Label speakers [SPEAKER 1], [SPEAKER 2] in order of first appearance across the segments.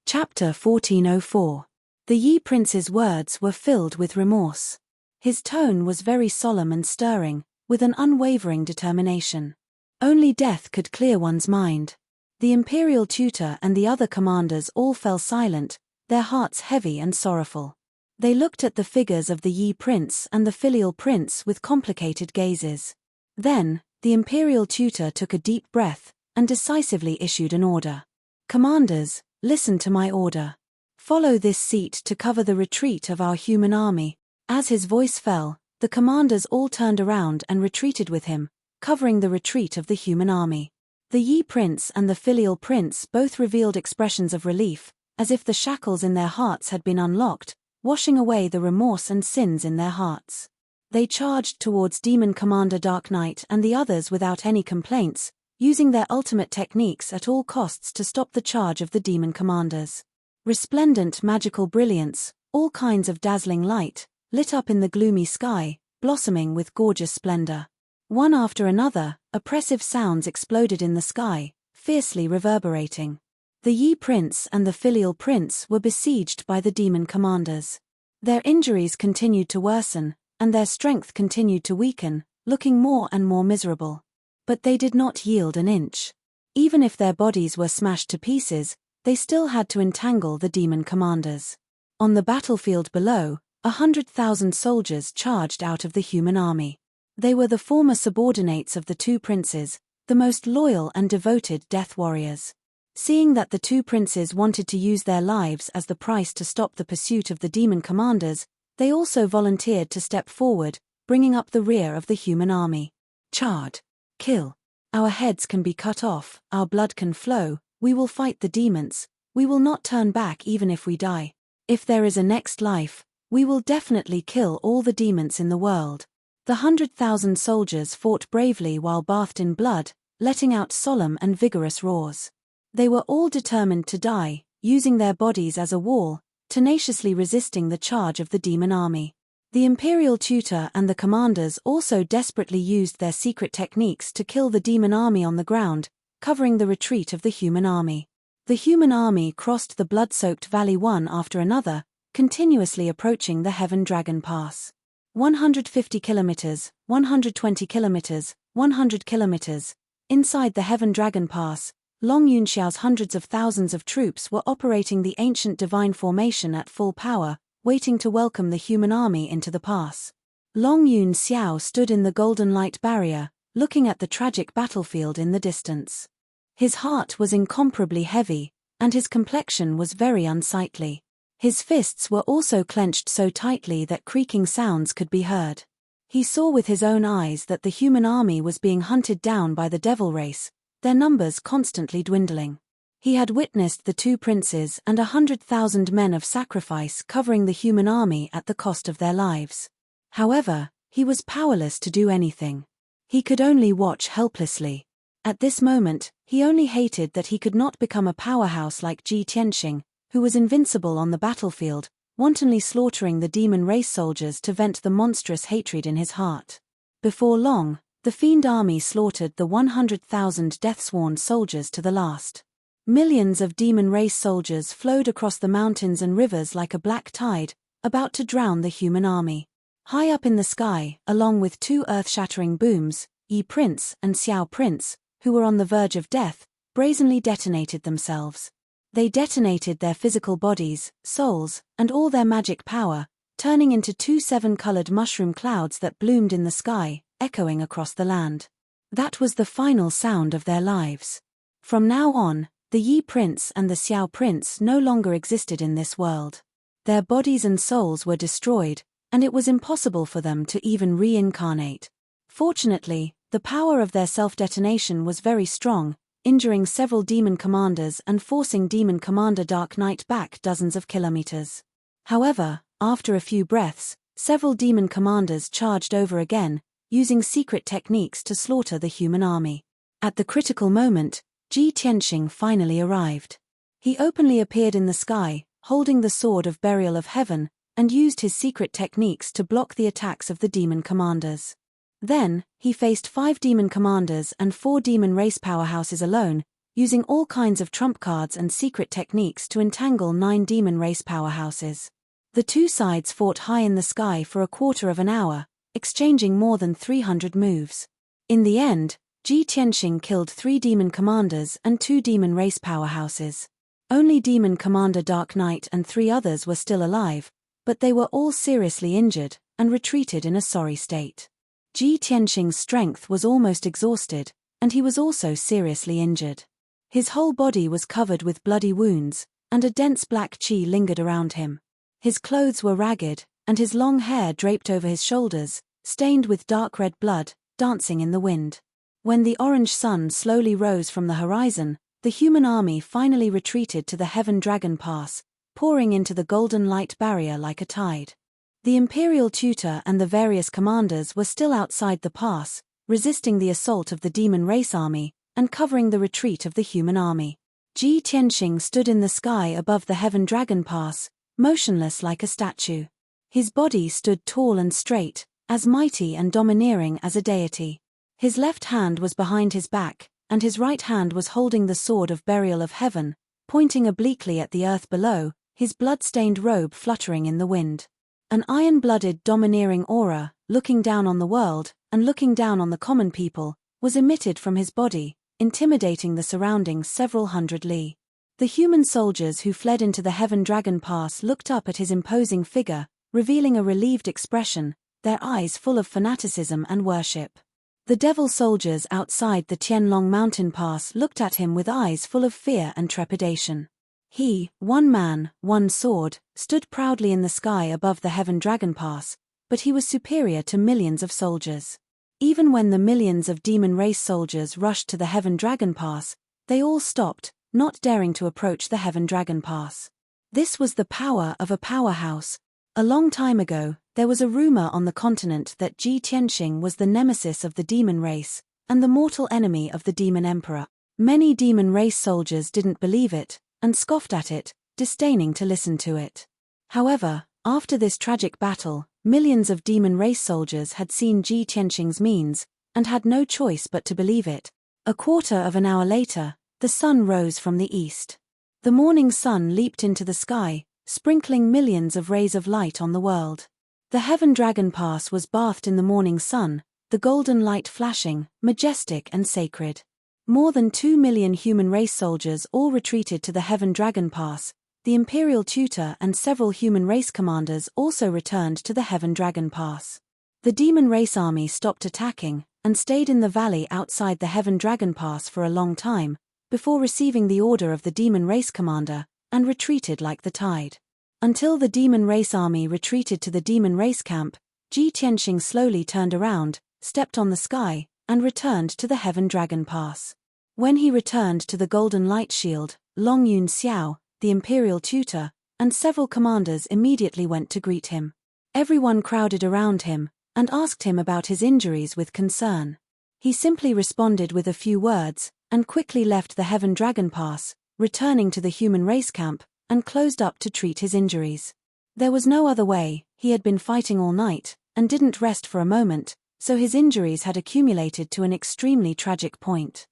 [SPEAKER 1] Chapter 1404. The Yi Prince's words were filled with remorse. His tone was very solemn and stirring, with an unwavering determination. Only death could clear one's mind. The imperial tutor and the other commanders all fell silent, their hearts heavy and sorrowful. They looked at the figures of the Yi Prince and the filial prince with complicated gazes. Then, the imperial tutor took a deep breath, and decisively issued an order. "Commanders, listen to my order. Follow this seat to cover the retreat of our human army." As his voice fell, the commanders all turned around and retreated with him, covering the retreat of the human army. The Yi Prince and the filial prince both revealed expressions of relief, as if the shackles in their hearts had been unlocked, washing away the remorse and sins in their hearts. They charged towards Demon Commander Dark Knight and the others without any complaints, using their ultimate techniques at all costs to stop the charge of the demon commanders. Resplendent magical brilliance, all kinds of dazzling light, lit up in the gloomy sky, blossoming with gorgeous splendor. One after another, oppressive sounds exploded in the sky, fiercely reverberating. The Yi Prince and the filial prince were besieged by the demon commanders. Their injuries continued to worsen, and their strength continued to weaken, looking more and more miserable. But they did not yield an inch. Even if their bodies were smashed to pieces, they still had to entangle the demon commanders. On the battlefield below, 100,000 soldiers charged out of the human army. They were the former subordinates of the two princes, the most loyal and devoted death warriors. Seeing that the two princes wanted to use their lives as the price to stop the pursuit of the demon commanders, they also volunteered to step forward, bringing up the rear of the human army. Charge! Kill! Our heads can be cut off, our blood can flow, we will fight the demons, we will not turn back even if we die. If there is a next life, we will definitely kill all the demons in the world. The 100,000 soldiers fought bravely while bathed in blood, letting out solemn and vigorous roars. They were all determined to die, using their bodies as a wall, tenaciously resisting the charge of the demon army. The imperial tutor and the commanders also desperately used their secret techniques to kill the demon army on the ground, covering the retreat of the human army. The human army crossed the blood-soaked valley one after another, continuously approaching the Heaven Dragon Pass. 150 kilometers, 120 kilometers, 100 kilometers. Inside the Heaven Dragon Pass, Long Yunxiao's hundreds of thousands of troops were operating the ancient divine formation at full power, waiting to welcome the human army into the pass. Long Yun Xiao stood in the golden light barrier, looking at the tragic battlefield in the distance. His heart was incomparably heavy, and his complexion was very unsightly. His fists were also clenched so tightly that creaking sounds could be heard. He saw with his own eyes that the human army was being hunted down by the devil race, their numbers constantly dwindling. He had witnessed the two princes and 100,000 men of sacrifice covering the human army at the cost of their lives. However, he was powerless to do anything. He could only watch helplessly. At this moment, he only hated that he could not become a powerhouse like Ji Tianxing, who was invincible on the battlefield, wantonly slaughtering the demon race soldiers to vent the monstrous hatred in his heart. Before long, the fiend army slaughtered the 100,000 death-sworn soldiers to the last. Millions of demon race soldiers flowed across the mountains and rivers like a black tide, about to drown the human army. High up in the sky, along with two earth-shattering booms, Yi Prince and Xiao Prince, who were on the verge of death, brazenly detonated themselves. They detonated their physical bodies, souls, and all their magic power, turning into two seven-colored mushroom clouds that bloomed in the sky, echoing across the land. That was the final sound of their lives. From now on, the Yi Prince and the Xiao Prince no longer existed in this world. Their bodies and souls were destroyed, and it was impossible for them to even reincarnate. Fortunately, the power of their self-detonation was very strong, injuring several demon commanders and forcing Demon Commander Dark Knight back dozens of kilometers. However, after a few breaths, several demon commanders charged over again, using secret techniques to slaughter the human army. At the critical moment, Ji Tianxing finally arrived. He openly appeared in the sky, holding the Sword of Burial of Heaven, and used his secret techniques to block the attacks of the demon commanders. Then, he faced 5 demon commanders and 4 demon race powerhouses alone, using all kinds of trump cards and secret techniques to entangle 9 demon race powerhouses. The two sides fought high in the sky for a quarter of an hour, exchanging more than 300 moves. In the end, Ji Tianxing killed 3 demon commanders and 2 demon race powerhouses. Only Demon Commander Dark Knight and 3 others were still alive, but they were all seriously injured and retreated in a sorry state. Ji Tianxing's strength was almost exhausted, and he was also seriously injured. His whole body was covered with bloody wounds, and a dense black qi lingered around him. His clothes were ragged, and his long hair draped over his shoulders, stained with dark red blood, dancing in the wind. When the orange sun slowly rose from the horizon, the human army finally retreated to the Heaven Dragon Pass, pouring into the golden light barrier like a tide. The Imperial Tutor and the various commanders were still outside the pass, resisting the assault of the demon race army, and covering the retreat of the human army. Ji Tianxing stood in the sky above the Heaven Dragon Pass, motionless like a statue. His body stood tall and straight, as mighty and domineering as a deity. His left hand was behind his back, and his right hand was holding the sword of burial of heaven, pointing obliquely at the earth below, his blood-stained robe fluttering in the wind. An iron-blooded domineering aura, looking down on the world, and looking down on the common people, was emitted from his body, intimidating the surrounding several hundred li. The human soldiers who fled into the Heaven Dragon Pass looked up at his imposing figure, revealing a relieved expression, their eyes full of fanaticism and worship. The devil soldiers outside the Tianlong Mountain Pass looked at him with eyes full of fear and trepidation. He, one man, one sword, stood proudly in the sky above the Heaven Dragon Pass, but he was superior to millions of soldiers. Even when the millions of demon race soldiers rushed to the Heaven Dragon Pass, they all stopped, not daring to approach the Heaven Dragon Pass. This was the power of a powerhouse. A long time ago, there was a rumor on the continent that Ji Tianxing was the nemesis of the demon race, and the mortal enemy of the demon emperor. Many demon race soldiers didn't believe it, and scoffed at it, disdaining to listen to it. However, after this tragic battle, millions of demon race soldiers had seen Ji Tianxing's means, and had no choice but to believe it. A quarter of an hour later, the sun rose from the east. The morning sun leaped into the sky, sprinkling millions of rays of light on the world. The Heaven Dragon Pass was bathed in the morning sun, the golden light flashing, majestic and sacred. More than 2 million human race soldiers all retreated to the Heaven Dragon Pass. The Imperial Tutor and several human race commanders also returned to the Heaven Dragon Pass. The demon race army stopped attacking, and stayed in the valley outside the Heaven Dragon Pass for a long time, before receiving the order of the demon race commander, and retreated like the tide. Until the demon race army retreated to the demon race camp, Ji Tianxing slowly turned around, stepped on the sky, and returned to the Heaven Dragon Pass. When he returned to the Golden Light Shield, Long Yun Xiao, the Imperial Tutor, and several commanders immediately went to greet him. Everyone crowded around him, and asked him about his injuries with concern. He simply responded with a few words, and quickly left the Heaven Dragon Pass, returning to the human race camp, and closed up to treat his injuries. There was no other way, he had been fighting all night, and didn't rest for a moment, so his injuries had accumulated to an extremely tragic point.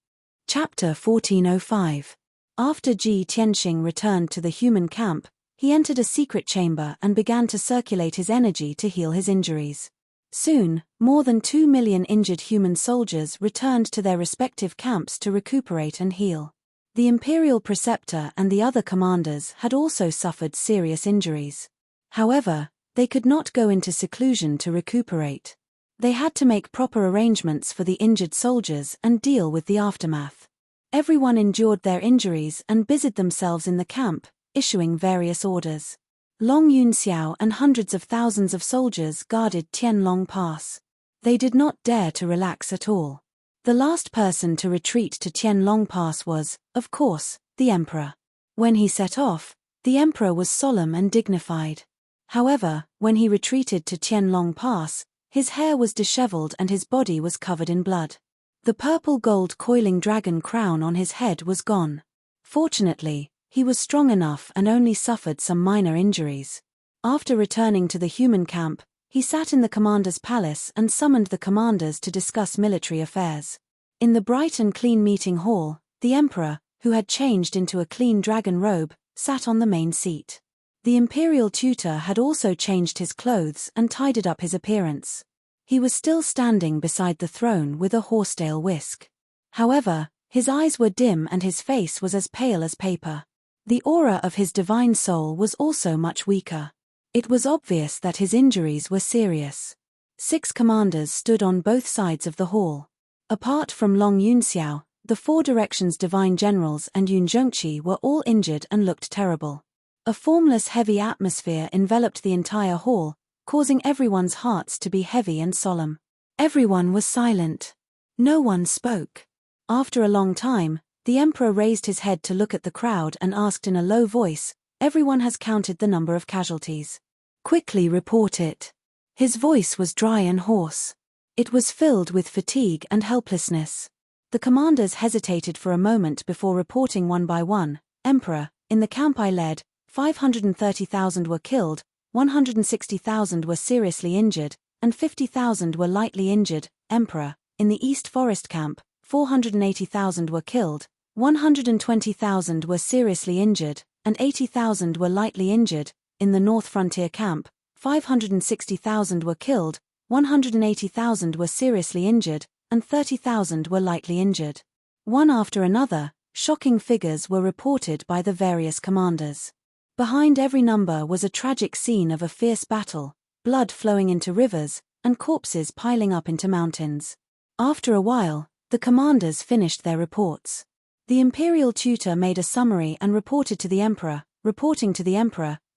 [SPEAKER 1] Chapter 1405. After Ji Tianxing returned to the human camp, he entered a secret chamber and began to circulate his energy to heal his injuries. Soon, more than 2 million injured human soldiers returned to their respective camps to recuperate and heal. The Imperial Preceptor and the other commanders had also suffered serious injuries. However, they could not go into seclusion to recuperate. They had to make proper arrangements for the injured soldiers and deal with the aftermath. Everyone endured their injuries and busied themselves in the camp, issuing various orders. Long Yun Xiao and hundreds of thousands of soldiers guarded Tianlong Pass. They did not dare to relax at all. The last person to retreat to Tianlong Pass was, of course, the emperor. When he set off, the emperor was solemn and dignified. However, when he retreated to Tianlong Pass, his hair was disheveled and his body was covered in blood. The purple-gold coiling dragon crown on his head was gone. Fortunately, he was strong enough and only suffered some minor injuries. After returning to the human camp, he sat in the commander's palace and summoned the commanders to discuss military affairs. In the bright and clean meeting hall, the emperor, who had changed into a clean dragon robe, sat on the main seat. The imperial tutor had also changed his clothes and tidied up his appearance. He was still standing beside the throne with a horsetail whisk. However, his eyes were dim and his face was as pale as paper. The aura of his divine soul was also much weaker. It was obvious that his injuries were serious. 6 commanders stood on both sides of the hall. Apart from Long Yunxiao, the 4 directions divine generals and Yun Zhengqi were all injured and looked terrible. A formless heavy atmosphere enveloped the entire hall, causing everyone's hearts to be heavy and solemn. Everyone was silent. No one spoke. After a long time, the emperor raised his head to look at the crowd and asked in a low voice, "Everyone has counted the number of casualties. Quickly report it." His voice was dry and hoarse. It was filled with fatigue and helplessness. The commanders hesitated for a moment before reporting one by one. "Emperor, in the camp I led, 530,000 were killed, 160,000 were seriously injured, and 50,000 were lightly injured. Emperor, in the East Forest camp, 480,000 were killed, 120,000 were seriously injured, and 80,000 were lightly injured. In the North Frontier camp, 560,000 were killed, 180,000 were seriously injured, and 30,000 were lightly injured." One after another, shocking figures were reported by the various commanders. Behind every number was a tragic scene of a fierce battle, blood flowing into rivers, and corpses piling up into mountains. After a while, the commanders finished their reports. The imperial tutor made a summary and reported to the emperor,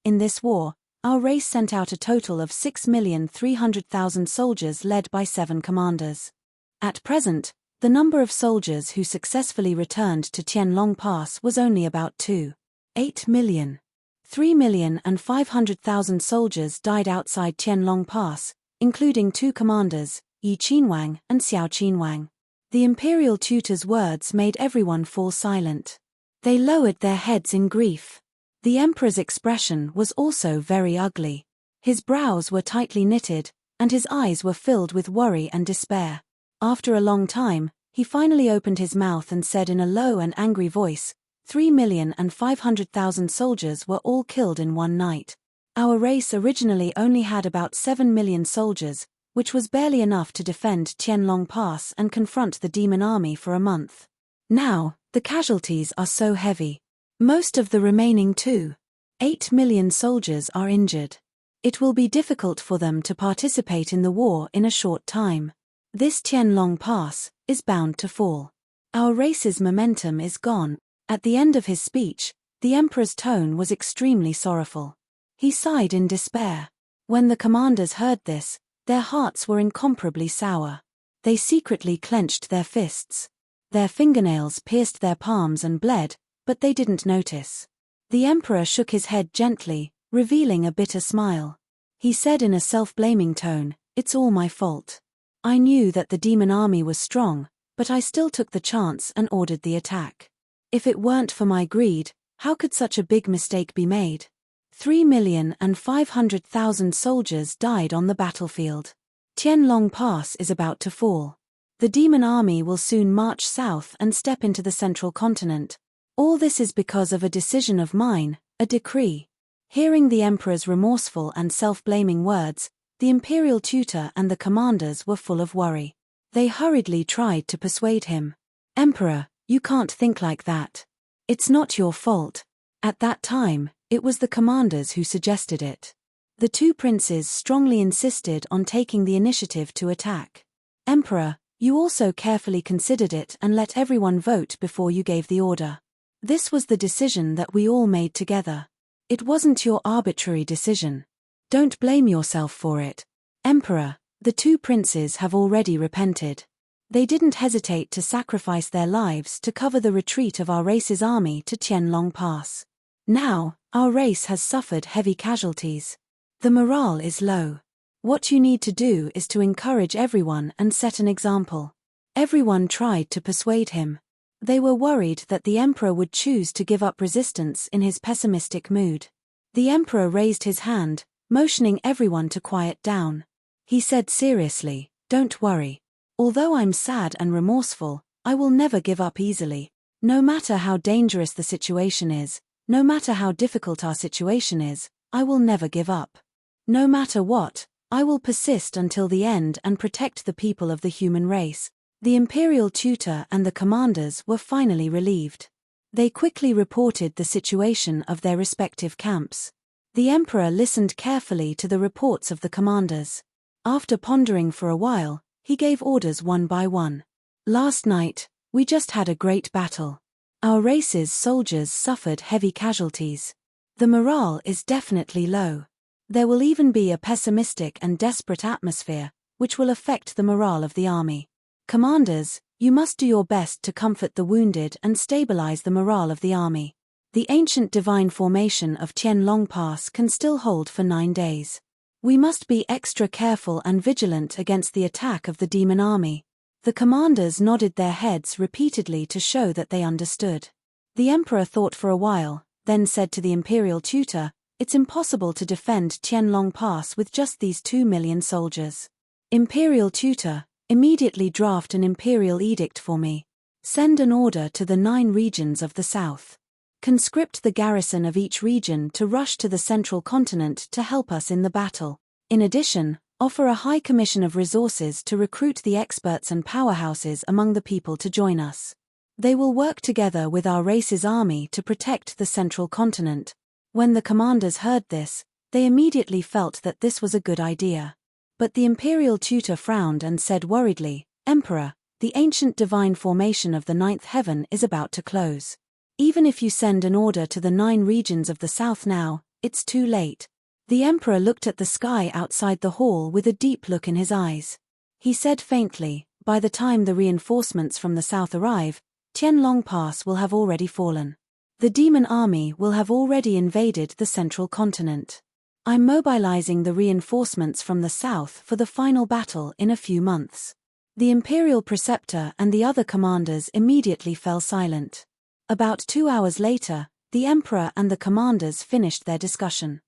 [SPEAKER 1] "In this war, our race sent out a total of 6,300,000 soldiers led by 7 commanders. At present, the number of soldiers who successfully returned to Tianlong Pass was only about 2.8 million. 3,500,000 soldiers died outside Tianlong Pass, including 2 commanders, Yi Qinwang and Xiao Qinwang." The imperial tutor's words made everyone fall silent. They lowered their heads in grief. The emperor's expression was also very ugly. His brows were tightly knitted, and his eyes were filled with worry and despair. After a long time, he finally opened his mouth and said in a low and angry voice, 3,500,000 soldiers were all killed in one night. Our race originally only had about 7 million soldiers, which was barely enough to defend Tianlong Pass and confront the demon army for a month. Now, the casualties are so heavy. Most of the remaining 2.8 million soldiers are injured. It will be difficult for them to participate in the war in a short time. This Tianlong Pass is bound to fall. Our race's momentum is gone." At the end of his speech, the emperor's tone was extremely sorrowful. He sighed in despair. When the commanders heard this, their hearts were incomparably sour. They secretly clenched their fists. Their fingernails pierced their palms and bled, but they didn't notice. The emperor shook his head gently, revealing a bitter smile. He said in a self-blaming tone, "It's all my fault. I knew that the demon army was strong, but I still took the chance and ordered the attack. If it weren't for my greed, how could such a big mistake be made?" 3,500,000 soldiers died on the battlefield. Tianlong Pass is about to fall. The demon army will soon march south and step into the central continent. All this is because of a decision of mine, a decree. Hearing the emperor's remorseful and self-blaming words, the imperial tutor and the commanders were full of worry. They hurriedly tried to persuade him. "Emperor, you can't think like that. It's not your fault." At that time, it was the commanders who suggested it. The 2 princes strongly insisted on taking the initiative to attack. "Emperor, you also carefully considered it and let everyone vote before you gave the order. This was the decision that we all made together. It wasn't your arbitrary decision. Don't blame yourself for it. Emperor, the 2 princes have already repented. They didn't hesitate to sacrifice their lives to cover the retreat of our race's army to Tianlong Pass. Now, our race has suffered heavy casualties. The morale is low. What you need to do is to encourage everyone and set an example." Everyone tried to persuade him. They were worried that the emperor would choose to give up resistance in his pessimistic mood. The emperor raised his hand, motioning everyone to quiet down. He said seriously, "Don't worry. Although I'm sad and remorseful, I will never give up easily. No matter how dangerous the situation is, no matter how difficult our situation is, I will never give up. No matter what, I will persist until the end and protect the people of the human race." The imperial tutor and the commanders were finally relieved. They quickly reported the situation of their respective camps. The emperor listened carefully to the reports of the commanders. After pondering for a while, he gave orders one by one. "Last night, we just had a great battle. Our race's soldiers suffered heavy casualties. The morale is definitely low. There will even be a pessimistic and desperate atmosphere, which will affect the morale of the army. Commanders, you must do your best to comfort the wounded and stabilize the morale of the army. The ancient divine formation of Tianlong Pass can still hold for 9 days. We must be extra careful and vigilant against the attack of the demon army." The commanders nodded their heads repeatedly to show that they understood. The emperor thought for a while, then said to the imperial tutor, "It's impossible to defend Tianlong Pass with just these 2 million soldiers. Imperial tutor, immediately draft an imperial edict for me. Send an order to the 9 regions of the south. Conscript the garrison of each region to rush to the central continent to help us in the battle. In addition, offer a high commission of resources to recruit the experts and powerhouses among the people to join us. They will work together with our race's army to protect the central continent." When the commanders heard this, they immediately felt that this was a good idea. But the imperial tutor frowned and said worriedly, "Emperor, the ancient divine formation of the 9th heaven is about to close. Even if you send an order to the 9 regions of the south now, it's too late." The emperor looked at the sky outside the hall with a deep look in his eyes. He said faintly, "By the time the reinforcements from the south arrive, Tianlong Pass will have already fallen. The demon army will have already invaded the central continent. I'm mobilizing the reinforcements from the south for the final battle in a few months." The imperial preceptor and the other commanders immediately fell silent. About 2 hours later, the emperor and the commanders finished their discussion.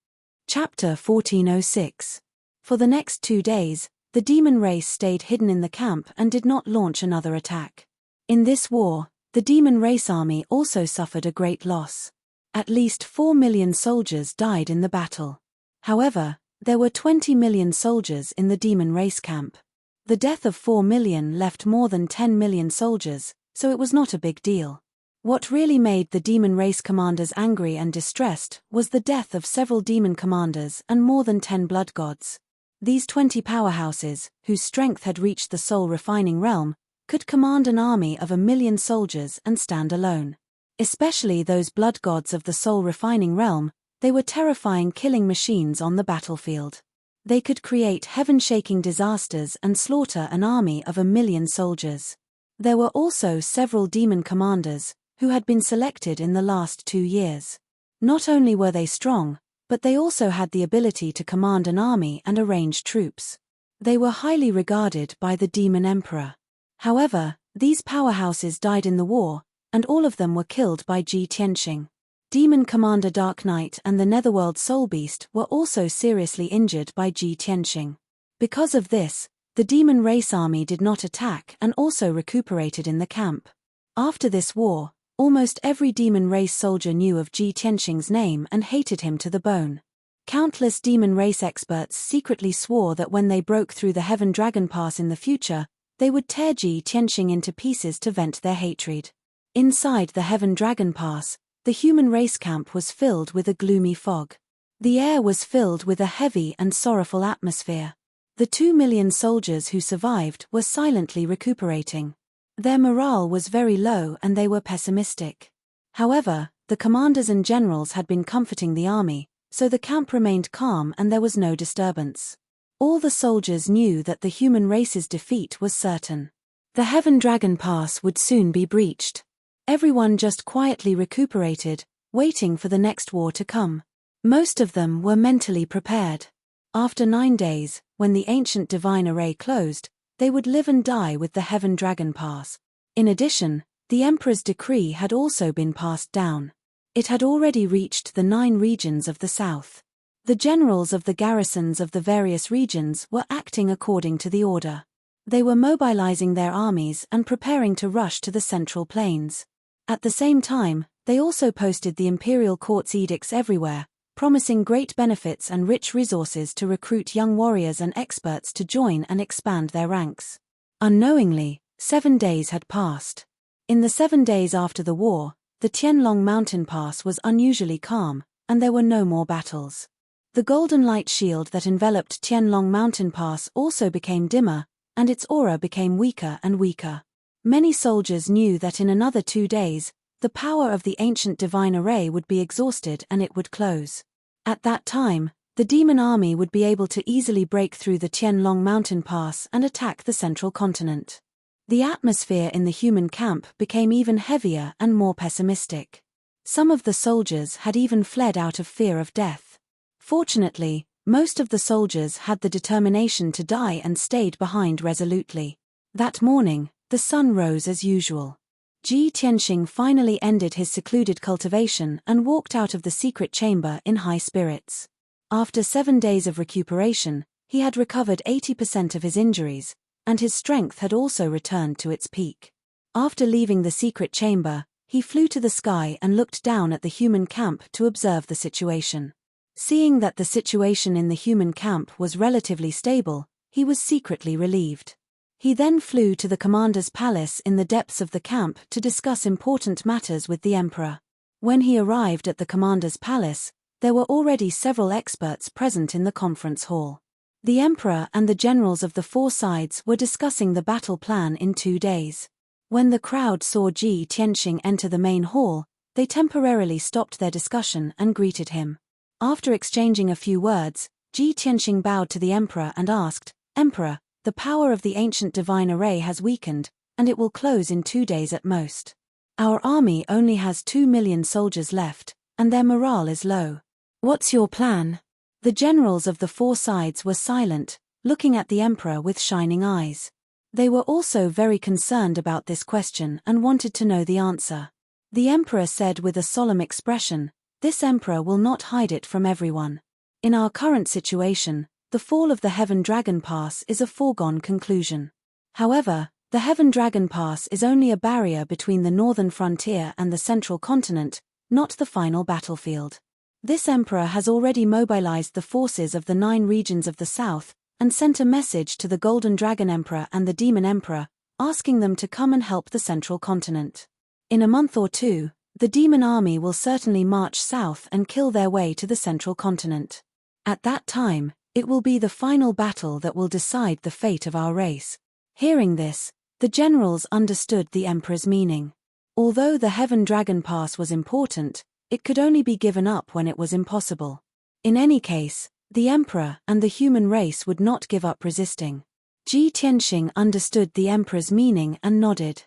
[SPEAKER 1] Chapter 1406. For the next 2 days, the demon race stayed hidden in the camp and did not launch another attack. In this war, the demon race army also suffered a great loss. At least 4 million soldiers died in the battle. However, there were 20 million soldiers in the demon race camp. The death of 4 million left more than 10 million soldiers, so it was not a big deal. What really made the demon race commanders angry and distressed was the death of several demon commanders and more than 10 blood gods. These 20 powerhouses, whose strength had reached the soul-refining realm, could command an army of 1 million soldiers and stand alone. Especially those blood gods of the soul-refining realm, they were terrifying killing machines on the battlefield. They could create heaven-shaking disasters and slaughter an army of 1 million soldiers. There were also several demon commanders, who had been selected in the last 2 years. Not only were they strong, but they also had the ability to command an army and arrange troops. They were highly regarded by the demon emperor. However, these powerhouses died in the war, and all of them were killed by Ji Tianxing. Demon Commander Dark Knight and the Netherworld Soul Beast were also seriously injured by Ji Tianxing. Because of this, the demon race army did not attack and also recuperated in the camp. After this war, almost every demon race soldier knew of Ji Tianxing's name and hated him to the bone. Countless demon race experts secretly swore that when they broke through the Heaven Dragon Pass in the future, they would tear Ji Tianxing into pieces to vent their hatred. Inside the Heaven Dragon Pass, the human race camp was filled with a gloomy fog. The air was filled with a heavy and sorrowful atmosphere. The 2 million soldiers who survived were silently recuperating. Their morale was very low and they were pessimistic. However, the commanders and generals had been comforting the army, so the camp remained calm and there was no disturbance. All the soldiers knew that the human race's defeat was certain. The Heaven Dragon Pass would soon be breached. Everyone just quietly recuperated, waiting for the next war to come. Most of them were mentally prepared. After 9 days, when the ancient divine array closed, they would live and die with the Heaven Dragon Pass. In addition, the Emperor's decree had also been passed down. It had already reached the 9 regions of the south. The generals of the garrisons of the various regions were acting according to the order. They were mobilizing their armies and preparing to rush to the central plains. At the same time, they also posted the imperial court's edicts everywhere, promising great benefits and rich resources to recruit young warriors and experts to join and expand their ranks. Unknowingly, 7 days had passed. In the 7 days after the war, the Tianlong mountain pass was unusually calm, and there were no more battles. The golden light shield that enveloped Tianlong mountain pass also became dimmer, and its aura became weaker and weaker. Many soldiers knew that in another 2 days, the power of the ancient divine array would be exhausted and it would close. At that time, the demon army would be able to easily break through the Tianlong mountain pass and attack the central continent. The atmosphere in the human camp became even heavier and more pessimistic. Some of the soldiers had even fled out of fear of death. Fortunately, most of the soldiers had the determination to die and stayed behind resolutely. That morning, the sun rose as usual. Ji Tianxing finally ended his secluded cultivation and walked out of the secret chamber in high spirits. After 7 days of recuperation, he had recovered 80% of his injuries, and his strength had also returned to its peak. After leaving the secret chamber, he flew to the sky and looked down at the human camp to observe the situation. Seeing that the situation in the human camp was relatively stable, he was secretly relieved. He then flew to the commander's palace in the depths of the camp to discuss important matters with the emperor. When he arrived at the commander's palace, there were already several experts present in the conference hall. The emperor and the generals of the 4 sides were discussing the battle plan in 2 days. When the crowd saw Ji Tianxing enter the main hall, they temporarily stopped their discussion and greeted him. After exchanging a few words, Ji Tianxing bowed to the emperor and asked, "Emperor, the power of the ancient divine array has weakened, and it will close in 2 days at most. Our army only has 2 million soldiers left, and their morale is low. What's your plan?" The generals of the 4 sides were silent, looking at the emperor with shining eyes. They were also very concerned about this question and wanted to know the answer. The emperor said with a solemn expression, "This emperor will not hide it from everyone. In our current situation, the fall of the Heaven Dragon Pass is a foregone conclusion. However, the Heaven Dragon Pass is only a barrier between the northern frontier and the central continent, not the final battlefield. This emperor has already mobilized the forces of the 9 regions of the south, and sent a message to the Golden Dragon Emperor and the Demon Emperor, asking them to come and help the central continent. In a month or 2, the demon army will certainly march south and kill their way to the central continent. At that time, it will be the final battle that will decide the fate of our race." Hearing this, the generals understood the emperor's meaning. Although the Heaven Dragon Pass was important, it could only be given up when it was impossible. In any case, the emperor and the human race would not give up resisting. Ji Tianxing understood the emperor's meaning and nodded.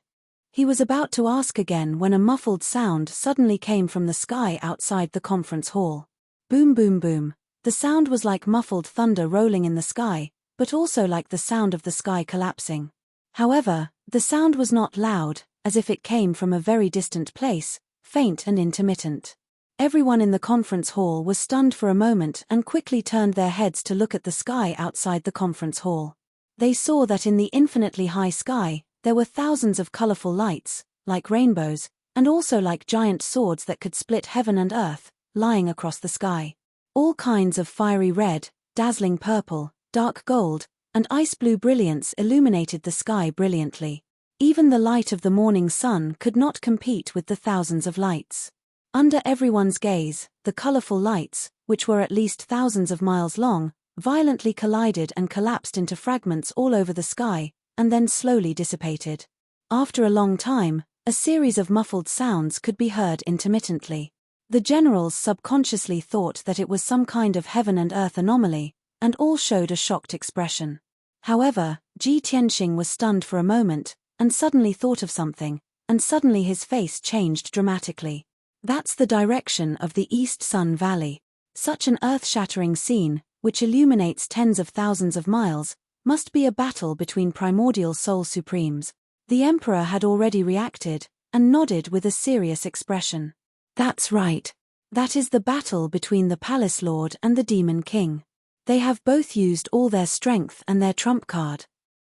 [SPEAKER 1] He was about to ask again when a muffled sound suddenly came from the sky outside the conference hall. Boom boom boom. The sound was like muffled thunder rolling in the sky, but also like the sound of the sky collapsing. However, the sound was not loud, as if it came from a very distant place, faint and intermittent. Everyone in the conference hall was stunned for a moment and quickly turned their heads to look at the sky outside the conference hall. They saw that in the infinitely high sky, there were thousands of colorful lights, like rainbows, and also like giant swords that could split heaven and earth, lying across the sky. All kinds of fiery red, dazzling purple, dark gold, and ice blue brilliance illuminated the sky brilliantly. Even the light of the morning sun could not compete with the thousands of lights. Under everyone's gaze, the colorful lights, which were at least thousands of miles long, violently collided and collapsed into fragments all over the sky, and then slowly dissipated. After a long time, a series of muffled sounds could be heard intermittently. The generals subconsciously thought that it was some kind of heaven and earth anomaly, and all showed a shocked expression. However, Ji Tianxing was stunned for a moment, and suddenly thought of something, and suddenly his face changed dramatically. "That's the direction of the East Sun Valley. Such an earth-shattering scene, which illuminates tens of thousands of miles, must be a battle between primordial soul supremes." The emperor had already reacted, and nodded with a serious expression. "That's right. That is the battle between the Palace Lord and the Demon King. They have both used all their strength and their trump card.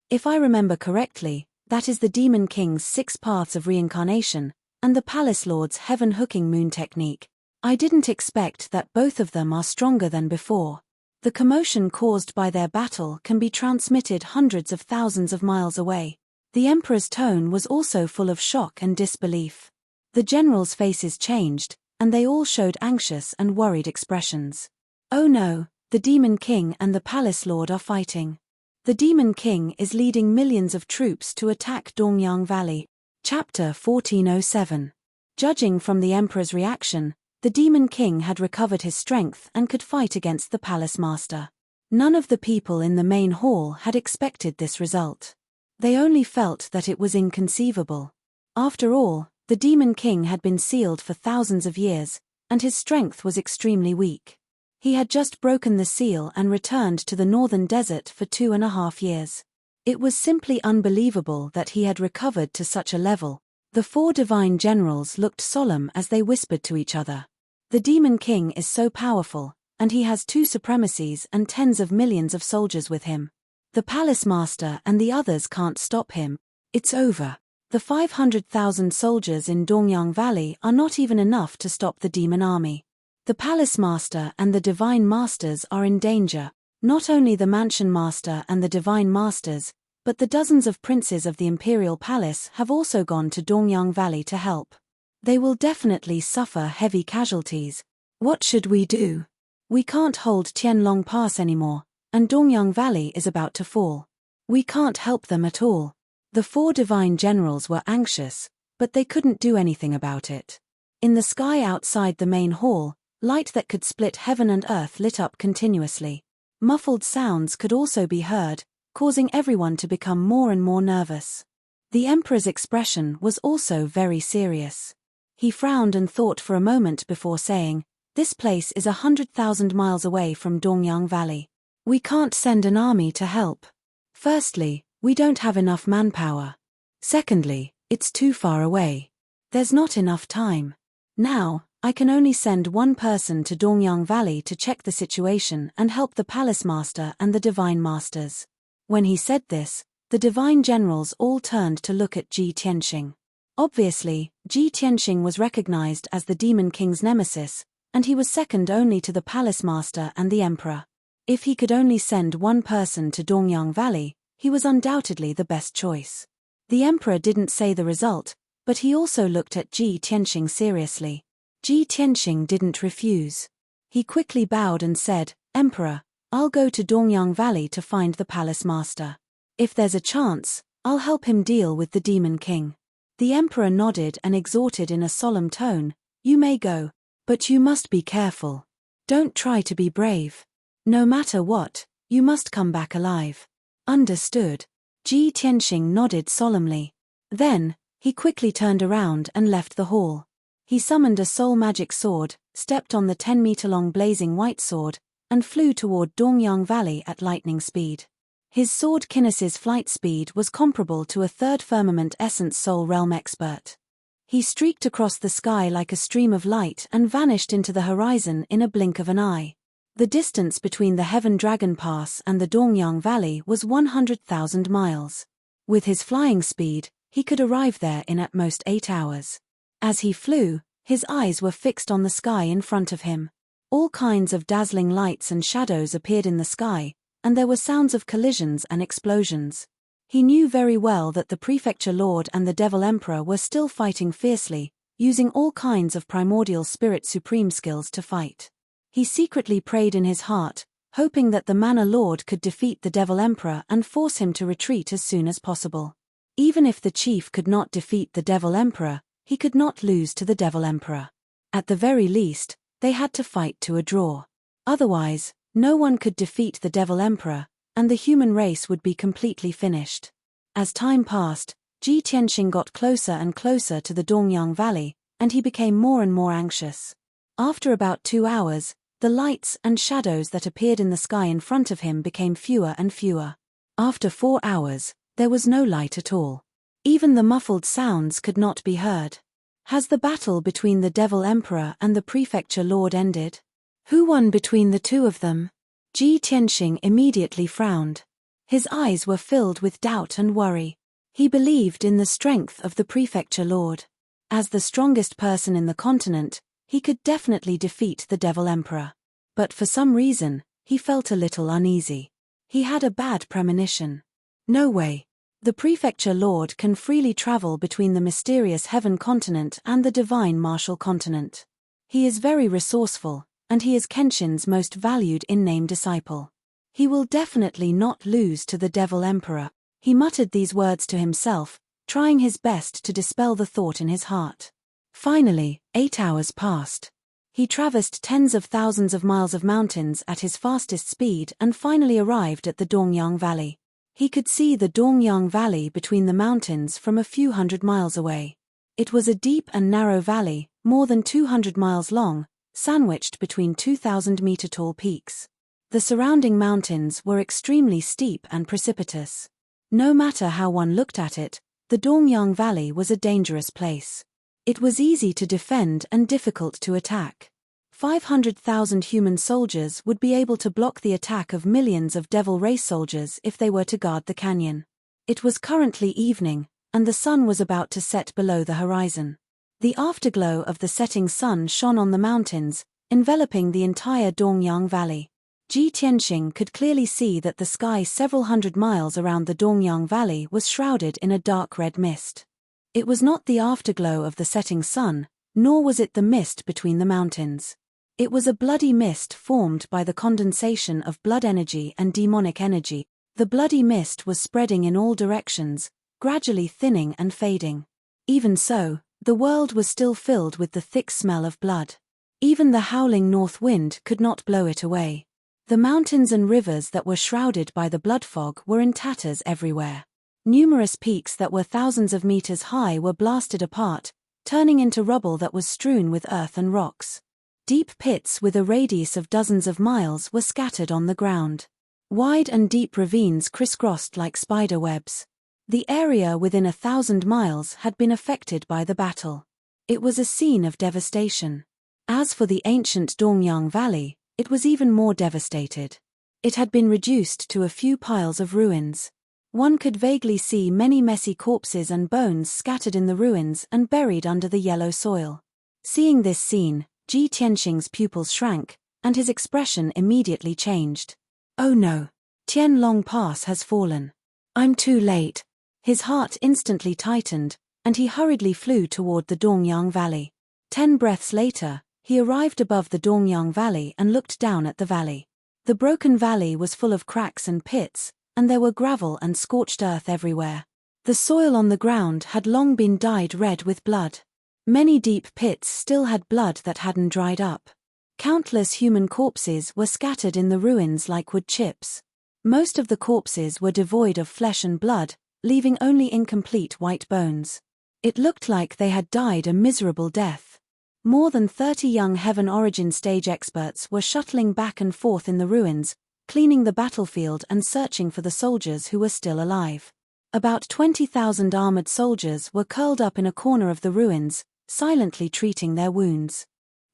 [SPEAKER 1] If I remember correctly, that is the Demon King's 6 paths of reincarnation, and the palace lord's heaven hooking moon technique. I didn't expect that both of them are stronger than before. The commotion caused by their battle can be transmitted hundreds of thousands of miles away. The emperor's tone was also full of shock and disbelief. The generals' faces changed, and they all showed anxious and worried expressions. Oh no, the Demon King and the Palace Lord are fighting. The Demon King is leading millions of troops to attack Dongyang Valley. Chapter 1407. Judging from the emperor's reaction, the Demon King had recovered his strength and could fight against the palace master. None of the people in the main hall had expected this result. They only felt that it was inconceivable. After all, the Demon King had been sealed for thousands of years, and his strength was extremely weak. He had just broken the seal and returned to the northern desert for 2.5 years. It was simply unbelievable that he had recovered to such a level. The 4 divine generals looked solemn as they whispered to each other. The Demon King is so powerful, and he has 2 supremacies and tens of millions of soldiers with him. The palace master and the others can't stop him. It's over. The 500,000 soldiers in Dongyang Valley are not even enough to stop the demon army. The palace master and the divine masters are in danger. Not only the mansion master and the divine masters, but the dozens of princes of the imperial palace have also gone to Dongyang Valley to help. They will definitely suffer heavy casualties. What should we do? We can't hold Tianlong Pass anymore, and Dongyang Valley is about to fall. We can't help them at all. The 4 divine generals were anxious, but they couldn't do anything about it. In the sky outside the main hall, light that could split heaven and earth lit up continuously. Muffled sounds could also be heard, causing everyone to become more and more nervous. The emperor's expression was also very serious. He frowned and thought for a moment before saying, "This place is 100,000 miles away from Dongyang Valley. We can't send an army to help. Firstly, we don't have enough manpower. Secondly, it's too far away. There's not enough time. Now, I can only send one person to Dongyang Valley to check the situation and help the palace master and the divine masters." When he said this, the divine generals all turned to look at Ji Tianxing. Obviously, Ji Tianxing was recognized as the Demon King's nemesis, and he was second only to the palace master and the emperor. If he could only send one person to Dongyang Valley, he was undoubtedly the best choice. The emperor didn't say the result, but he also looked at Ji Tianxing seriously. Ji Tianxing didn't refuse. He quickly bowed and said, "Emperor, I'll go to Dongyang Valley to find the palace master. If there's a chance, I'll help him deal with the Demon King." The emperor nodded and exhorted in a solemn tone, "You may go, but you must be careful. Don't try to be brave. No matter what, you must come back alive." "Understood." Ji Tianxing nodded solemnly. Then, he quickly turned around and left the hall. He summoned a soul magic sword, stepped on the 10-meter-long blazing white sword, and flew toward Dongyang Valley at lightning speed. His sword kinesis flight speed was comparable to a third firmament essence soul realm expert. He streaked across the sky like a stream of light and vanished into the horizon in a blink of an eye. The distance between the Heaven Dragon Pass and the Dongyang Valley was 100,000 miles. With his flying speed, he could arrive there in at most 8 hours. As he flew, his eyes were fixed on the sky in front of him. All kinds of dazzling lights and shadows appeared in the sky, and there were sounds of collisions and explosions. He knew very well that the Prefecture Lord and the Devil Emperor were still fighting fiercely, using all kinds of primordial spirit supreme skills to fight. He secretly prayed in his heart, hoping that the Manor Lord could defeat the Devil Emperor and force him to retreat as soon as possible. Even if the chief could not defeat the Devil Emperor, he could not lose to the Devil Emperor. At the very least, they had to fight to a draw. Otherwise, no one could defeat the Devil Emperor, and the human race would be completely finished. As time passed, Ji Tianxing got closer and closer to the Dongyang Valley, and he became more and more anxious. After about 2 hours, the lights and shadows that appeared in the sky in front of him became fewer and fewer. After 4 hours, there was no light at all. Even the muffled sounds could not be heard. Has the battle between the Devil Emperor and the Prefecture Lord ended? Who won between the two of them? Ji Tianxing immediately frowned. His eyes were filled with doubt and worry. He believed in the strength of the Prefecture Lord. As the strongest person in the continent, he could definitely defeat the Devil Emperor. But for some reason, he felt a little uneasy. He had a bad premonition. No way. The Prefecture Lord can freely travel between the mysterious Heaven continent and the divine Martial continent. He is very resourceful, and he is Kenshin's most valued in-name disciple. He will definitely not lose to the Devil Emperor. He muttered these words to himself, trying his best to dispel the thought in his heart. Finally, 8 hours passed. He traversed tens of thousands of miles of mountains at his fastest speed and finally arrived at the Dongyang Valley. He could see the Dongyang Valley between the mountains from a few hundred miles away. It was a deep and narrow valley, more than 200 miles long, sandwiched between 2,000-meter-tall peaks. The surrounding mountains were extremely steep and precipitous. No matter how one looked at it, the Dongyang Valley was a dangerous place. It was easy to defend and difficult to attack. 500,000 human soldiers would be able to block the attack of millions of Devil Race soldiers if they were to guard the canyon. It was currently evening, and the sun was about to set below the horizon. The afterglow of the setting sun shone on the mountains, enveloping the entire Dongyang Valley. Ji Tianxing could clearly see that the sky several hundred miles around the Dongyang Valley was shrouded in a dark red mist. It was not the afterglow of the setting sun, nor was it the mist between the mountains. It was a bloody mist formed by the condensation of blood energy and demonic energy. The bloody mist was spreading in all directions, gradually thinning and fading. Even so, the world was still filled with the thick smell of blood. Even the howling north wind could not blow it away. The mountains and rivers that were shrouded by the blood fog were in tatters everywhere. Numerous peaks that were thousands of meters high were blasted apart, turning into rubble that was strewn with earth and rocks. Deep pits with a radius of dozens of miles were scattered on the ground. Wide and deep ravines crisscrossed like spider webs. The area within 1,000 miles had been affected by the battle. It was a scene of devastation. As for the ancient Dongyang Valley, it was even more devastated. It had been reduced to a few piles of ruins. One could vaguely see many messy corpses and bones scattered in the ruins and buried under the yellow soil. Seeing this scene, Ji Tianxing's pupils shrank, and his expression immediately changed. Oh no! Tianlong Pass has fallen. I'm too late. His heart instantly tightened, and he hurriedly flew toward the Dongyang Valley. 10 breaths later, he arrived above the Dongyang Valley and looked down at the valley. The broken valley was full of cracks and pits, and there were gravel and scorched earth everywhere. The soil on the ground had long been dyed red with blood. Many deep pits still had blood that hadn't dried up. Countless human corpses were scattered in the ruins like wood chips. Most of the corpses were devoid of flesh and blood, leaving only incomplete white bones. It looked like they had died a miserable death. More than 30 young Heaven Origin stage experts were shuttling back and forth in the ruins, cleaning the battlefield and searching for the soldiers who were still alive. About 20,000 armored soldiers were curled up in a corner of the ruins, silently treating their wounds.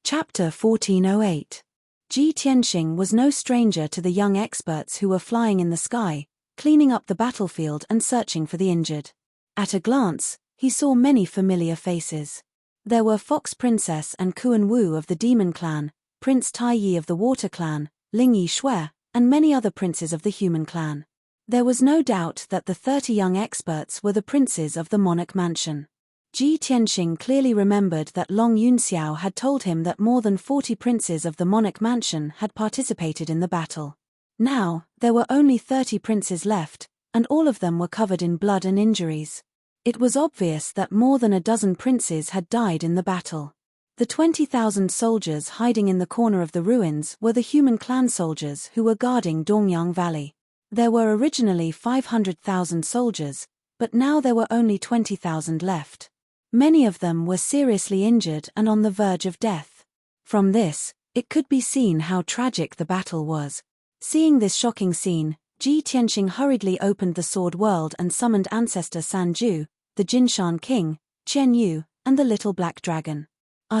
[SPEAKER 1] Chapter 1408. Ji Tianxing was no stranger to the young experts who were flying in the sky, cleaning up the battlefield and searching for the injured. At a glance, he saw many familiar faces. There were Fox Princess and Kuan Wu of the Demon Clan, Prince Tai Yi of the Water Clan, Ling Yi Shui, and many other princes of the Human Clan. There was no doubt that the 30 young experts were the princes of the Monarch Mansion. Ji Tianxing clearly remembered that Long Yunxiao had told him that more than 40 princes of the Monarch Mansion had participated in the battle. Now, there were only 30 princes left, and all of them were covered in blood and injuries. It was obvious that more than a dozen princes had died in the battle. The 20,000 soldiers hiding in the corner of the ruins were the Human Clan soldiers who were guarding Dongyang Valley. There were originally 500,000 soldiers, but now there were only 20,000 left. Many of them were seriously injured and on the verge of death. From this, it could be seen how tragic the battle was. Seeing this shocking scene, Ji Tianxing hurriedly opened the Sword World and summoned Ancestor Sanju, the Jinshan King, Qian Yu, and the Little Black Dragon.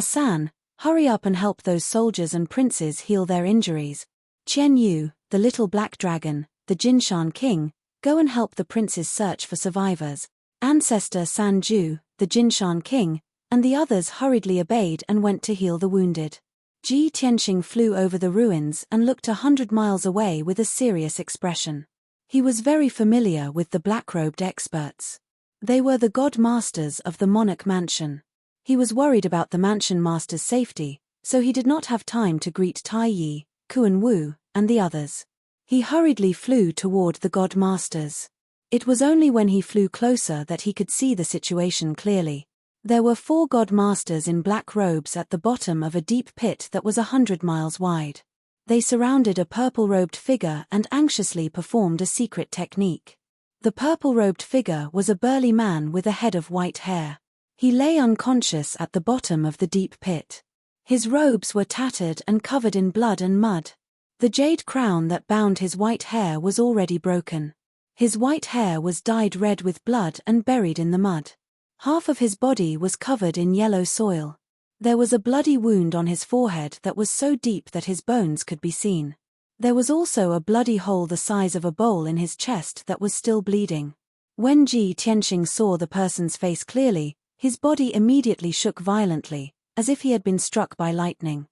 [SPEAKER 1] San, hurry up and help those soldiers and princes heal their injuries. Qian Yu, the Little Black Dragon, the Jinshan King, go and help the princes search for survivors. Ancestor Sanju, the Jinshan King, and the others hurriedly obeyed and went to heal the wounded. Ji Tianxing flew over the ruins and looked 100 miles away with a serious expression. He was very familiar with the black-robed experts. They were the god masters of the monarch mansion. He was worried about the mansion master's safety, so he did not have time to greet Tai Yi, Kuan Wu, and the others. He hurriedly flew toward the god masters. It was only when he flew closer that he could see the situation clearly. There were 4 god masters in black robes at the bottom of a deep pit that was 100 miles wide. They surrounded a purple-robed figure and anxiously performed a secret technique. The purple-robed figure was a burly man with a head of white hair. He lay unconscious at the bottom of the deep pit. His robes were tattered and covered in blood and mud. The jade crown that bound his white hair was already broken. His white hair was dyed red with blood and buried in the mud. Half of his body was covered in yellow soil. There was a bloody wound on his forehead that was so deep that his bones could be seen. There was also a bloody hole the size of a bowl in his chest that was still bleeding. When Ji Tianxing saw the person's face clearly, his body immediately shook violently, as if he had been struck by lightning.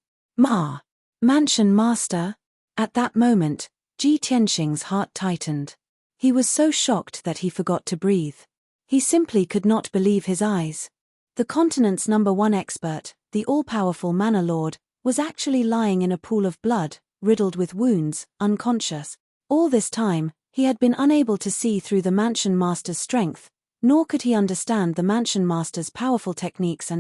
[SPEAKER 1] Mansion Master? At that moment, Ji Tianxing's heart tightened. He was so shocked that he forgot to breathe. He simply could not believe his eyes. The continent's #1 expert, the all-powerful Manor Lord, was actually lying in a pool of blood, riddled with wounds, unconscious. All this time, he had been unable to see through the Mansion Master's strength, nor could he understand the Mansion Master's powerful techniques.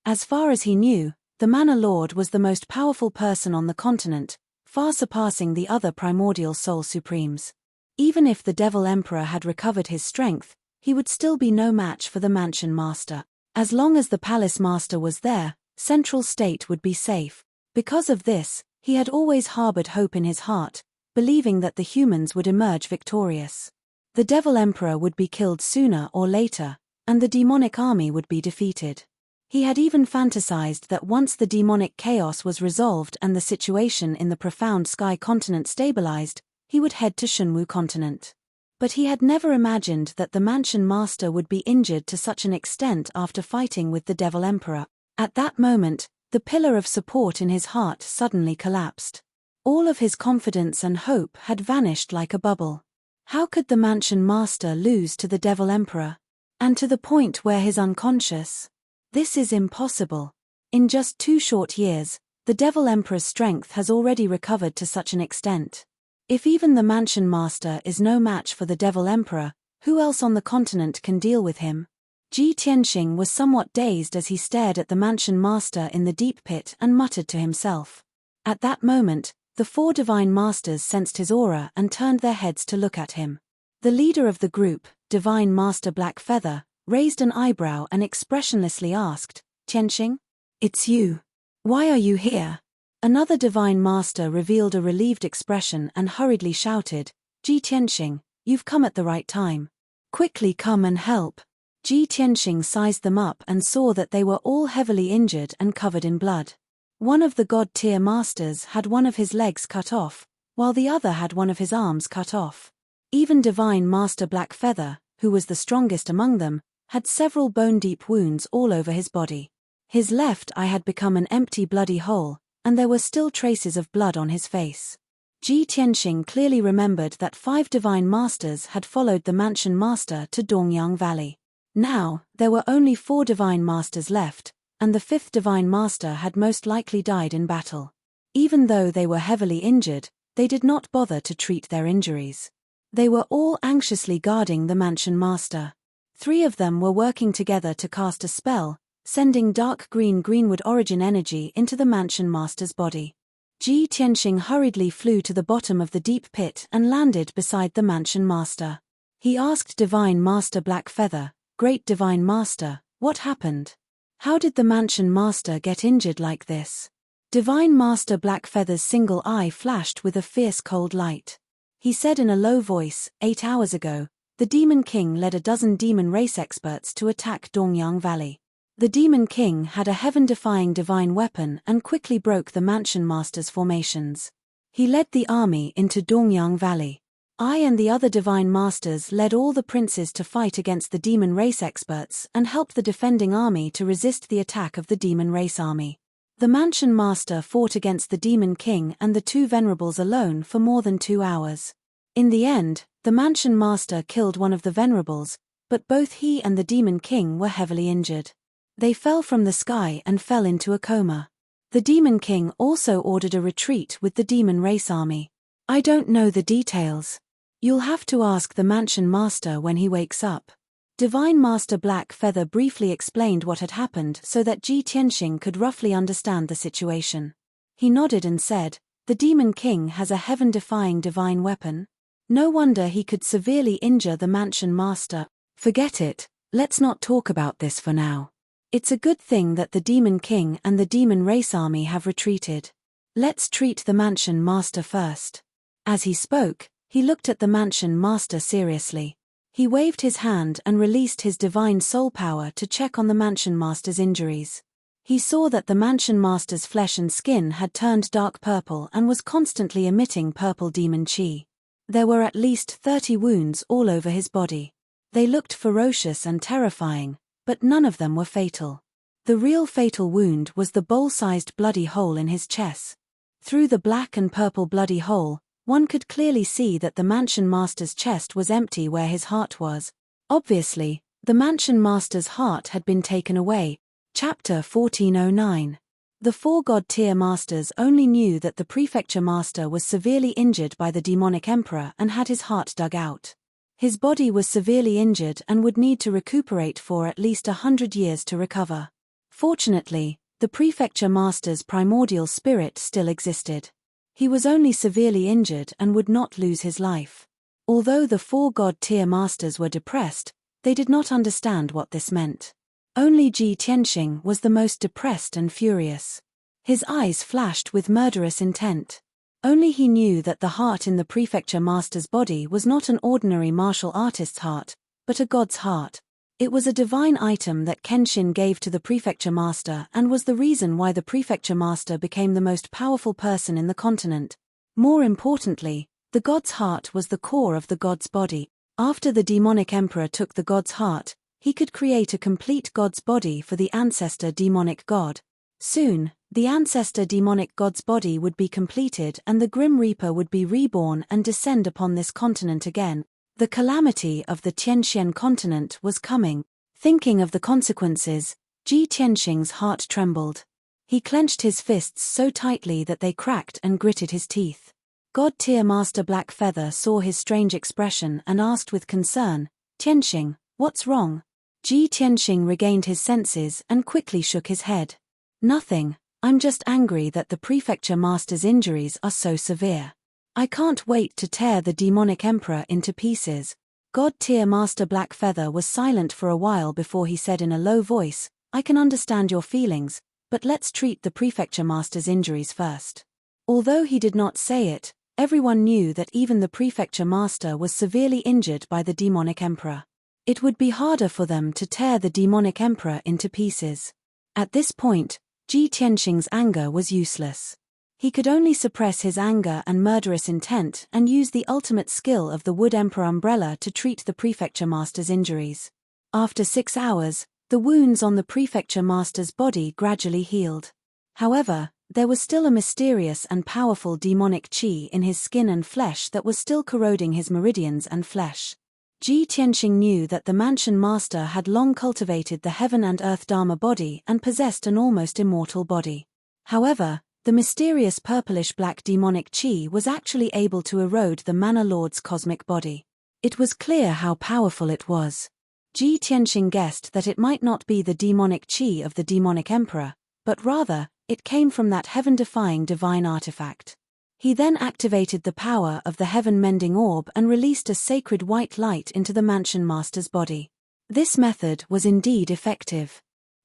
[SPEAKER 1] As far as he knew, the Manor Lord was the most powerful person on the continent, far surpassing the other primordial soul supremes. Even if the Devil Emperor had recovered his strength, he would still be no match for the Mansion Master. As long as the Palace Master was there, Central State would be safe. Because of this, he had always harbored hope in his heart, believing that the humans would emerge victorious. The Devil Emperor would be killed sooner or later, and the demonic army would be defeated. He had even fantasized that once the demonic chaos was resolved and the situation in the profound sky continent stabilized, he would head to Shunwu continent. But he had never imagined that the Mansion Master would be injured to such an extent after fighting with the Devil Emperor. At that moment, the pillar of support in his heart suddenly collapsed. All of his confidence and hope had vanished like a bubble. How could the Mansion Master lose to the Devil Emperor? And to the point where he's unconscious? This is impossible. In just 2 short years, the Devil Emperor's strength has already recovered to such an extent. If even the Mansion Master is no match for the Devil Emperor, who else on the continent can deal with him? Ji Tianxing was somewhat dazed as he stared at the Mansion Master in the deep pit and muttered to himself. At that moment, the 4 Divine Masters sensed his aura and turned their heads to look at him. The leader of the group, Divine Master Blackfeather, raised an eyebrow and expressionlessly asked, "Tianxing? It's you. Why are you here?" Another Divine Master revealed a relieved expression and hurriedly shouted, "Ji Tianxing, you've come at the right time. Quickly come and help." Ji Tianxing sized them up and saw that they were all heavily injured and covered in blood. One of the God-tier masters had one of his legs cut off, while the other had one of his arms cut off. Even Divine Master Blackfeather, who was the strongest among them, had several bone-deep wounds all over his body. His left eye had become an empty bloody hole, and there were still traces of blood on his face. Ji Tianxing clearly remembered that 5 Divine Masters had followed the Mansion Master to Dongyang Valley. Now, there were only 4 Divine Masters left, and the 5th Divine Master had most likely died in battle. Even though they were heavily injured, they did not bother to treat their injuries. They were all anxiously guarding the Mansion Master. 3 of them were working together to cast a spell, sending dark greenwood origin energy into the Mansion Master's body. Ji Tianxing hurriedly flew to the bottom of the deep pit and landed beside the Mansion Master. He asked Divine Master Blackfeather, "Great Divine Master, what happened? How did the Mansion Master get injured like this?" Divine Master Blackfeather's single eye flashed with a fierce cold light. He said in a low voice, 8 hours ago, the Demon King led a dozen demon race experts to attack Dongyang Valley. The Demon King had a heaven-defying divine weapon and quickly broke the Mansion Master's formations. He led the army into Dongyang Valley. I and the other divine masters led all the princes to fight against the demon race experts and helped the defending army to resist the attack of the demon race army. The mansion master fought against the demon king and the two venerables alone for more than 2 hours. In the end, the mansion master killed one of the venerables, but both he and the demon king were heavily injured. They fell from the sky and fell into a coma. The demon king also ordered a retreat with the demon race army. I don't know the details. You'll have to ask the mansion master when he wakes up. Divine Master Black Feather briefly explained what had happened so that Ji Tianxing could roughly understand the situation. He nodded and said, "The Demon King has a heaven-defying divine weapon? No wonder he could severely injure the mansion master." "Forget it, let's not talk about this for now. It's a good thing that the Demon King and the Demon Race Army have retreated. Let's treat the mansion master first." As he spoke, he looked at the mansion master seriously. He waved his hand and released his divine soul power to check on the mansion master's injuries. He saw that the mansion master's flesh and skin had turned dark purple and was constantly emitting purple demon chi. There were at least 30 wounds all over his body. They looked ferocious and terrifying, but none of them were fatal. The real fatal wound was the bowl-sized bloody hole in his chest. Through the black and purple bloody hole, one could clearly see that the mansion master's chest was empty where his heart was. Obviously, the mansion master's heart had been taken away. Chapter 1409. The 4 god-tier masters only knew that the prefecture master was severely injured by the demonic emperor and had his heart dug out. His body was severely injured and would need to recuperate for at least 100 years to recover. Fortunately, the prefecture master's primordial spirit still existed. He was only severely injured and would not lose his life. Although the 4 god-tier masters were depressed, they did not understand what this meant. Only Ji Tianxing was the most depressed and furious. His eyes flashed with murderous intent. Only he knew that the heart in the prefecture master's body was not an ordinary martial artist's heart, but a god's heart. It was a divine item that Kenshin gave to the prefecture master and was the reason why the prefecture master became the most powerful person in the continent. More importantly, the god's heart was the core of the god's body. After the demonic emperor took the god's heart, he could create a complete god's body for the ancestor demonic god. Soon, the ancestor demonic god's body would be completed and the Grim Reaper would be reborn and descend upon this continent again. The calamity of the Tianxian continent was coming. Thinking of the consequences, Ji Tianxing's heart trembled. He clenched his fists so tightly that they cracked and gritted his teeth. God-tier Master Black Feather saw his strange expression and asked with concern, "Tianxing, what's wrong?" Ji Tianxing regained his senses and quickly shook his head. "Nothing, I'm just angry that the prefecture master's injuries are so severe. I can't wait to tear the demonic emperor into pieces." God-tier Master Black Feather was silent for a while before he said in a low voice, "I can understand your feelings, but let's treat the prefecture master's injuries first." Although he did not say it, everyone knew that even the prefecture master was severely injured by the demonic emperor. It would be harder for them to tear the demonic emperor into pieces. At this point, Ji Tianxing's anger was useless. He could only suppress his anger and murderous intent and use the ultimate skill of the Wood Emperor umbrella to treat the prefecture master's injuries. After 6 hours, the wounds on the prefecture master's body gradually healed. However, there was still a mysterious and powerful demonic chi in his skin and flesh that was still corroding his meridians and flesh. Ji Tianxing knew that the mansion master had long cultivated the heaven and earth Dharma body and possessed an almost immortal body. However, the mysterious purplish-black demonic chi was actually able to erode the Mana Lord's cosmic body. It was clear how powerful it was. Ji Tianxing guessed that it might not be the demonic chi of the demonic emperor, but rather, it came from that heaven-defying divine artifact. He then activated the power of the heaven-mending orb and released a sacred white light into the mansion master's body. This method was indeed effective.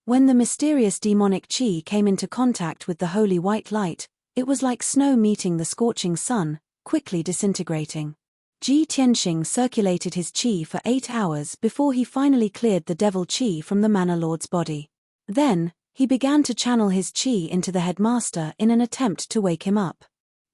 [SPEAKER 1] When the mysterious demonic chi came into contact with the holy white light, it was like snow meeting the scorching sun, quickly disintegrating. Ji Tianxing circulated his chi for 8 hours before he finally cleared the devil chi from the Mana Lord's body. Then, he began to channel his chi into the headmaster in an attempt to wake him up.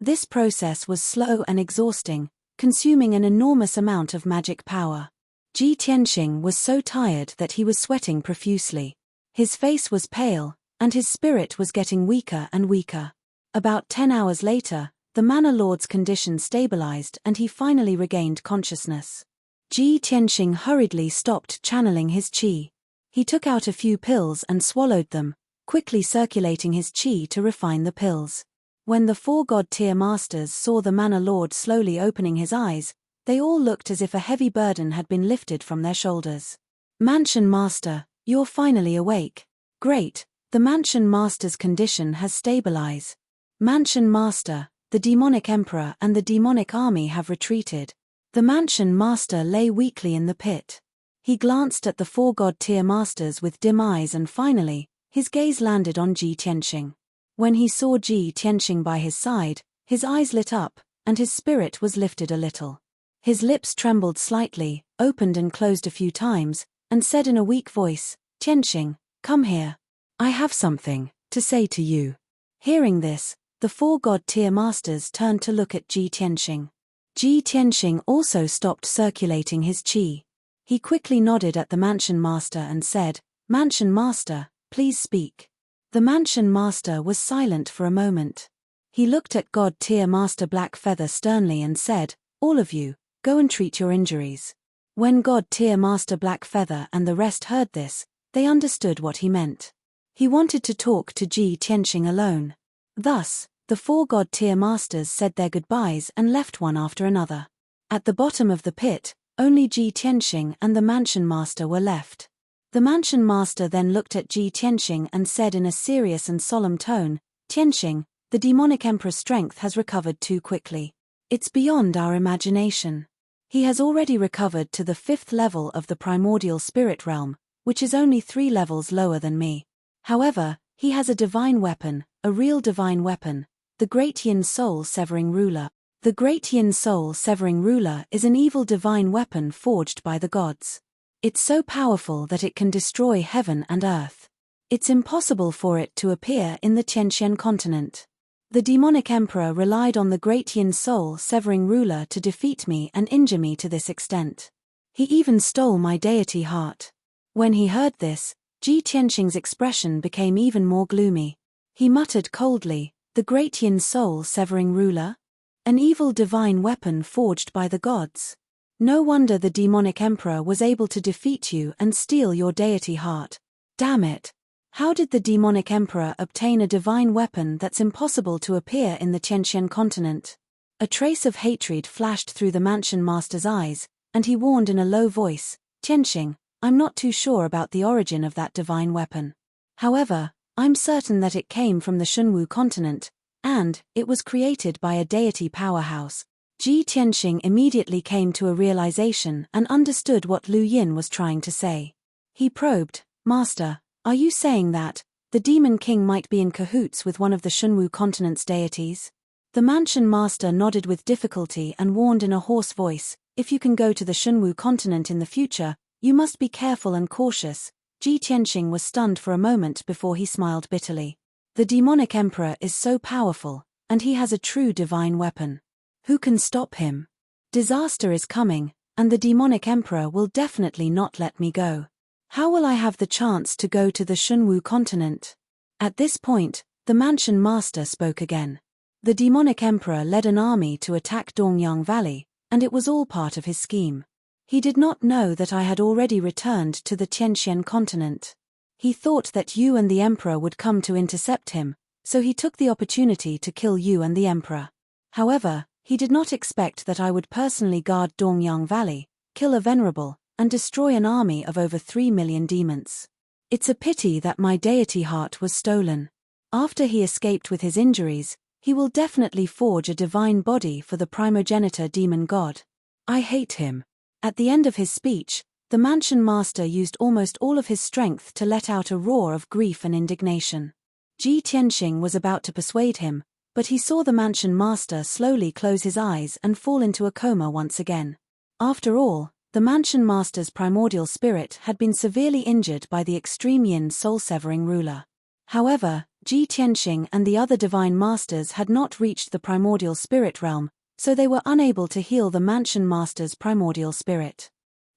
[SPEAKER 1] This process was slow and exhausting, consuming an enormous amount of magic power. Ji Tianxing was so tired that he was sweating profusely. His face was pale, and his spirit was getting weaker and weaker. About 10 hours later, the Manor Lord's condition stabilized and he finally regained consciousness. Ji Tianxing hurriedly stopped channeling his qi. He took out a few pills and swallowed them, quickly circulating his qi to refine the pills. When the 4 God-tier masters saw the Manor Lord slowly opening his eyes, they all looked as if a heavy burden had been lifted from their shoulders. Mansion Master, you're finally awake. Great, the Mansion Master's condition has stabilized. Mansion Master, the demonic emperor and the demonic army have retreated. The Mansion Master lay weakly in the pit. He glanced at the 4 God-tier masters with dim eyes and finally, his gaze landed on Ji Tianxing. When he saw Ji Tianxing by his side, his eyes lit up, and his spirit was lifted a little. His lips trembled slightly, opened and closed a few times, and said in a weak voice, "Tianxing, come here. I have something to say to you." Hearing this, the 4 God-tier masters turned to look at Ji Tianxing. Ji Tianxing also stopped circulating his qi. He quickly nodded at the Mansion Master and said, "Mansion Master, please speak." The Mansion Master was silent for a moment. He looked at God-tier Master Blackfeather sternly and said, "All of you, go and treat your injuries." When God-tier Master Blackfeather and the rest heard this, they understood what he meant. He wanted to talk to Ji Tianxing alone. Thus, the 4 God-tier masters said their goodbyes and left one after another. At the bottom of the pit, only Ji Tianxing and the Mansion Master were left. The Mansion Master then looked at Ji Tianxing and said in a serious and solemn tone, "Tianxing, the demonic emperor's strength has recovered too quickly. It's beyond our imagination. He has already recovered to the 5th level of the primordial spirit realm, which is only 3 levels lower than me. However, he has a divine weapon, a real divine weapon, the Great Yin Soul Severing Ruler. The Great Yin Soul Severing Ruler is an evil divine weapon forged by the gods. It's so powerful that it can destroy heaven and earth. It's impossible for it to appear in the Tianxian continent. The demonic emperor relied on the Great Yin Soul Severing Ruler to defeat me and injure me to this extent. He even stole my deity heart." When he heard this, Ji Tianxing's expression became even more gloomy. He muttered coldly, "The Great Yin Soul Severing Ruler? An evil divine weapon forged by the gods. No wonder the demonic emperor was able to defeat you and steal your deity heart. Damn it! How did the demonic emperor obtain a divine weapon that's impossible to appear in the Tianxian continent?" A trace of hatred flashed through the Mansion Master's eyes, and he warned in a low voice, "Tianxing, I'm not too sure about the origin of that divine weapon. However, I'm certain that it came from the Shunwu continent, and it was created by a deity powerhouse." Ji Tianxing immediately came to a realization and understood what Lu Yin was trying to say. He probed, "Master, are you saying that the Demon King might be in cahoots with one of the Shunwu continent's deities?" The Mansion Master nodded with difficulty and warned in a hoarse voice, "If you can go to the Shunwu continent in the future, you must be careful and cautious." Ji Tianxing was stunned for a moment before he smiled bitterly. The demonic emperor is so powerful, and he has a true divine weapon. Who can stop him? Disaster is coming, and the demonic emperor will definitely not let me go. How will I have the chance to go to the Shunwu continent? At this point, the Mansion Master spoke again. The demonic emperor led an army to attack Dongyang Valley, and it was all part of his scheme. He did not know that I had already returned to the Tianxian continent. He thought that you and the emperor would come to intercept him, so he took the opportunity to kill you and the emperor. However, he did not expect that I would personally guard Dongyang Valley, kill a venerable, and destroy an army of over 3 million demons. It's a pity that my deity heart was stolen. After he escaped with his injuries, he will definitely forge a divine body for the primogenitor demon god. I hate him." At the end of his speech, the Mansion Master used almost all of his strength to let out a roar of grief and indignation. Ji Tianxing was about to persuade him, but he saw the Mansion Master slowly close his eyes and fall into a coma once again. After all, the Mansion Master's primordial spirit had been severely injured by the extreme Yin soul-severing ruler. However, Ji Tianxing and the other divine masters had not reached the primordial spirit realm, so they were unable to heal the Mansion Master's primordial spirit.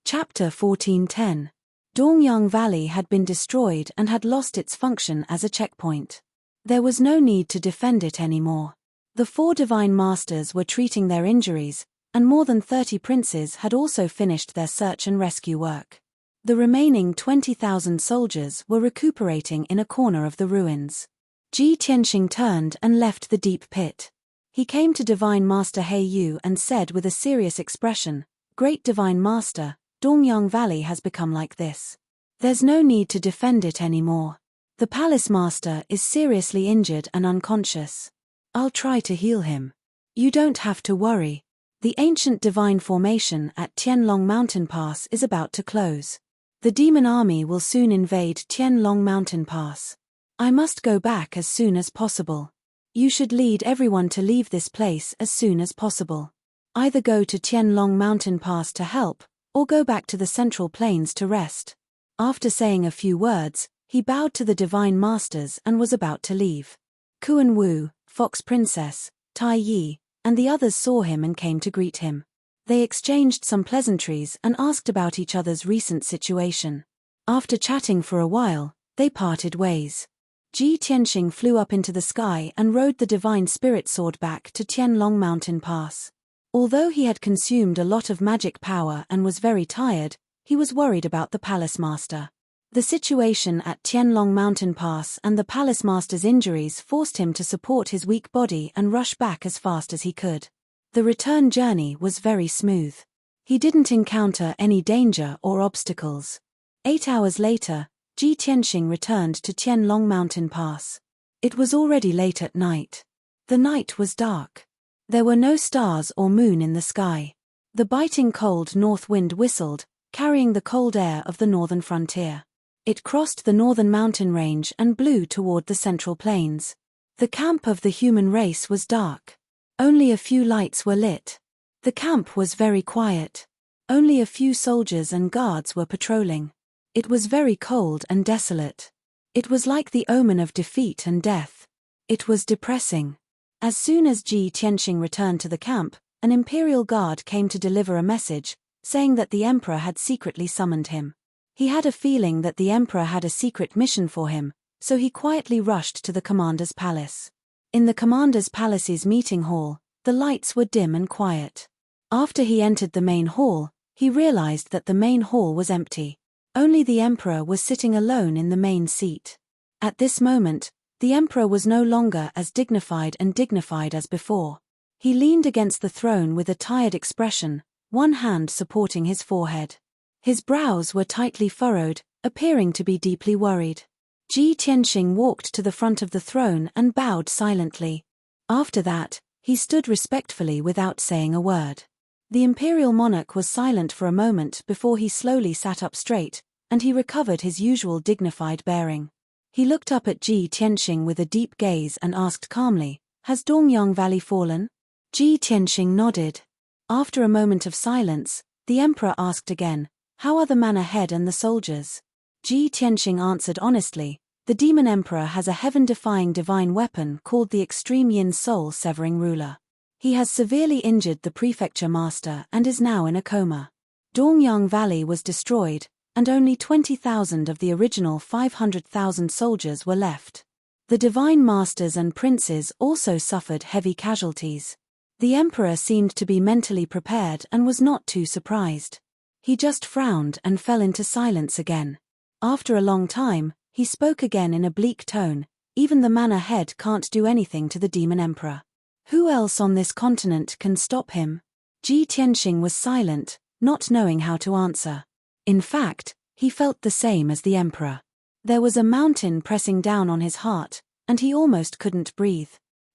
[SPEAKER 1] Chapter 14:10. Dongyang Valley had been destroyed and had lost its function as a checkpoint. There was no need to defend it anymore. The 4 divine masters were treating their injuries, and more than 30 princes had also finished their search and rescue work. The remaining 20,000 soldiers were recuperating in a corner of the ruins. Ji Tianxing turned and left the deep pit. He came to Divine Master He Yu and said with a serious expression, "Great Divine Master, Dongyang Valley has become like this. There's no need to defend it anymore. The Palace Master is seriously injured and unconscious. I'll try to heal him. You don't have to worry. The ancient divine formation at Tianlong Mountain Pass is about to close. The demon army will soon invade Tianlong Mountain Pass. I must go back as soon as possible. You should lead everyone to leave this place as soon as possible. Either go to Tianlong Mountain Pass to help, or go back to the Central Plains to rest." After saying a few words, he bowed to the divine masters and was about to leave. Kuan Wu, Fox Princess, Tai Yi, and the others saw him and came to greet him. They exchanged some pleasantries and asked about each other's recent situation. After chatting for a while, they parted ways. Ji Tianxing flew up into the sky and rode the divine spirit sword back to Tianlong Mountain Pass. Although he had consumed a lot of magic power and was very tired, he was worried about the Palace Master. The situation at Tianlong Mountain Pass and the Palace Master's injuries forced him to support his weak body and rush back as fast as he could. The return journey was very smooth. He didn't encounter any danger or obstacles. 8 hours later, Ji Tianxing returned to Tianlong Mountain Pass. It was already late at night. The night was dark. There were no stars or moon in the sky. The biting cold north wind whistled, carrying the cold air of the northern frontier. It crossed the northern mountain range and blew toward the Central Plains. The camp of the human race was dark. Only a few lights were lit. The camp was very quiet. Only a few soldiers and guards were patrolling. It was very cold and desolate. It was like the omen of defeat and death. It was depressing. As soon as Ji Tianxing returned to the camp, an imperial guard came to deliver a message, saying that the emperor had secretly summoned him. He had a feeling that the emperor had a secret mission for him, so he quietly rushed to the commander's palace. In the commander's palace's meeting hall, the lights were dim and quiet. After he entered the main hall, he realized that the main hall was empty. Only the emperor was sitting alone in the main seat. At this moment, the emperor was no longer as dignified as before. He leaned against the throne with a tired expression, one hand supporting his forehead. His brows were tightly furrowed, appearing to be deeply worried. Ji Tianxing walked to the front of the throne and bowed silently. After that, he stood respectfully without saying a word. The imperial monarch was silent for a moment before he slowly sat up straight, and he recovered his usual dignified bearing. He looked up at Ji Tianxing with a deep gaze and asked calmly, "Has Dongyang Valley fallen?" Ji Tianxing nodded. After a moment of silence, the emperor asked again, "How are the man ahead and the soldiers?" Ji Tianxing answered honestly, "The demon emperor has a heaven-defying divine weapon called the Extreme Yin Soul-Severing Ruler. He has severely injured the prefecture master and is now in a coma. Dongyang Valley was destroyed, and only 20,000 of the original 500,000 soldiers were left. The divine masters and princes also suffered heavy casualties. The emperor seemed to be mentally prepared and was not too surprised. He just frowned and fell into silence again. After a long time, he spoke again in a bleak tone, "Even the man ahead can't do anything to the demon emperor. Who else on this continent can stop him?" Ji Tianxing was silent, not knowing how to answer. In fact, he felt the same as the emperor. There was a mountain pressing down on his heart, and he almost couldn't breathe.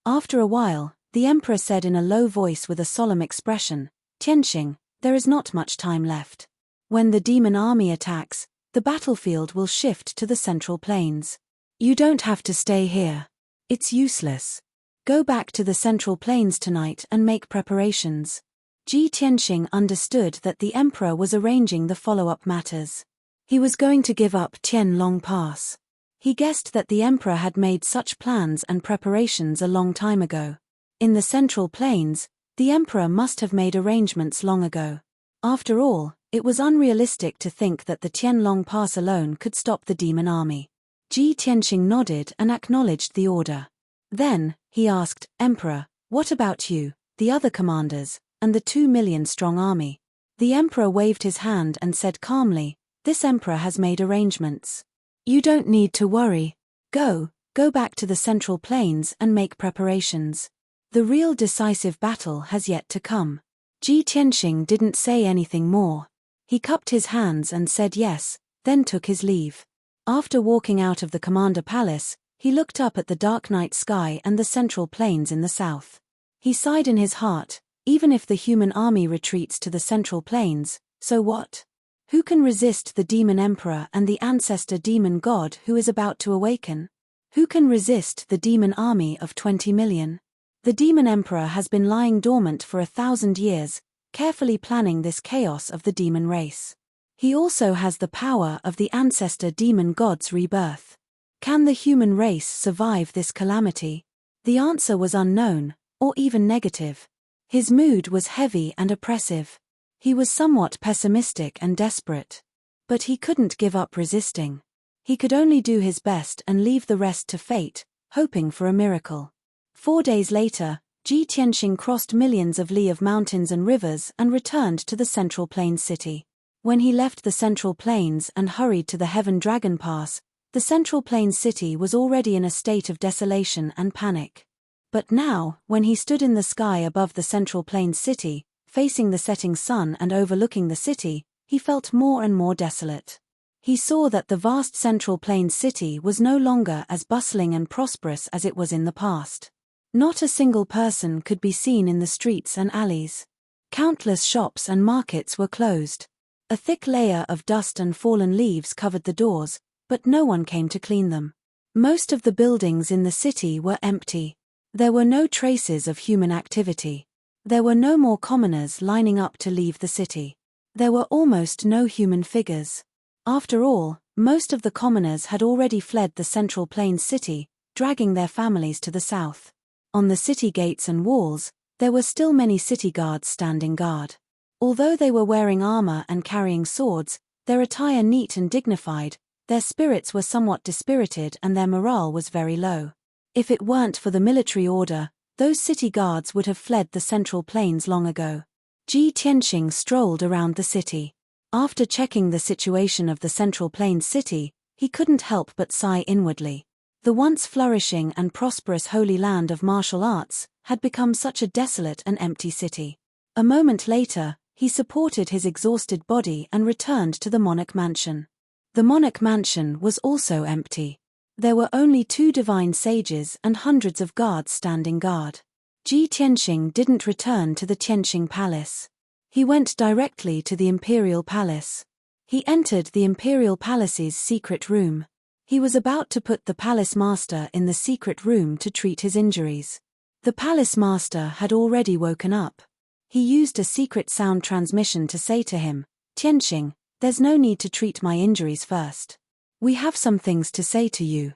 [SPEAKER 1] After a while, the emperor said in a low voice with a solemn expression, "Tianxing, there is not much time left. When the demon army attacks, the battlefield will shift to the Central Plains. You don't have to stay here. It's useless. Go back to the Central Plains tonight and make preparations." Ji Tianxing understood that the emperor was arranging the follow-up matters. He was going to give up Tianlong Pass. He guessed that the emperor had made such plans and preparations a long time ago. In the Central Plains, The emperor must have made arrangements long ago. After all, it was unrealistic to think that the Tianlong Pass alone could stop the demon army. Ji Tianqing nodded and acknowledged the order. Then, he asked, "Emperor, what about you, the other commanders, and the 2 million strong army?" The emperor waved his hand and said calmly, "This emperor has made arrangements. You don't need to worry. Go back to the Central Plains and make preparations. The real decisive battle has yet to come." Ji Tianqing didn't say anything more. He cupped his hands and said yes, then took his leave. After walking out of the commander palace, he looked up at the dark night sky and the Central Plains in the south. He sighed in his heart, even if the human army retreats to the Central Plains, so what? Who can resist the demon emperor and the ancestor demon god who is about to awaken? Who can resist the demon army of 20 million? The demon emperor has been lying dormant for 1,000 years, carefully planning this chaos of the demon race. He also has the power of the ancestor demon god's rebirth. Can the human race survive this calamity? The answer was unknown, or even negative. His mood was heavy and oppressive. He was somewhat pessimistic and desperate. But he couldn't give up resisting. He could only do his best and leave the rest to fate, hoping for a miracle. 4 days later, Ji Tianqing crossed millions of li of mountains and rivers and returned to the Central Plains city. When he left the Central Plains and hurried to the Heaven Dragon Pass, the Central Plains city was already in a state of desolation and panic. But now, when he stood in the sky above the Central Plains city, facing the setting sun and overlooking the city, he felt more and more desolate. He saw that the vast Central Plains city was no longer as bustling and prosperous as it was in the past. Not a single person could be seen in the streets and alleys. Countless shops and markets were closed. A thick layer of dust and fallen leaves covered the doors, but no one came to clean them. Most of the buildings in the city were empty. There were no traces of human activity. There were no more commoners lining up to leave the city. There were almost no human figures. After all, most of the commoners had already fled the Central Plains city, dragging their families to the south. On the city gates and walls, there were still many city guards standing guard. Although they were wearing armor and carrying swords, their attire neat and dignified, their spirits were somewhat dispirited and their morale was very low. If it weren't for the military order, those city guards would have fled the Central Plains long ago. Ji Tianqing strolled around the city. After checking the situation of the Central Plains city, he couldn't help but sigh inwardly. The once flourishing and prosperous holy land of martial arts had become such a desolate and empty city. A moment later, he supported his exhausted body and returned to the monarch mansion. The monarch mansion was also empty. There were only 2 divine sages and hundreds of guards standing guard. Ji Tianqing didn't return to the Tianqing Palace. He went directly to the Imperial Palace. He entered the Imperial Palace's secret room. He was about to put the palace master in the secret room to treat his injuries. The palace master had already woken up. He used a secret sound transmission to say to him, "Tianqing, there's no need to treat my injuries first. We have some things to say to you."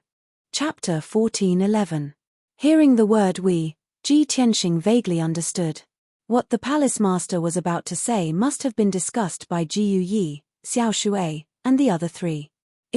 [SPEAKER 1] Chapter 14:11. Hearing the word "we," Ji Tianqing vaguely understood. What the palace master was about to say must have been discussed by Jiu Yi, Xiao Shui, and the other 3.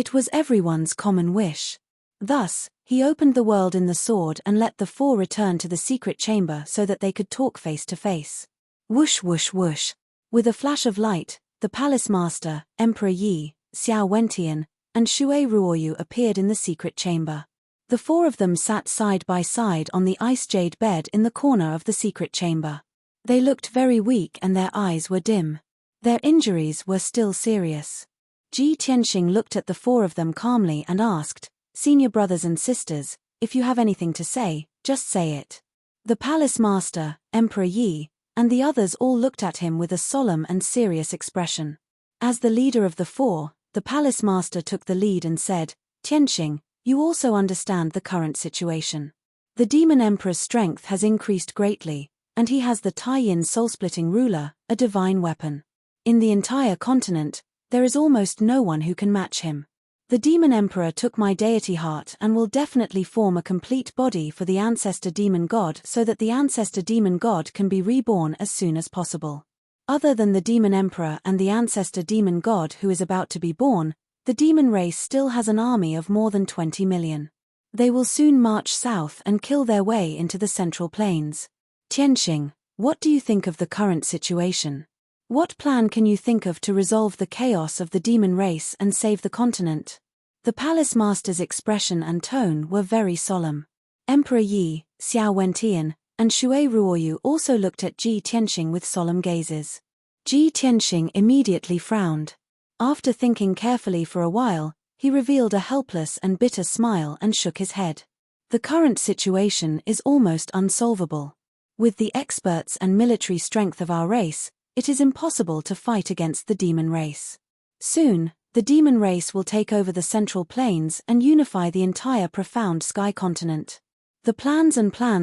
[SPEAKER 1] It was everyone's common wish. Thus, he opened the world in the sword and let the 4 return to the secret chamber so that they could talk face to face. Whoosh whoosh whoosh. With a flash of light, the palace master, Emperor Yi, Xiao Wentian, and Shui Ruoyu appeared in the secret chamber. The 4 of them sat side by side on the ice jade bed in the corner of the secret chamber. They looked very weak and their eyes were dim. Their injuries were still serious. Ji Tianqing looked at the 4 of them calmly and asked, "Senior brothers and sisters, if you have anything to say, just say it." The palace master, Emperor Yi, and the others all looked at him with a solemn and serious expression. As the leader of the 4, the palace master took the lead and said, "Tianqing, you also understand the current situation. The demon emperor's strength has increased greatly, and he has the Tai-Yin soul-splitting ruler, a divine weapon. In the entire continent, there is almost no one who can match him. The demon emperor took my deity heart and will definitely form a complete body for the ancestor demon god so that the ancestor demon god can be reborn as soon as possible. Other than the demon emperor and the ancestor demon god who is about to be born, the demon race still has an army of more than 20 million. They will soon march south and kill their way into the central plains. Tianxing, what do you think of the current situation? What plan can you think of to resolve the chaos of the demon race and save the continent? The palace master's expression and tone were very solemn. Emperor Yi, Xiao Wentian, and Shui Ruoyu also looked at Ji Tianxing with solemn gazes. Ji Tianxing immediately frowned. After thinking carefully for a while, he revealed a helpless and bitter smile and shook his head. The current situation is almost unsolvable. With the experts and military strength of our race, it is impossible to fight against the demon race. Soon, the demon race will take over the central plains and unify the entire profound sky continent. The plans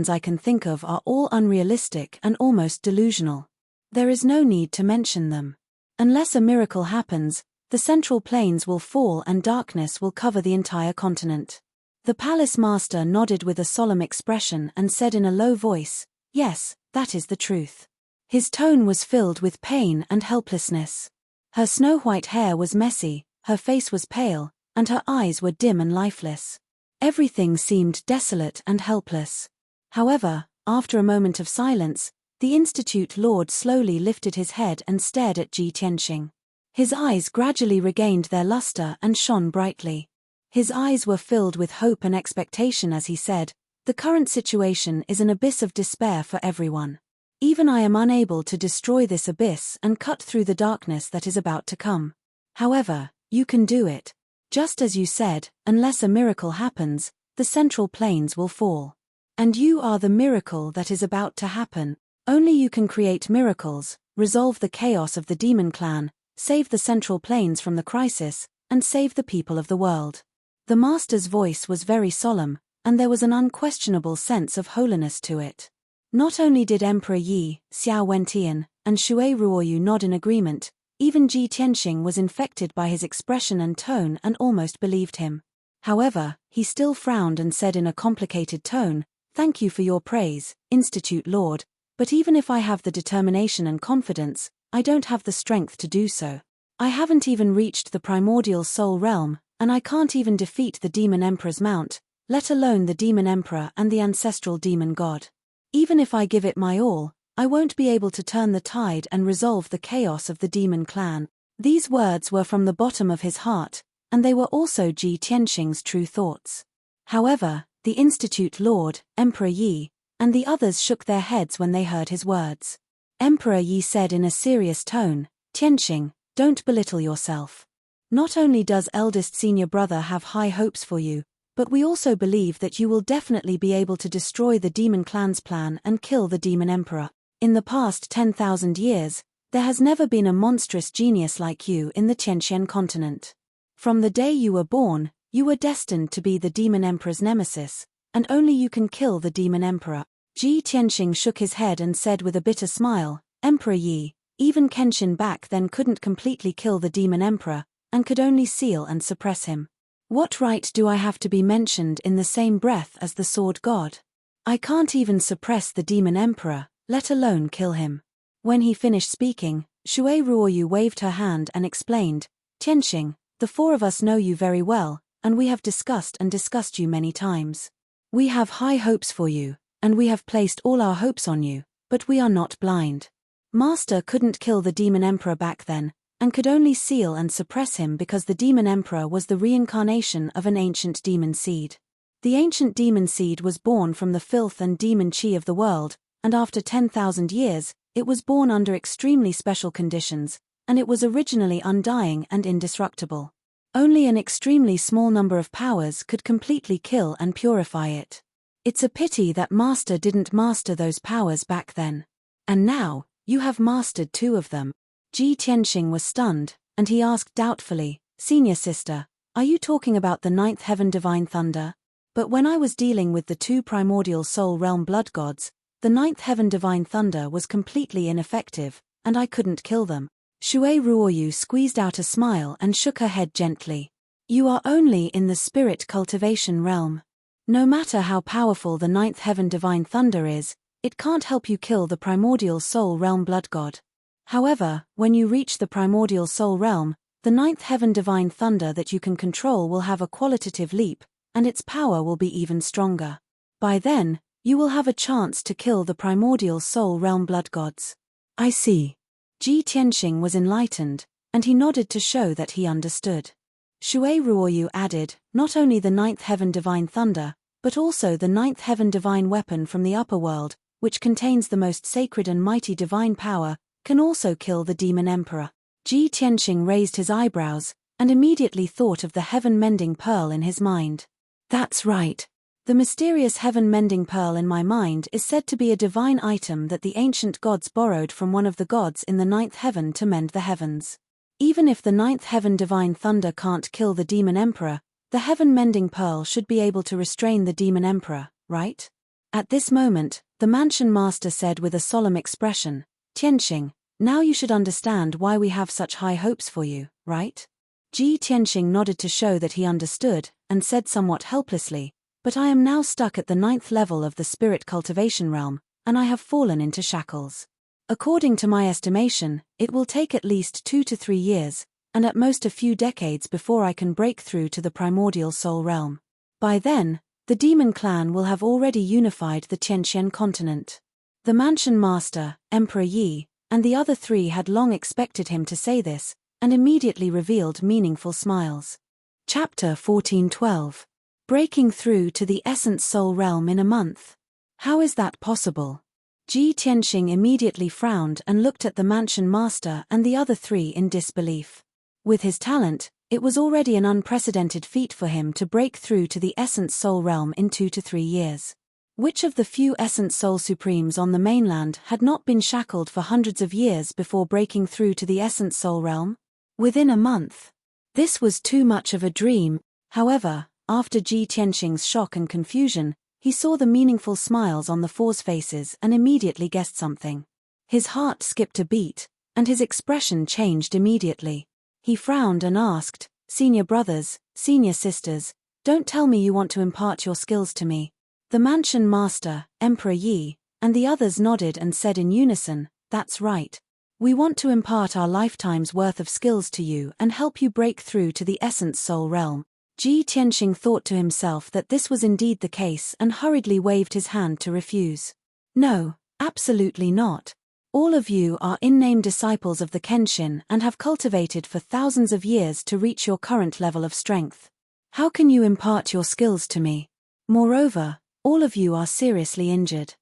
[SPEAKER 1] I can think of are all unrealistic and almost delusional. There is no need to mention them. Unless a miracle happens, the central plains will fall and darkness will cover the entire continent. The palace master nodded with a solemn expression and said in a low voice, "Yes, that is the truth." His tone was filled with pain and helplessness. Her snow-white hair was messy, her face was pale, and her eyes were dim and lifeless. Everything seemed desolate and helpless. However, after a moment of silence, the Institute Lord slowly lifted his head and stared at Ji Tianxing. His eyes gradually regained their luster and shone brightly. His eyes were filled with hope and expectation as he said, "The current situation is an abyss of despair for everyone. Even I am unable to destroy this abyss and cut through the darkness that is about to come. However, you can do it. Just as you said, unless a miracle happens, the central plains will fall. And you are the miracle that is about to happen. Only you can create miracles, resolve the chaos of the demon clan, save the central plains from the crisis, and save the people of the world." The master's voice was very solemn, and there was an unquestionable sense of holiness to it. Not only did Emperor Yi, Xiao Wentian, and Shui Ruoyu nod in agreement, even Ji Tianxing was infected by his expression and tone and almost believed him. However, he still frowned and said in a complicated tone, "Thank you for your praise, Institute Lord, but even if I have the determination and confidence, I don't have the strength to do so. I haven't even reached the primordial soul realm, and I can't even defeat the demon emperor's mount, let alone the demon emperor and the ancestral demon god. Even if I give it my all, I won't be able to turn the tide and resolve the chaos of the demon clan." These words were from the bottom of his heart, and they were also Ji Tianxing's true thoughts. However, the Institute Lord, Emperor Yi, and the others shook their heads when they heard his words. Emperor Yi said in a serious tone, "Tianxing, don't belittle yourself. Not only does eldest senior brother have high hopes for you, but we also believe that you will definitely be able to destroy the demon clan's plan and kill the demon emperor. In the past 10,000 years, there has never been a monstrous genius like you in the Tianxian continent. From the day you were born, you were destined to be the demon emperor's nemesis, and only you can kill the demon emperor." Ji Tianxing shook his head and said with a bitter smile, "Emperor Yi, even Kenshin back then couldn't completely kill the demon emperor, and could only seal and suppress him. What right do I have to be mentioned in the same breath as the sword god? I can't even suppress the demon emperor, let alone kill him." When he finished speaking, Shui Ruoyu waved her hand and explained, "Tianxing, the four of us know you very well, and we have discussed you many times. We have high hopes for you, and we have placed all our hopes on you, but we are not blind. Master couldn't kill the demon emperor back then, and could only seal and suppress him because the demon emperor was the reincarnation of an ancient demon seed. The ancient demon seed was born from the filth and demon chi of the world, and after 10,000 years, it was born under extremely special conditions, and it was originally undying and indestructible. Only an extremely small number of powers could completely kill and purify it. It's a pity that Master didn't master those powers back then. And now, you have mastered two of them." Ji Tianxing was stunned, and he asked doubtfully, "Senior sister, are you talking about the ninth heaven divine thunder? But when I was dealing with the two primordial soul realm blood gods, the ninth heaven divine thunder was completely ineffective, and I couldn't kill them." Shui Ruoyu squeezed out a smile and shook her head gently. You are only in the spirit cultivation realm. No matter how powerful the ninth heaven divine thunder is, it can't help you kill the primordial soul realm blood god. However, when you reach the primordial soul realm, the ninth heaven divine thunder that you can control will have a qualitative leap, and its power will be even stronger. By then, you will have a chance to kill the primordial soul realm blood gods. I see. Ji Tianxing was enlightened, and he nodded to show that he understood. Shui Ruoyu added, not only the ninth heaven divine thunder, but also the ninth heaven divine weapon from the upper world, which contains the most sacred and mighty divine power, can also kill the demon emperor. Ji Tianxing raised his eyebrows, and immediately thought of the heaven-mending pearl in his mind. That's right. The mysterious heaven-mending pearl in my mind is said to be a divine item that the ancient gods borrowed from one of the gods in the ninth heaven to mend the heavens. Even if the ninth heaven divine thunder can't kill the demon emperor, the heaven-mending pearl should be able to restrain the demon emperor, right? At this moment, the mansion master said with a solemn expression, Tianxing, now you should understand why we have such high hopes for you, right? Ji Tianxing nodded to show that he understood, and said somewhat helplessly, but I am now stuck at the ninth level of the spirit cultivation realm, and I have fallen into shackles. According to my estimation, it will take at least 2 to 3 years, and at most a few decades before I can break through to the primordial soul realm. By then, the demon clan will have already unified the Tianxian continent. The mansion master, Emperor Yi, and the other 3 had long expected him to say this, and immediately revealed meaningful smiles. Chapter 14:12. Breaking through to the essence soul realm in a month. How is that possible? Ji Tianxing immediately frowned and looked at the mansion master and the other 3 in disbelief. With his talent, it was already an unprecedented feat for him to break through to the essence soul realm in 2 to 3 years. Which of the few essence soul supremes on the mainland had not been shackled for hundreds of years before breaking through to the essence soul realm? Within a month. This was too much of a dream. However, after Ji Tianxing's shock and confusion, he saw the meaningful smiles on the 4's faces and immediately guessed something. His heart skipped a beat, and his expression changed immediately. He frowned and asked, Senior brothers, senior sisters, don't tell me you want to impart your skills to me. The mansion master, Emperor Yi, and the others nodded and said in unison, that's right. We want to impart our lifetime's worth of skills to you and help you break through to the essence soul realm. Ji Tianxing thought to himself that this was indeed the case and hurriedly waved his hand to refuse. No, absolutely not. All of you are in-name disciples of the Kenshin and have cultivated for thousands of years to reach your current level of strength. How can you impart your skills to me? Moreover, all of you are seriously injured.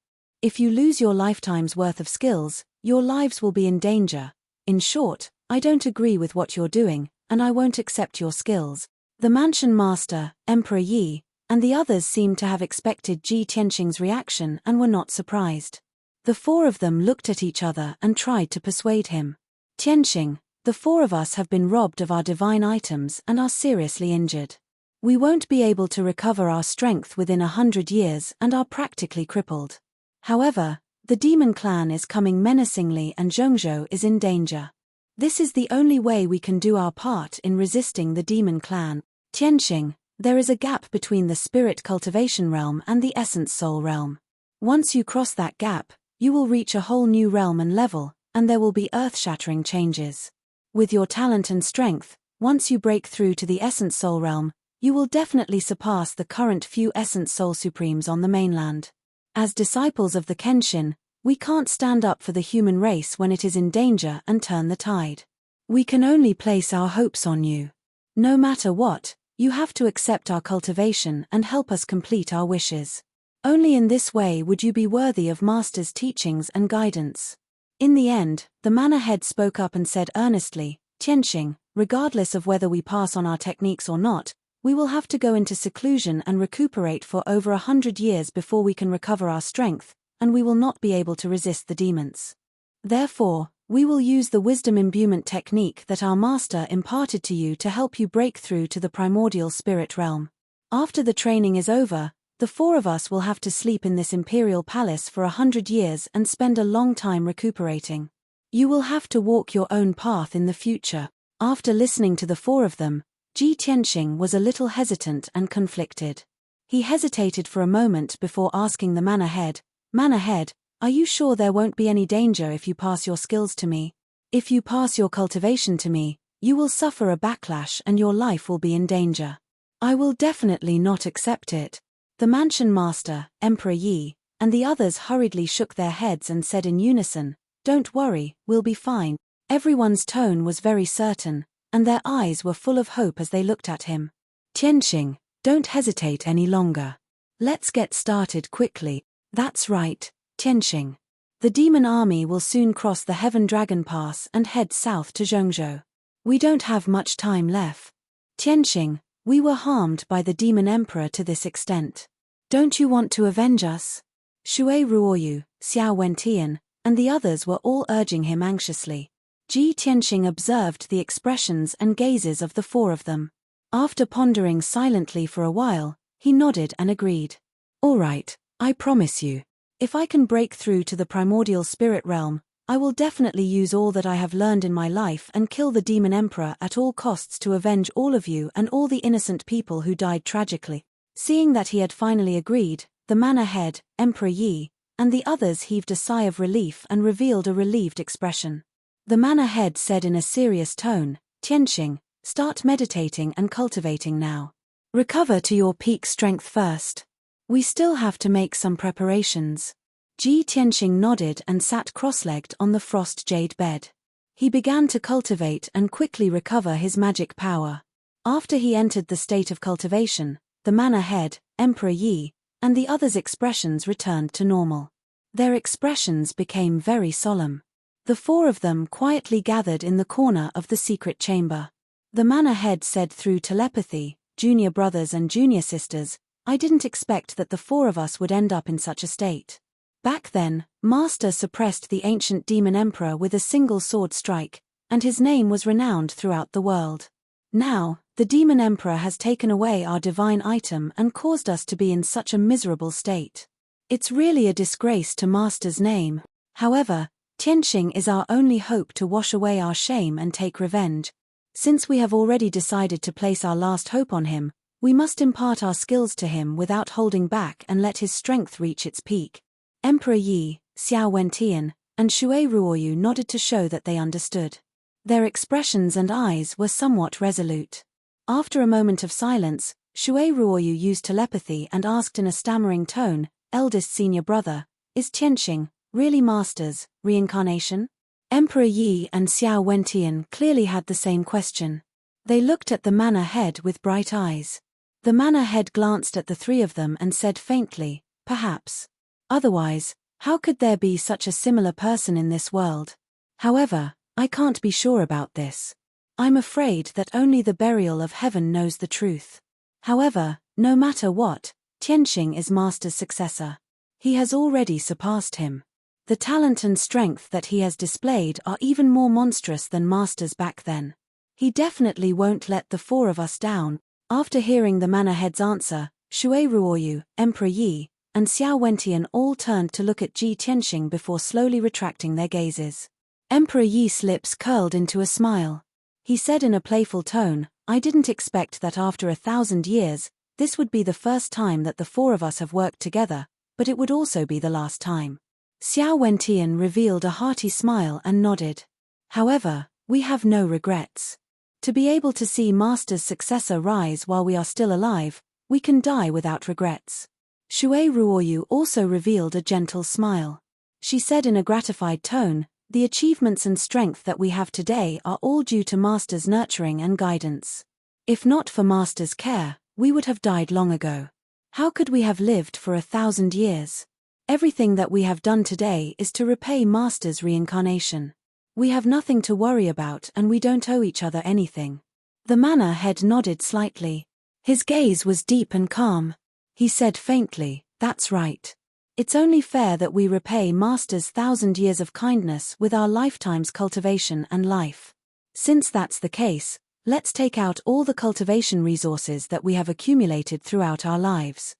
[SPEAKER 1] If you lose your lifetime's worth of skills, your lives will be in danger. In short, I don't agree with what you're doing, and I won't accept your skills. The mansion master, Emperor Yi, and the others seemed to have expected Ji Tianxing's reaction and were not surprised. The 4 of them looked at each other and tried to persuade him. Tianxing, the 4 of us have been robbed of our divine items and are seriously injured. We won't be able to recover our strength within 100 years and are practically crippled. However, the demon clan is coming menacingly and Zhongzhou is in danger. This is the only way we can do our part in resisting the demon clan. Tianxing, there is a gap between the spirit cultivation realm and the essence soul realm. Once you cross that gap, you will reach a whole new realm and level, and there will be earth-shattering changes. With your talent and strength, once you break through to the essence soul realm, you will definitely surpass the current few essence soul supremes on the mainland. As disciples of the Kenshin, we can't stand up for the human race when it is in danger and turn the tide. We can only place our hopes on you. No matter what, you have to accept our cultivation and help us complete our wishes. Only in this way would you be worthy of Master's teachings and guidance. In the end, the manor head spoke up and said earnestly, Tianxing, regardless of whether we pass on our techniques or not, we will have to go into seclusion and recuperate for over 100 years before we can recover our strength, and we will not be able to resist the demons. Therefore, we will use the wisdom imbuement technique that our master imparted to you to help you break through to the primordial spirit realm. After the training is over, the 4 of us will have to sleep in this imperial palace for 100 years and spend a long time recuperating. You will have to walk your own path in the future. After listening to the 4 of them, Ji Tianxing was a little hesitant and conflicted. He hesitated for a moment before asking the man ahead, "Man ahead, are you sure there won't be any danger if you pass your skills to me? If you pass your cultivation to me, you will suffer a backlash and your life will be in danger." "I will definitely not accept it." The mansion master, Emperor Yi, and the others hurriedly shook their heads and said in unison, "Don't worry, we'll be fine." Everyone's tone was very certain, and their eyes were full of hope as they looked at him. "Tianxing, don't hesitate any longer. Let's get started quickly." "That's right, Tianxing. The demon army will soon cross the Heaven Dragon Pass and head south to Zhengzhou. We don't have much time left. Tianxing, we were harmed by the demon emperor to this extent. Don't you want to avenge us?" Shui Ruoyu, Xiao Wentian, and the others were all urging him anxiously. Ji Tianxing observed the expressions and gazes of the four of them. After pondering silently for a while, he nodded and agreed. "All right, I promise you. If I can break through to the primordial spirit realm, I will definitely use all that I have learned in my life and kill the demon emperor at all costs to avenge all of you and all the innocent people who died tragically." Seeing that he had finally agreed, the man ahead, Emperor Yi, and the others heaved a sigh of relief and revealed a relieved expression. The man ahead said in a serious tone, "Tianxing, start meditating and cultivating now. Recover to your peak strength first. We still have to make some preparations." Ji Tianxing nodded and sat cross-legged on the frost jade bed. He began to cultivate and quickly recover his magic power. After he entered the state of cultivation, the man ahead, Emperor Yi, and the others' expressions returned to normal. Their expressions became very solemn. The four of them quietly gathered in the corner of the secret chamber. The man ahead said through telepathy, "Junior brothers and junior sisters, I didn't expect that the four of us would end up in such a state. Back then, Master suppressed the ancient demon emperor with a single sword strike, and his name was renowned throughout the world. Now, the demon emperor has taken away our divine item and caused us to be in such a miserable state. It's really a disgrace to Master's name. However, Tianxing is our only hope to wash away our shame and take revenge. Since we have already decided to place our last hope on him, we must impart our skills to him without holding back and let his strength reach its peak." Emperor Yi, Xiao Wentian, and Shui Ruoyu nodded to show that they understood. Their expressions and eyes were somewhat resolute. After a moment of silence, Shui Ruoyu used telepathy and asked in a stammering tone, "Eldest senior brother, is Tianxing really Master's reincarnation?" Emperor Yi and Xiao Wentian clearly had the same question. They looked at the man ahead with bright eyes. The man ahead glanced at the three of them and said faintly, "Perhaps. Otherwise, how could there be such a similar person in this world? However, I can't be sure about this. I'm afraid that only the burial of heaven knows the truth. However, no matter what, Tianxing is Master's successor. He has already surpassed him. The talent and strength that he has displayed are even more monstrous than Master's back then. He definitely won't let the four of us down." After hearing the man ahead's answer, Shui Ruoyu, Emperor Yi, and Xiao Wentian all turned to look at Ji Tianxing before slowly retracting their gazes. Emperor Yi's lips curled into a smile. He said in a playful tone, "I didn't expect that after 1,000 years, this would be the first time that the four of us have worked together, but it would also be the last time." Xiao Wentian revealed a hearty smile and nodded. "However, we have no regrets. To be able to see Master's successor rise while we are still alive, we can die without regrets." Shui Ruoyu also revealed a gentle smile. She said in a gratified tone, "The achievements and strength that we have today are all due to Master's nurturing and guidance. If not for Master's care, we would have died long ago. How could we have lived for 1,000 years? Everything that we have done today is to repay Master's reincarnation. We have nothing to worry about and we don't owe each other anything." The manor head nodded slightly. His gaze was deep and calm. He said faintly, "That's right. It's only fair that we repay Master's 1,000 years of kindness with our lifetime's cultivation and life. Since that's the case, let's take out all the cultivation resources that we have accumulated throughout our lives."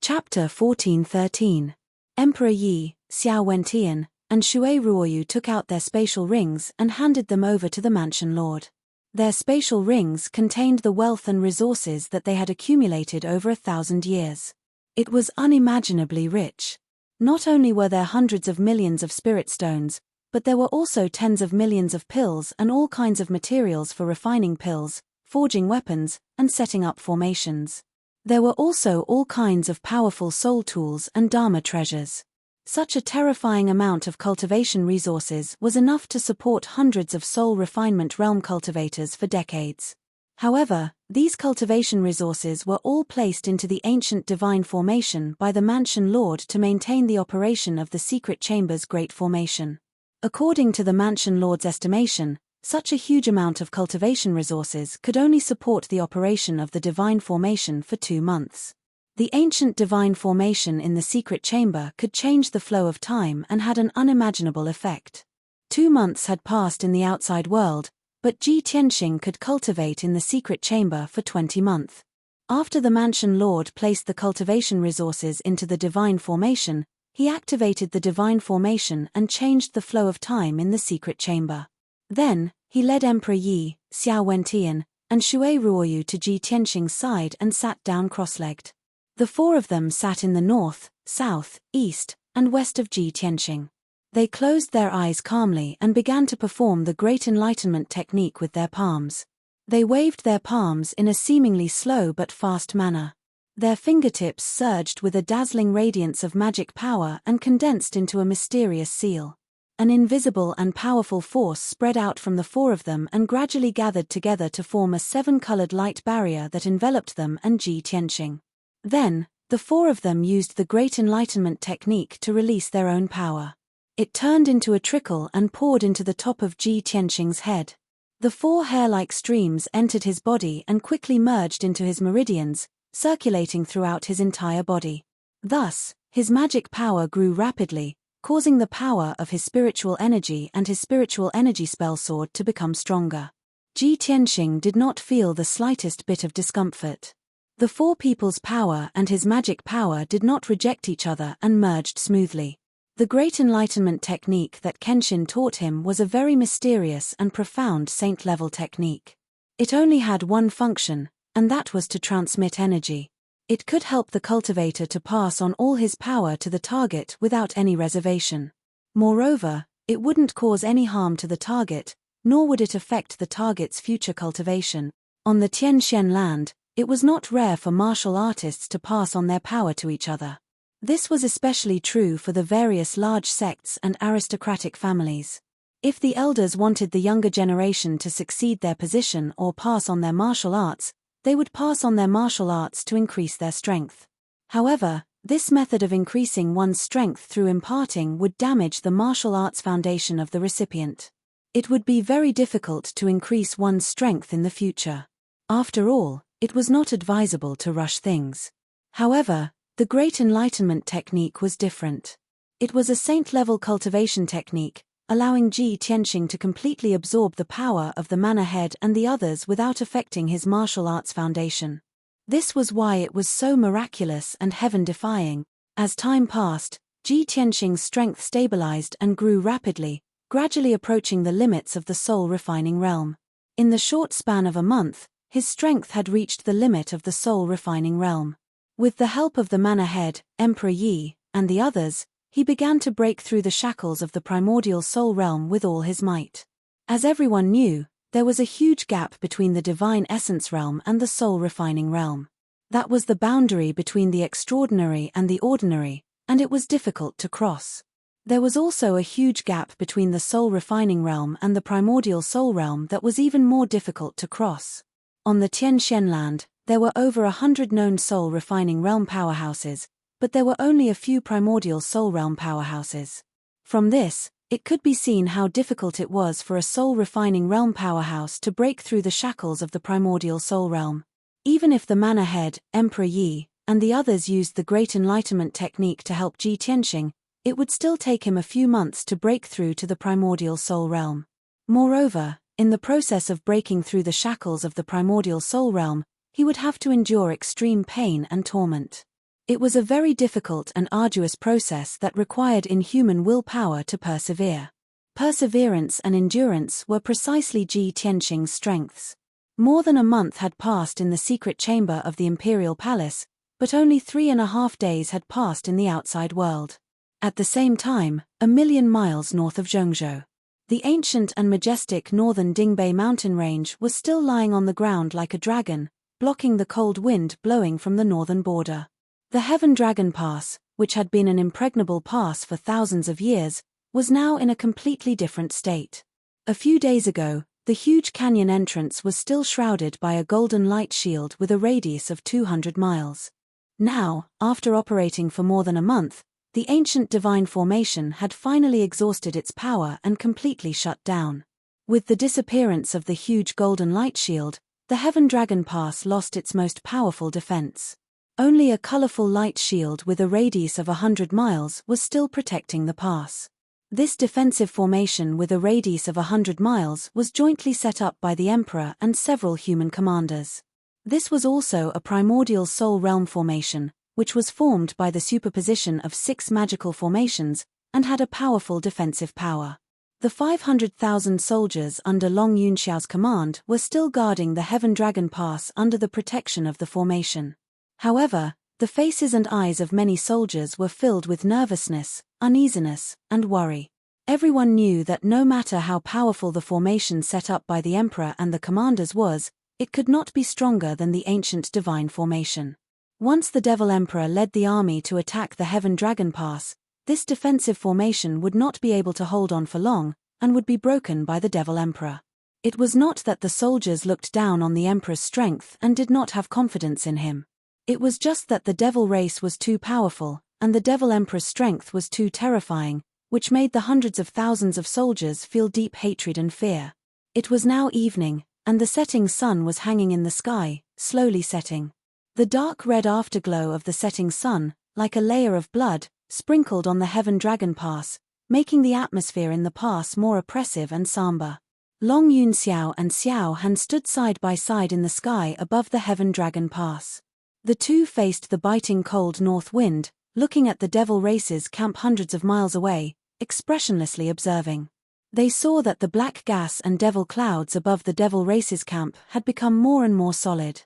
[SPEAKER 1] Chapter 14-13. Emperor Yi, Xiao Wentian, and Shui Ruoyu took out their spatial rings and handed them over to the mansion lord. Their spatial rings contained the wealth and resources that they had accumulated over 1,000 years. It was unimaginably rich. Not only were there hundreds of millions of spirit stones, but there were also tens of millions of pills and all kinds of materials for refining pills, forging weapons, and setting up formations. There were also all kinds of powerful soul tools and Dharma treasures. Such a terrifying amount of cultivation resources was enough to support hundreds of soul refinement realm cultivators for decades. However, these cultivation resources were all placed into the ancient divine formation by the Mansion Lord to maintain the operation of the secret chamber's great formation. According to the Mansion Lord's estimation, such a huge amount of cultivation resources could only support the operation of the divine formation for 2 months. The ancient divine formation in the secret chamber could change the flow of time and had an unimaginable effect. 2 months had passed in the outside world, but Ji Tianxing could cultivate in the secret chamber for 20 months. After the Mansion Lord placed the cultivation resources into the divine formation, he activated the divine formation and changed the flow of time in the secret chamber. Then, he led Emperor Yi, Xiao Wentian, and Shui Ruoyu to Ji Tianxing's side and sat down cross-legged. The 4 of them sat in the north, south, east, and west of Ji Tianxing. They closed their eyes calmly and began to perform the Great Enlightenment technique with their palms. They waved their palms in a seemingly slow but fast manner. Their fingertips surged with a dazzling radiance of magic power and condensed into a mysterious seal. An invisible and powerful force spread out from the 4 of them and gradually gathered together to form a 7-colored light barrier that enveloped them and Ji Tianxing. Then, the 4 of them used the Great Enlightenment technique to release their own power. It turned into a trickle and poured into the top of Ji Tianxing's head. The 4 hair-like streams entered his body and quickly merged into his meridians, circulating throughout his entire body. Thus, his magic power grew rapidly, causing the power of his spiritual energy and his spiritual energy spell sword to become stronger. Ji Tianxing did not feel the slightest bit of discomfort. The 4 people's power and his magic power did not reject each other and merged smoothly. The Great Enlightenment technique that Kenshin taught him was a very mysterious and profound saint-level technique. It only had one function, and that was to transmit energy. It could help the cultivator to pass on all his power to the target without any reservation. Moreover, it wouldn't cause any harm to the target, nor would it affect the target's future cultivation. On the Tianxian land, it was not rare for martial artists to pass on their power to each other. This was especially true for the various large sects and aristocratic families. If the elders wanted the younger generation to succeed their position or pass on their martial arts, they would pass on their martial arts to increase their strength. However, this method of increasing one's strength through imparting would damage the martial arts foundation of the recipient. It would be very difficult to increase one's strength in the future. After all, it was not advisable to rush things. However, the Great Enlightenment technique was different. It was a saint-level cultivation technique, allowing Ji Tianxing to completely absorb the power of the manor head and the others without affecting his martial arts foundation. This was why it was so miraculous and heaven-defying. As time passed, Ji Tianxing's strength stabilized and grew rapidly, gradually approaching the limits of the soul-refining realm. In the short span of a month, his strength had reached the limit of the soul-refining realm. With the help of the manor head, Emperor Yi, and the others, he began to break through the shackles of the primordial soul realm with all his might. As everyone knew, there was a huge gap between the divine essence realm and the soul-refining realm. That was the boundary between the extraordinary and the ordinary, and it was difficult to cross. There was also a huge gap between the soul-refining realm and the primordial soul realm that was even more difficult to cross. On the Tianxian land, there were over 100 known soul-refining realm powerhouses, but there were only a few primordial soul realm powerhouses. From this, it could be seen how difficult it was for a soul-refining realm powerhouse to break through the shackles of the primordial soul realm. Even if the manor head, Emperor Yi, and the others used the Great Enlightenment technique to help Ji Tianxing, it would still take him a few months to break through to the primordial soul realm. Moreover, in the process of breaking through the shackles of the primordial soul realm, he would have to endure extreme pain and torment. It was a very difficult and arduous process that required inhuman willpower to persevere. Perseverance and endurance were precisely Ji Tianqing's strengths. More than a month had passed in the secret chamber of the imperial palace, but only 3.5 days had passed in the outside world. At the same time, 1,000,000 miles north of Zhengzhou, the ancient and majestic northern Dingbei mountain range was still lying on the ground like a dragon, blocking the cold wind blowing from the northern border. The Heaven Dragon Pass, which had been an impregnable pass for thousands of years, was now in a completely different state. A few days ago, the huge canyon entrance was still shrouded by a golden light shield with a radius of 200 miles. Now, after operating for more than a month, the ancient divine formation had finally exhausted its power and completely shut down. With the disappearance of the huge golden light shield, the Heaven Dragon Pass lost its most powerful defense. Only a colorful light shield with a radius of 100 miles was still protecting the pass. This defensive formation with a radius of 100 miles was jointly set up by the Emperor and several human commanders. This was also a primordial soul realm formation, which was formed by the superposition of 6 magical formations, and had a powerful defensive power. The 500,000 soldiers under Long Yunxiao's command were still guarding the Heaven Dragon Pass under the protection of the formation. However, the faces and eyes of many soldiers were filled with nervousness, uneasiness, and worry. Everyone knew that no matter how powerful the formation set up by the Emperor and the commanders was, it could not be stronger than the ancient divine formation. Once the Devil Emperor led the army to attack the Heaven Dragon Pass, this defensive formation would not be able to hold on for long, and would be broken by the Devil Emperor. It was not that the soldiers looked down on the Emperor's strength and did not have confidence in him. It was just that the Devil race was too powerful, and the Devil Emperor's strength was too terrifying, which made the hundreds of thousands of soldiers feel deep hatred and fear. It was now evening, and the setting sun was hanging in the sky, slowly setting. The dark red afterglow of the setting sun, like a layer of blood, sprinkled on the Heaven Dragon Pass, making the atmosphere in the pass more oppressive and somber. Long Yunxiao and Xiao Han stood side by side in the sky above the Heaven Dragon Pass. The two faced the biting cold north wind, looking at the Devil Race's camp hundreds of miles away, expressionlessly observing. They saw that the black gas and devil clouds above the Devil Race's camp had become more and more solid.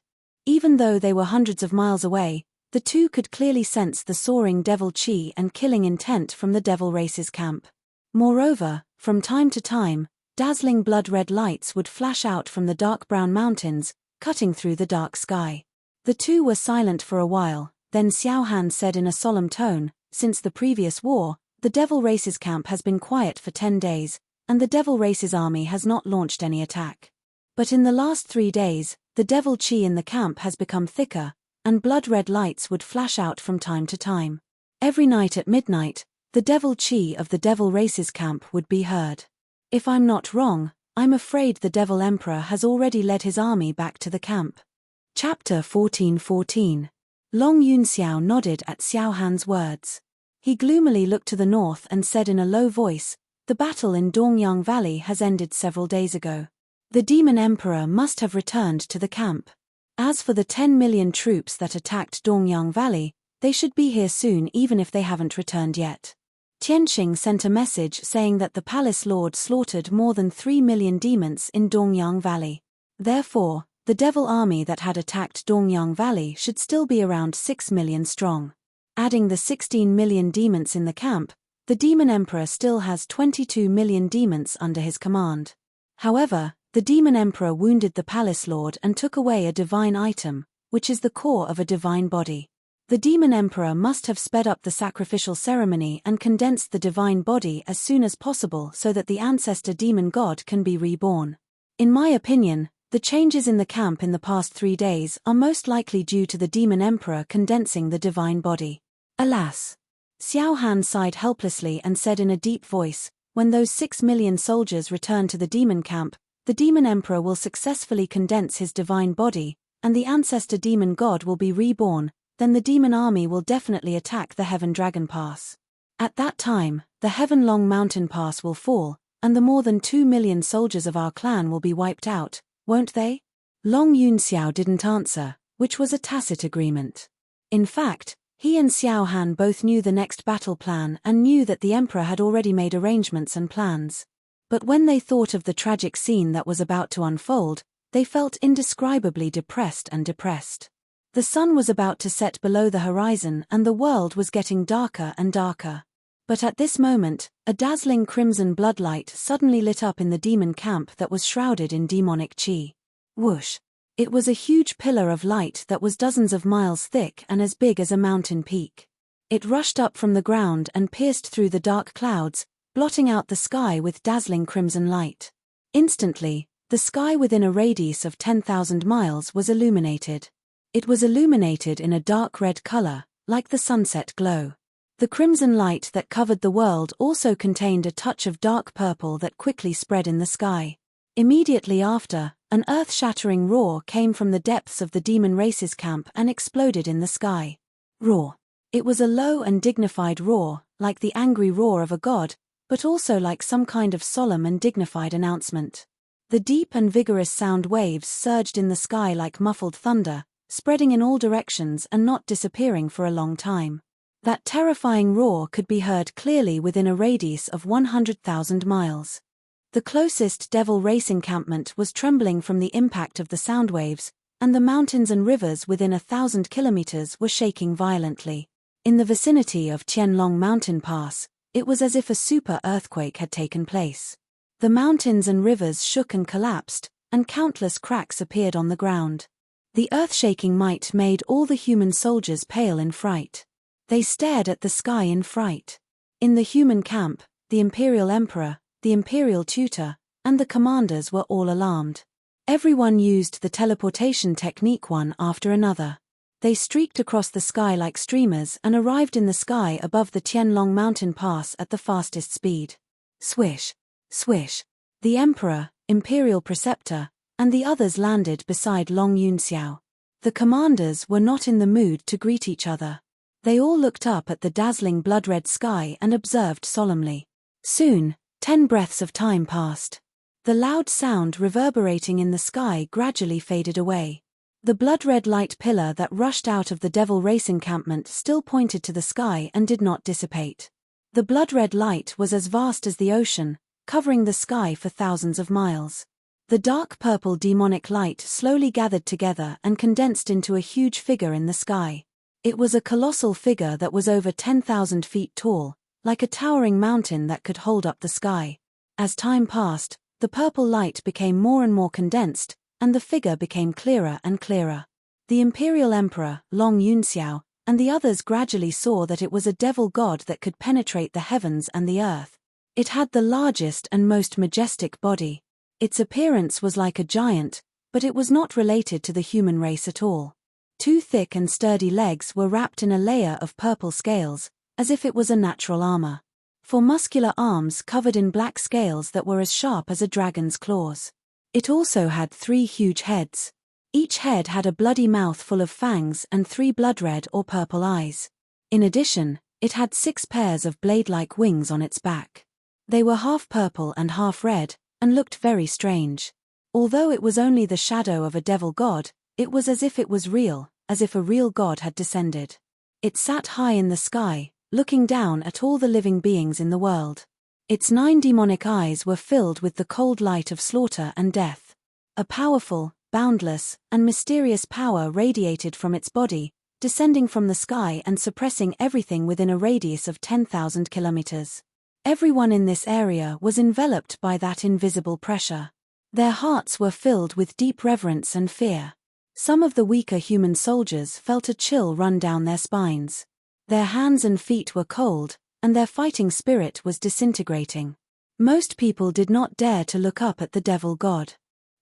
[SPEAKER 1] Even though they were hundreds of miles away, the two could clearly sense the soaring devil chi and killing intent from the Devil Race's camp. Moreover, from time to time, dazzling blood-red lights would flash out from the dark brown mountains, cutting through the dark sky. The two were silent for a while, then Xiao Han said in a solemn tone, "Since the previous war, the Devil Race's camp has been quiet for 10 days, and the Devil Race's army has not launched any attack. But in the last 3 days, the devil chi in the camp has become thicker, and blood-red lights would flash out from time to time. Every night at midnight, the devil chi of the Devil Race's camp would be heard. If I'm not wrong, I'm afraid the Devil Emperor has already led his army back to the camp." Chapter 14:14. Long Yunxiao nodded at Xiao Han's words. He gloomily looked to the north and said in a low voice, "The battle in Dongyang Valley has ended several days ago. The Demon Emperor must have returned to the camp. As for the 10 million troops that attacked Dongyang Valley, they should be here soon even if they haven't returned yet." Tianqing sent a message saying that the palace lord slaughtered more than 3 million demons in Dongyang Valley. Therefore, the devil army that had attacked Dongyang Valley should still be around 6 million strong. Adding the 16 million demons in the camp, the Demon Emperor still has 22 million demons under his command. However, the Demon Emperor wounded the palace lord and took away a divine item, which is the core of a divine body. The Demon Emperor must have sped up the sacrificial ceremony and condensed the divine body as soon as possible so that the ancestor demon god can be reborn. In my opinion, the changes in the camp in the past 3 days are most likely due to the Demon Emperor condensing the divine body. Alas! Xiao Han sighed helplessly and said in a deep voice, "When those 6 million soldiers return to the demon camp, the Demon Emperor will successfully condense his divine body, and the ancestor demon god will be reborn. Then the demon army will definitely attack the Heaven Dragon Pass. At that time, the Heaven Long Mountain Pass will fall, and the more than 2 million soldiers of our clan will be wiped out, won't they?" Long Yunxiao didn't answer, which was a tacit agreement. In fact, he and Xiao Han both knew the next battle plan and knew that the Emperor had already made arrangements and plans. But when they thought of the tragic scene that was about to unfold, they felt indescribably depressed. The sun was about to set below the horizon and the world was getting darker and darker. But at this moment, a dazzling crimson bloodlight suddenly lit up in the demon camp that was shrouded in demonic chi. Whoosh! It was a huge pillar of light that was dozens of miles thick and as big as a mountain peak. It rushed up from the ground and pierced through the dark clouds, blotting out the sky with dazzling crimson light. Instantly, the sky within a radius of 10,000 miles was illuminated. It was illuminated in a dark red color, like the sunset glow. The crimson light that covered the world also contained a touch of dark purple that quickly spread in the sky. Immediately after, an earth-shattering roar came from the depths of the demon race's camp and exploded in the sky. Roar. It was a low and dignified roar, like the angry roar of a god, but also like some kind of solemn and dignified announcement. The deep and vigorous sound waves surged in the sky like muffled thunder, spreading in all directions and not disappearing for a long time. That terrifying roar could be heard clearly within a radius of 100,000 miles. The closest devil race encampment was trembling from the impact of the sound waves, and the mountains and rivers within 1,000 kilometers were shaking violently. In the vicinity of Tianlong Mountain Pass, it was as if a super earthquake had taken place. The mountains and rivers shook and collapsed, and countless cracks appeared on the ground. The earth-shaking might made all the human soldiers pale in fright. They stared at the sky in fright. In the human camp, the Imperial Emperor, the Imperial Tutor, and the commanders were all alarmed. Everyone used the teleportation technique one after another. They streaked across the sky like streamers and arrived in the sky above the Tianlong Mountain Pass at the fastest speed. Swish, swish. The Emperor, Imperial Preceptor, and the others landed beside Long Yunxiao. The commanders were not in the mood to greet each other. They all looked up at the dazzling blood-red sky and observed solemnly. Soon, 10 breaths of time passed. The loud sound reverberating in the sky gradually faded away. The blood-red light pillar that rushed out of the devil race encampment still pointed to the sky and did not dissipate. The blood-red light was as vast as the ocean, covering the sky for thousands of miles. The dark purple demonic light slowly gathered together and condensed into a huge figure in the sky. It was a colossal figure that was over 10,000 feet tall, like a towering mountain that could hold up the sky. As time passed, the purple light became more and more condensed, and the figure became clearer and clearer. The Imperial Emperor, Long Yunxiao, and the others gradually saw that it was a devil god that could penetrate the heavens and the earth. It had the largest and most majestic body. Its appearance was like a giant, but it was not related to the human race at all. 2 thick and sturdy legs were wrapped in a layer of purple scales, as if it was a natural armor. 4 muscular arms covered in black scales that were as sharp as a dragon's claws. It also had 3 huge heads. Each head had a bloody mouth full of fangs and 3 blood-red or purple eyes. In addition, it had 6 pairs of blade-like wings on its back. They were half purple and half red, and looked very strange. Although it was only the shadow of a devil god, it was as if it was real, as if a real god had descended. It sat high in the sky, looking down at all the living beings in the world. Its 9 demonic eyes were filled with the cold light of slaughter and death. A powerful, boundless, and mysterious power radiated from its body, descending from the sky and suppressing everything within a radius of 10,000 kilometers. Everyone in this area was enveloped by that invisible pressure. Their hearts were filled with deep reverence and fear. Some of the weaker human soldiers felt a chill run down their spines. Their hands and feet were cold, and their fighting spirit was disintegrating. Most people did not dare to look up at the devil god.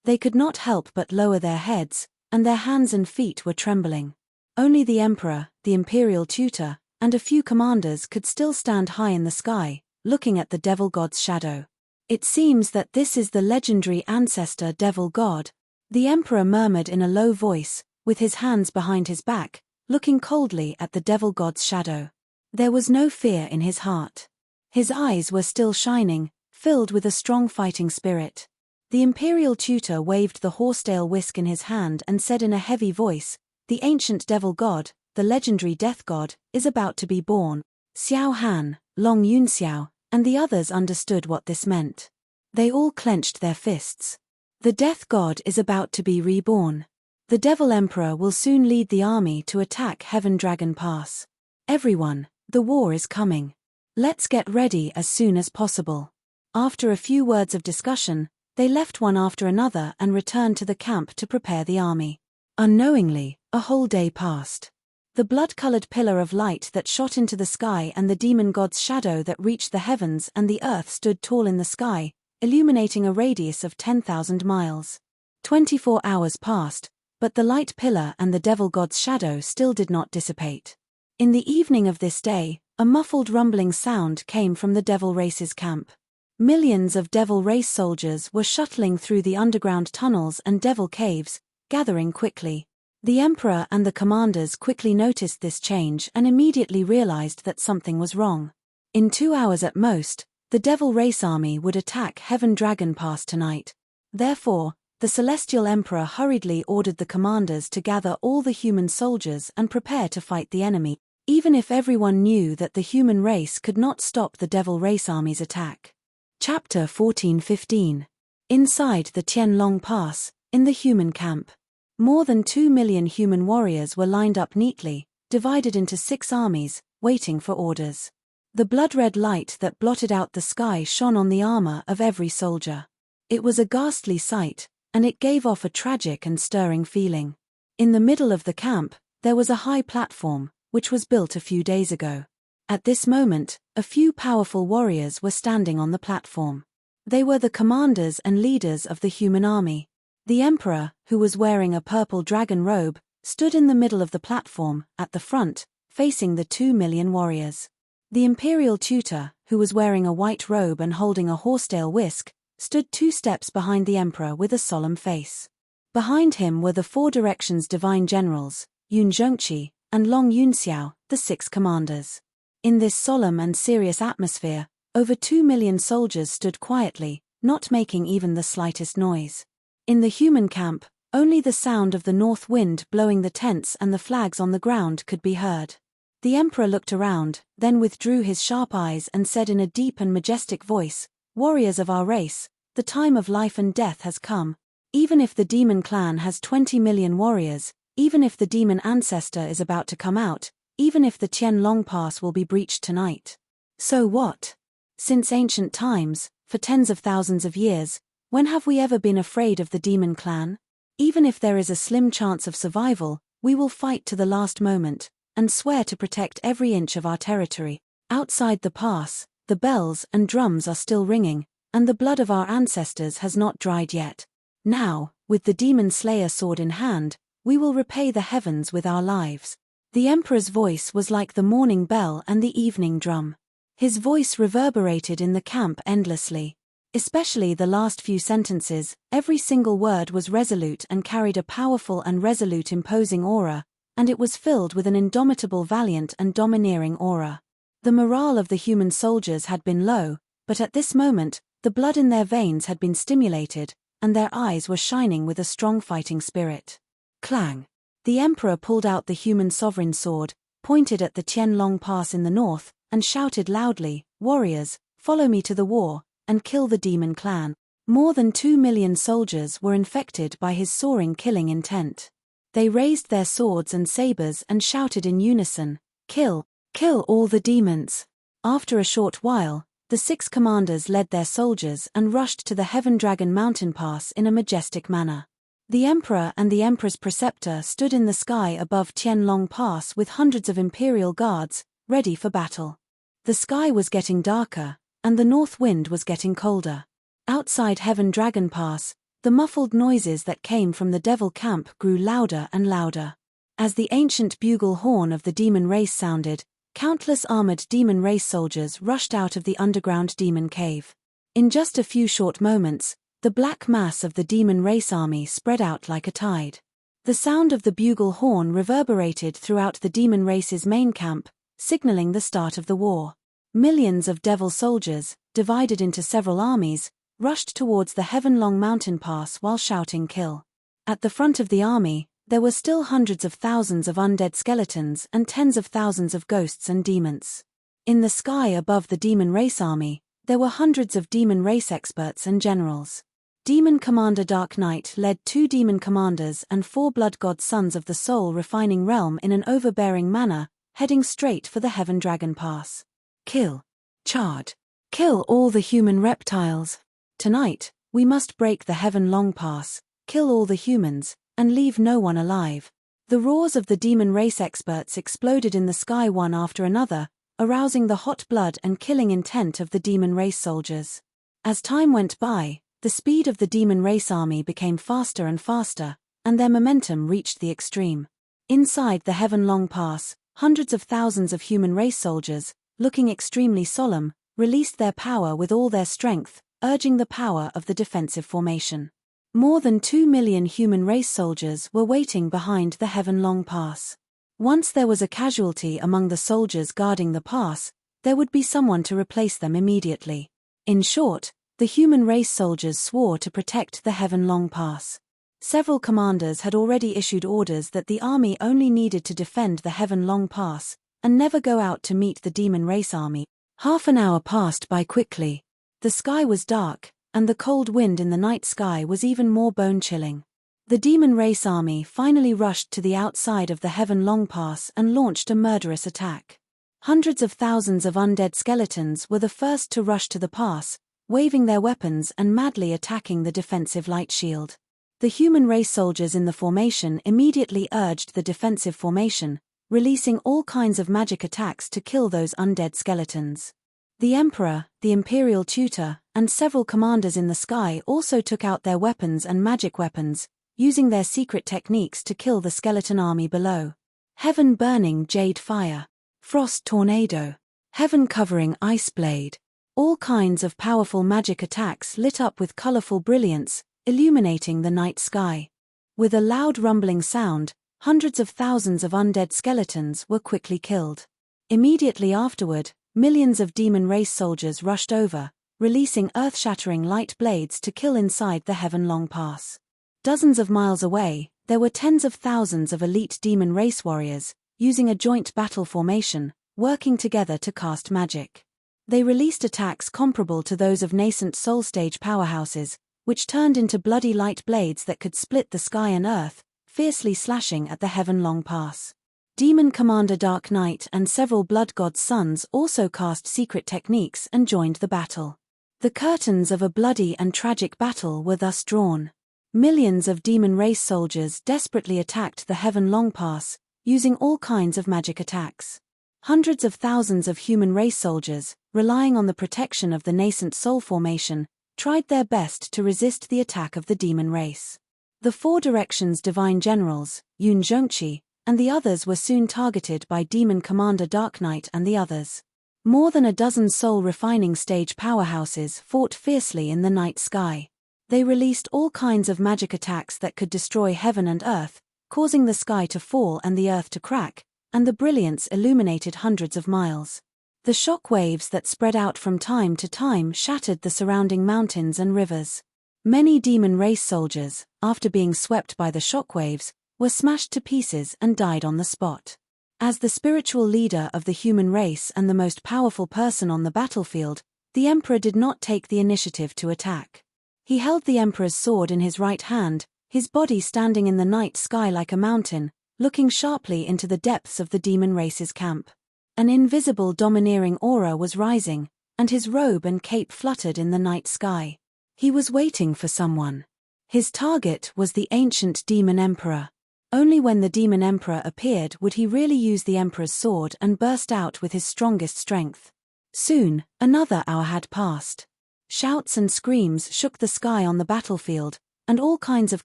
[SPEAKER 1] They could not help but lower their heads, and their hands and feet were trembling. Only the emperor, the imperial tutor, and a few commanders could still stand high in the sky, looking at the devil god's shadow. It seems that this is the legendary ancestor devil god, the emperor murmured in a low voice, with his hands behind his back, looking coldly at the devil god's shadow. There was no fear in his heart. His eyes were still shining, filled with a strong fighting spirit. The imperial tutor waved the horsetail whisk in his hand and said in a heavy voice, "The ancient devil god, the legendary death god, is about to be born." Xiao Han, Long Yunxiao, and the others understood what this meant. They all clenched their fists. The Death God is about to be reborn. The Devil Emperor will soon lead the army to attack Heaven Dragon Pass. Everyone, the war is coming. Let's get ready as soon as possible. After a few words of discussion, they left one after another and returned to the camp to prepare the army. Unknowingly, a whole day passed. The blood-colored pillar of light that shot into the sky and the demon god's shadow that reached the heavens and the earth stood tall in the sky, illuminating a radius of 10,000 miles. 24 hours passed, but the light pillar and the devil god's shadow still did not dissipate. In the evening of this day, a muffled rumbling sound came from the Devil Race's camp. Millions of Devil Race soldiers were shuttling through the underground tunnels and devil caves, gathering quickly. The Emperor and the commanders quickly noticed this change and immediately realized that something was wrong. In 2 hours at most, the Devil Race army would attack Heaven Dragon Pass tonight. Therefore, the Celestial Emperor hurriedly ordered the commanders to gather all the human soldiers and prepare to fight the enemy, even if everyone knew that the human race could not stop the Devil Race army's attack. Chapter 14:15. Inside the Tianlong Pass, in the human camp. More than 2 million human warriors were lined up neatly, divided into 6 armies, waiting for orders. The blood-red light that blotted out the sky shone on the armor of every soldier. It was a ghastly sight, and it gave off a tragic and stirring feeling. In the middle of the camp, there was a high platform, which was built a few days ago. At this moment, a few powerful warriors were standing on the platform. They were the commanders and leaders of the human army. The Emperor, who was wearing a purple dragon robe, stood in the middle of the platform, at the front, facing the 2 million warriors. The Imperial Tutor, who was wearing a white robe and holding a horsetail whisk, stood 2 steps behind the Emperor with a solemn face. Behind him were the 4 Directions Divine Generals, Yun Zhongqi and Long Yunxiao, the 6 commanders. In this solemn and serious atmosphere, over 2 million soldiers stood quietly, not making even the slightest noise. In the human camp, only the sound of the north wind blowing the tents and the flags on the ground could be heard. The Emperor looked around, then withdrew his sharp eyes and said in a deep and majestic voice, "Warriors of our race, the time of life and death has come. Even if the demon clan has 20 million warriors, even if the demon ancestor is about to come out, even if the Tianlong Pass will be breached tonight. So what? Since ancient times, for tens of thousands of years, when have we ever been afraid of the demon clan? Even if there is a slim chance of survival, we will fight to the last moment, and swear to protect every inch of our territory. Outside the pass, the bells and drums are still ringing, and the blood of our ancestors has not dried yet. Now, with the demon slayer sword in hand, we will repay the heavens with our lives." The Emperor's voice was like the morning bell and the evening drum. His voice reverberated in the camp endlessly. Especially the last few sentences, every single word was resolute and carried a powerful and resolute imposing aura, and it was filled with an indomitable valiant and domineering aura. The morale of the human soldiers had been low, but at this moment, the blood in their veins had been stimulated, and their eyes were shining with a strong fighting spirit. Clang! The Emperor pulled out the human sovereign sword, pointed at the Tianlong Pass in the north, and shouted loudly, "Warriors, follow me to the war, and kill the demon clan." More than 2 million soldiers were infected by his soaring killing intent. They raised their swords and sabers and shouted in unison, "Kill! Kill all the demons!" After a short while, the 6 commanders led their soldiers and rushed to the Heaven Dragon Mountain Pass in a majestic manner. The Emperor and the Emperor's preceptor stood in the sky above Tianlong Pass with hundreds of imperial guards, ready for battle. The sky was getting darker, and the north wind was getting colder. Outside Heaven Dragon Pass, the muffled noises that came from the devil camp grew louder and louder. As the ancient bugle horn of the demon race sounded, countless armored demon race soldiers rushed out of the underground demon cave. In just a few short moments, the black mass of the demon race army spread out like a tide. The sound of the bugle horn reverberated throughout the demon race's main camp, signaling the start of the war. Millions of devil soldiers, divided into several armies, rushed towards the Heavenlong Mountain Pass while shouting "Kill." At the front of the army, there were still hundreds of thousands of undead skeletons and tens of thousands of ghosts and demons. In the sky above the demon race army, There were hundreds of demon race experts and generals. Demon Commander Dark Knight led 2 demon commanders and 4 blood god sons of the soul refining realm in an overbearing manner, heading straight for the Heaven Dragon Pass. Kill. Charge. Kill all the human reptiles. Tonight, we must break the Heaven Long Pass, kill all the humans, and leave no one alive. The roars of the demon race experts exploded in the sky one after another, arousing the hot blood and killing intent of the demon race soldiers. As time went by, the speed of the demon race army became faster and faster, and their momentum reached the extreme. Inside the Heaven Long Pass, hundreds of thousands of human race soldiers, looking extremely solemn, released their power with all their strength, urging the power of the defensive formation. More than 2 million human race soldiers were waiting behind the Heaven Long Pass. Once there was a casualty among the soldiers guarding the pass, there would be someone to replace them immediately. In short, the human race soldiers swore to protect the Heaven Long Pass. Several commanders had already issued orders that the army only needed to defend the Heaven Long Pass, and never go out to meet the demon race army. Half an hour passed by quickly. The sky was dark, and the cold wind in the night sky was even more bone-chilling. The demon race army finally rushed to the outside of the Heaven Long Pass and launched a murderous attack. Hundreds of thousands of undead skeletons were the first to rush to the pass, waving their weapons and madly attacking the defensive light shield. The human race soldiers in the formation immediately urged the defensive formation, releasing all kinds of magic attacks to kill those undead skeletons. The Emperor, the Imperial Tutor, and several commanders in the sky also took out their weapons and magic weapons, using their secret techniques to kill the skeleton army below. Heaven Burning Jade Fire, Frost Tornado, Heaven Covering Ice Blade. All kinds of powerful magic attacks lit up with colorful brilliance, illuminating the night sky. With a loud rumbling sound, hundreds of thousands of undead skeletons were quickly killed. Immediately afterward, millions of demon race soldiers rushed over, releasing earth-shattering light blades to kill inside the Heaven Long Pass. Dozens of miles away, there were tens of thousands of elite demon race warriors, using a joint battle formation, working together to cast magic. They released attacks comparable to those of nascent soul stage powerhouses, which turned into bloody light blades that could split the sky and earth, fiercely slashing at the Heaven Long Pass. Demon Commander Dark Knight and several blood god sons also cast secret techniques and joined the battle. The curtains of a bloody and tragic battle were thus drawn. Millions of demon race soldiers desperately attacked the Heaven Long Pass, using all kinds of magic attacks. Hundreds of thousands of human race soldiers, relying on the protection of the nascent soul formation, tried their best to resist the attack of the demon race. The Four Directions Divine Generals, Yun Zhongqi, and the others were soon targeted by Demon Commander Dark Knight and the others. More than a dozen soul refining stage powerhouses fought fiercely in the night sky. They released all kinds of magic attacks that could destroy heaven and earth, causing the sky to fall and the earth to crack, and the brilliance illuminated hundreds of miles. The shock waves that spread out from time to time shattered the surrounding mountains and rivers. Many demon race soldiers, after being swept by the shock waves, were smashed to pieces and died on the spot. As the spiritual leader of the human race and the most powerful person on the battlefield, the Emperor did not take the initiative to attack. He held the Emperor's sword in his right hand, his body standing in the night sky like a mountain, looking sharply into the depths of the demon race's camp. An invisible domineering aura was rising, and his robe and cape fluttered in the night sky. He was waiting for someone. His target was the ancient demon emperor. Only when the demon emperor appeared would he really use the emperor's sword and burst out with his strongest strength. Soon, another hour had passed. Shouts and screams shook the sky on the battlefield, and all kinds of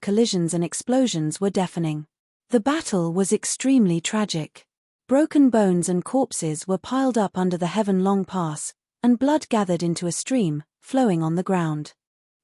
[SPEAKER 1] collisions and explosions were deafening. The battle was extremely tragic. Broken bones and corpses were piled up under the Heaven Long Pass, and blood gathered into a stream, flowing on the ground.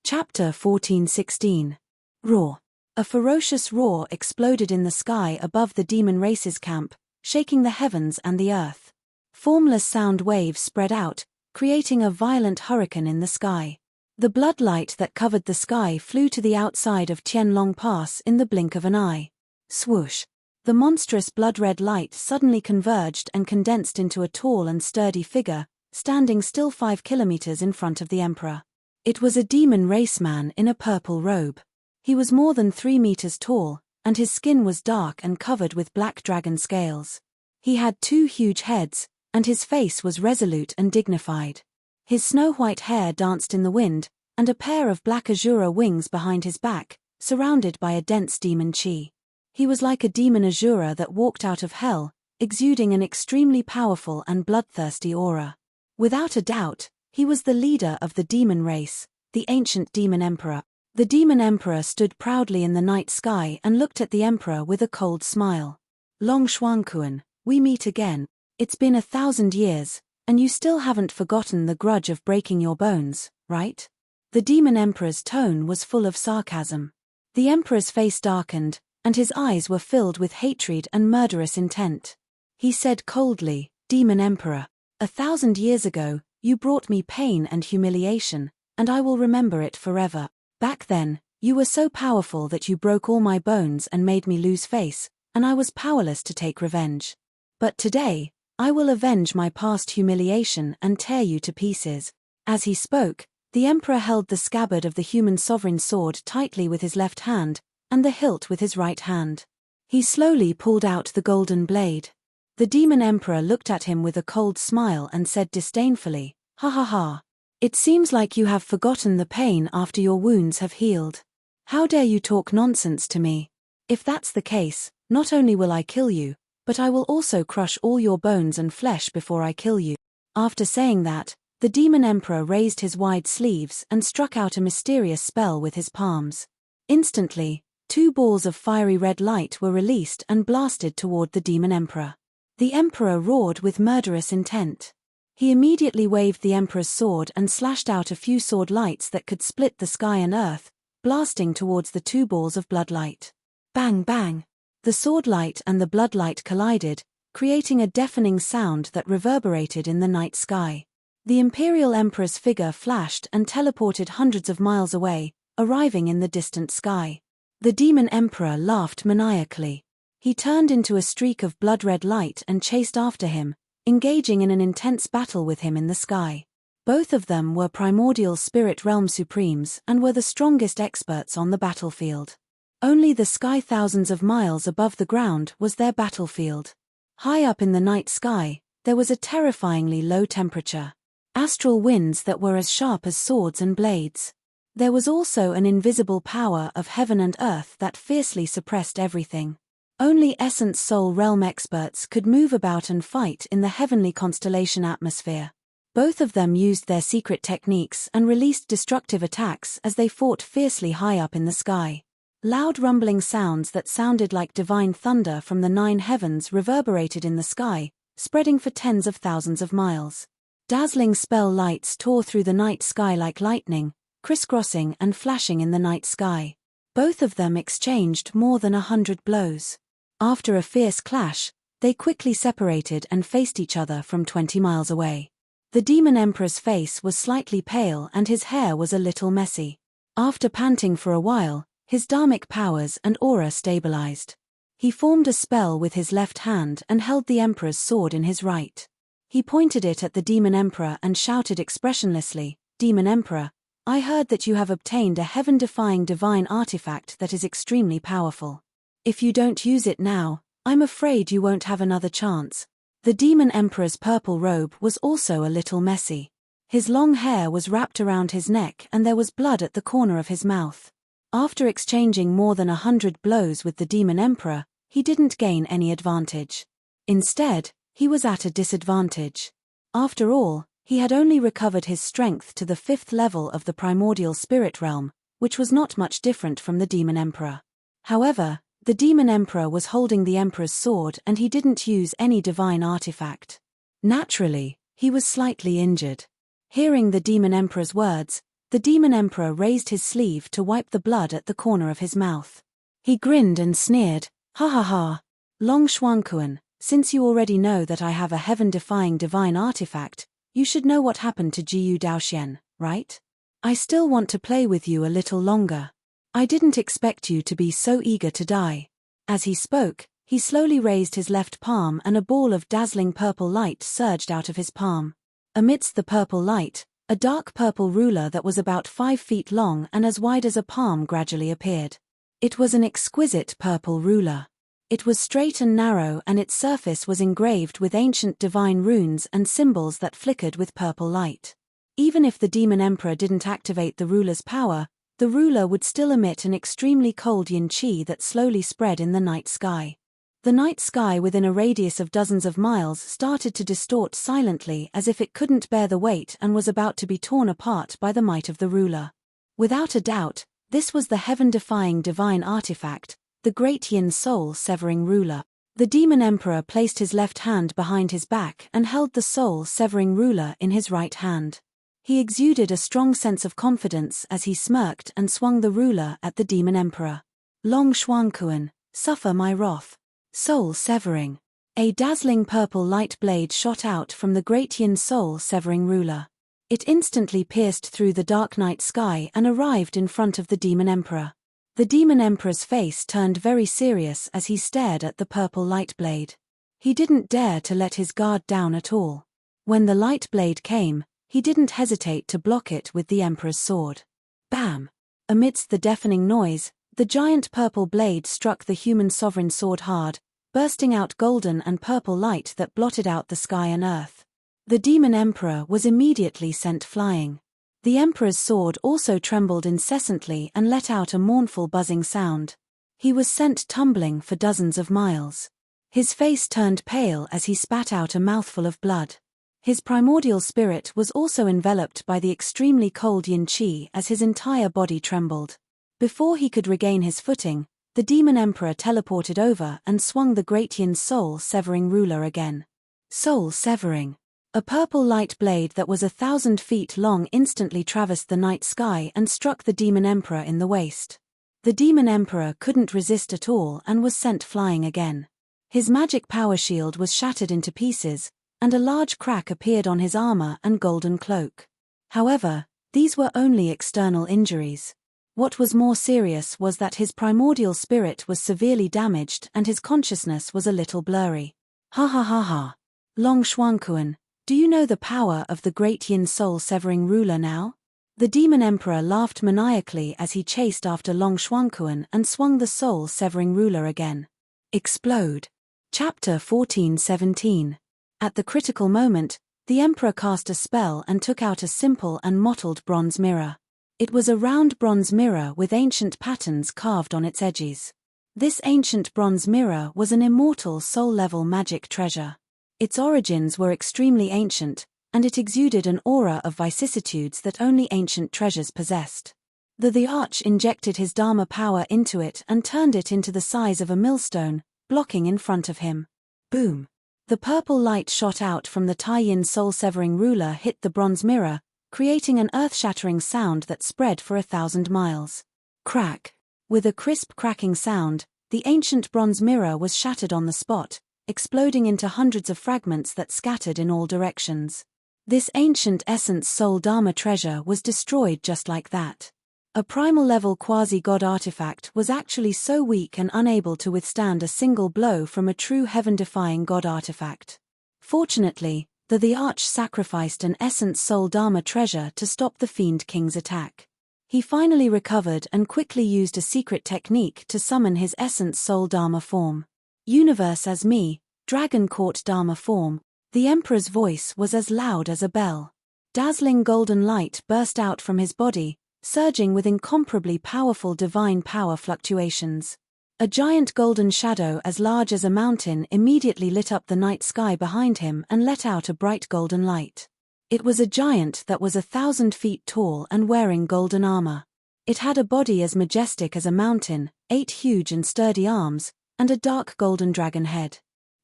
[SPEAKER 1] Chapter 14:16. Roar. A ferocious roar exploded in the sky above the demon race's camp, shaking the heavens and the earth. Formless sound waves spread out, creating a violent hurricane in the sky. The blood light that covered the sky flew to the outside of Tianlong Pass in the blink of an eye. Swoosh! The monstrous blood-red light suddenly converged and condensed into a tall and sturdy figure, standing still 5 kilometers in front of the emperor. It was a demon raceman in a purple robe. He was more than 3 meters tall, and his skin was dark and covered with black dragon scales. He had 2 huge heads, and his face was resolute and dignified. His snow-white hair danced in the wind, and a pair of black azure wings behind his back, surrounded by a dense demon chi. He was like a demon azure that walked out of hell, exuding an extremely powerful and bloodthirsty aura. Without a doubt, he was the leader of the demon race, the ancient demon emperor. The demon emperor stood proudly in the night sky and looked at the emperor with a cold smile. Long Xuanquan, we meet again. It's been 1,000 years, and you still haven't forgotten the grudge of breaking your bones, right? The demon emperor's tone was full of sarcasm. The emperor's face darkened, and his eyes were filled with hatred and murderous intent. He said coldly, Demon Emperor, 1,000 years ago, you brought me pain and humiliation, and I will remember it forever. Back then, you were so powerful that you broke all my bones and made me lose face, and I was powerless to take revenge. But today, I will avenge my past humiliation and tear you to pieces. As he spoke, the emperor held the scabbard of the human sovereign sword tightly with his left hand, and the hilt with his right hand. He slowly pulled out the golden blade. The demon emperor looked at him with a cold smile and said disdainfully, "Ha ha ha. It seems like you have forgotten the pain after your wounds have healed. How dare you talk nonsense to me? If that's the case, not only will I kill you, but I will also crush all your bones and flesh before I kill you." After saying that, the demon emperor raised his wide sleeves and struck out a mysterious spell with his palms. Instantly, 2 balls of fiery red light were released and blasted toward the demon emperor. The emperor roared with murderous intent. He immediately waved the emperor's sword and slashed out a few sword lights that could split the sky and earth, blasting towards the 2 balls of bloodlight. Bang bang! The sword light and the bloodlight collided, creating a deafening sound that reverberated in the night sky. The imperial emperor's figure flashed and teleported hundreds of miles away, arriving in the distant sky. The demon emperor laughed maniacally. He turned into a streak of blood-red light and chased after him, engaging in an intense battle with him in the sky. Both of them were primordial spirit realm supremes and were the strongest experts on the battlefield. Only the sky thousands of miles above the ground was their battlefield. High up in the night sky, there was a terrifyingly low temperature. Astral winds that were as sharp as swords and blades. There was also an invisible power of heaven and earth that fiercely suppressed everything. Only Essence Soul Realm experts could move about and fight in the heavenly constellation atmosphere. Both of them used their secret techniques and released destructive attacks as they fought fiercely high up in the sky. Loud rumbling sounds that sounded like divine thunder from the 9 heavens reverberated in the sky, spreading for tens of thousands of miles. Dazzling spell lights tore through the night sky like lightning, crisscrossing and flashing in the night sky. Both of them exchanged more than 100 blows. After a fierce clash, they quickly separated and faced each other from 20 miles away. The demon emperor's face was slightly pale and his hair was a little messy. After panting for a while, his dharmic powers and aura stabilized. He formed a spell with his left hand and held the emperor's sword in his right. He pointed it at the demon emperor and shouted expressionlessly, "Demon Emperor, I heard that you have obtained a heaven-defying divine artifact that is extremely powerful. If you don't use it now, I'm afraid you won't have another chance." The demon emperor's purple robe was also a little messy. His long hair was wrapped around his neck and there was blood at the corner of his mouth. After exchanging more than 100 blows with the demon emperor, he didn't gain any advantage. Instead, he was at a disadvantage. After all, he had only recovered his strength to the 5th level of the primordial spirit realm, which was not much different from the demon emperor. However, the demon emperor was holding the emperor's sword and he didn't use any divine artifact. Naturally, he was slightly injured. Hearing the demon emperor's words, the demon emperor raised his sleeve to wipe the blood at the corner of his mouth. He grinned and sneered, "Ha ha ha. Long Xuanquan, since you already know that I have a heaven-defying divine artifact, you should know what happened to Jiyu Daoxian, right? I still want to play with you a little longer. I didn't expect you to be so eager to die." As he spoke, he slowly raised his left palm and a ball of dazzling purple light surged out of his palm. Amidst the purple light, a dark purple ruler that was about 5 feet long and as wide as a palm gradually appeared. It was an exquisite purple ruler. It was straight and narrow, and its surface was engraved with ancient divine runes and symbols that flickered with purple light. Even if the demon emperor didn't activate the ruler's power, the ruler would still emit an extremely cold yin qi that slowly spread in the night sky. The night sky within a radius of dozens of miles started to distort silently as if it couldn't bear the weight and was about to be torn apart by the might of the ruler. Without a doubt, this was the heaven-defying divine artifact, the great yin soul-severing ruler. The demon emperor placed his left hand behind his back and held the soul-severing ruler in his right hand. He exuded a strong sense of confidence as he smirked and swung the ruler at the demon emperor. Long Xuanquan, suffer my wrath. Soul-severing. A dazzling purple light blade shot out from the great yin soul-severing ruler. It instantly pierced through the dark night sky and arrived in front of the demon emperor. The demon emperor's face turned very serious as he stared at the purple light blade. He didn't dare to let his guard down at all. When the light blade came, he didn't hesitate to block it with the emperor's sword. Bam! Amidst the deafening noise, the giant purple blade struck the human sovereign sword hard, bursting out golden and purple light that blotted out the sky and earth. The demon emperor was immediately sent flying. The emperor's sword also trembled incessantly and let out a mournful buzzing sound. He was sent tumbling for dozens of miles. His face turned pale as he spat out a mouthful of blood. His primordial spirit was also enveloped by the extremely cold yin qi as his entire body trembled. Before he could regain his footing, the demon emperor teleported over and swung the great yin soul-severing ruler again. Soul-severing. A purple light blade that was 1,000 feet long instantly traversed the night sky and struck the demon emperor in the waist. The demon emperor couldn't resist at all and was sent flying again. His magic power shield was shattered into pieces, and a large crack appeared on his armor and golden cloak. However, these were only external injuries. What was more serious was that his primordial spirit was severely damaged and his consciousness was a little blurry. Ha ha ha ha. Long Xuanquan, do you know the power of the great yin soul-severing ruler now? The demon emperor laughed maniacally as he chased after Long Xuanquan and swung the soul-severing ruler again. Explode. Chapter 14:17. At the critical moment, the emperor cast a spell and took out a simple and mottled bronze mirror. It was a round bronze mirror with ancient patterns carved on its edges. This ancient bronze mirror was an immortal soul-level magic treasure. Its origins were extremely ancient, and it exuded an aura of vicissitudes that only ancient treasures possessed. The arch injected his Dharma power into it and turned it into the size of a millstone, blocking in front of him. Boom! The purple light shot out from the Tai-Yin soul-severing ruler hit the bronze mirror, creating an earth-shattering sound that spread for 1,000 miles. Crack! With a crisp cracking sound, the ancient bronze mirror was shattered on the spot, exploding into hundreds of fragments that scattered in all directions. This ancient essence soul Dharma treasure was destroyed just like that. A primal-level quasi-god artifact was actually so weak and unable to withstand a single blow from a true heaven-defying god artifact. Fortunately, the arch sacrificed an essence soul Dharma treasure to stop the Fiend King's attack. He finally recovered and quickly used a secret technique to summon his essence soul Dharma form. Universe as me, Dragon Court Dharma form. The Emperor's voice was as loud as a bell. Dazzling golden light burst out from his body, surging with incomparably powerful divine power fluctuations. A giant golden shadow as large as a mountain immediately lit up the night sky behind him and let out a bright golden light. It was a giant that was 1,000 feet tall and wearing golden armor. It had a body as majestic as a mountain, 8 huge and sturdy arms, and a dark golden dragon head.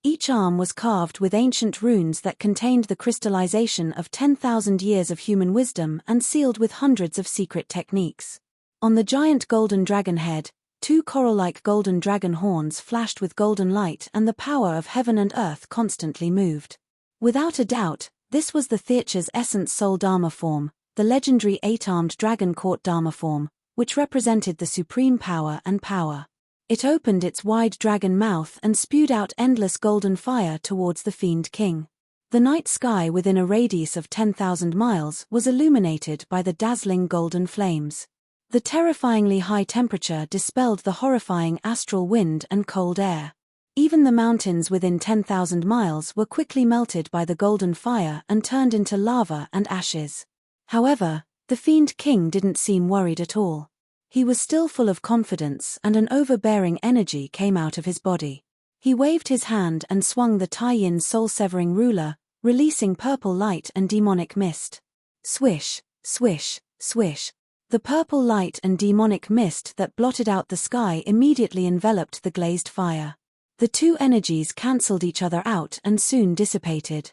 [SPEAKER 1] Each arm was carved with ancient runes that contained the crystallization of 10,000 years of human wisdom and sealed with hundreds of secret techniques. On the giant golden dragon head, 2 coral-like golden dragon horns flashed with golden light, and the power of heaven and earth constantly moved. Without a doubt, this was the Theacher's essence soul Dharma form, the legendary 8-armed dragon court Dharma form, which represented the supreme power and power. It opened its wide dragon mouth and spewed out endless golden fire towards the Fiend King. The night sky within a radius of 10,000 miles was illuminated by the dazzling golden flames. The terrifyingly high temperature dispelled the horrifying astral wind and cold air. Even the mountains within 10,000 miles were quickly melted by the golden fire and turned into lava and ashes. However, the Fiend King didn't seem worried at all. He was still full of confidence, and an overbearing energy came out of his body. He waved his hand and swung the Tai-Yin soul-severing ruler, releasing purple light and demonic mist. Swish, swish, swish. The purple light and demonic mist that blotted out the sky immediately enveloped the glazed fire. The two energies cancelled each other out and soon dissipated.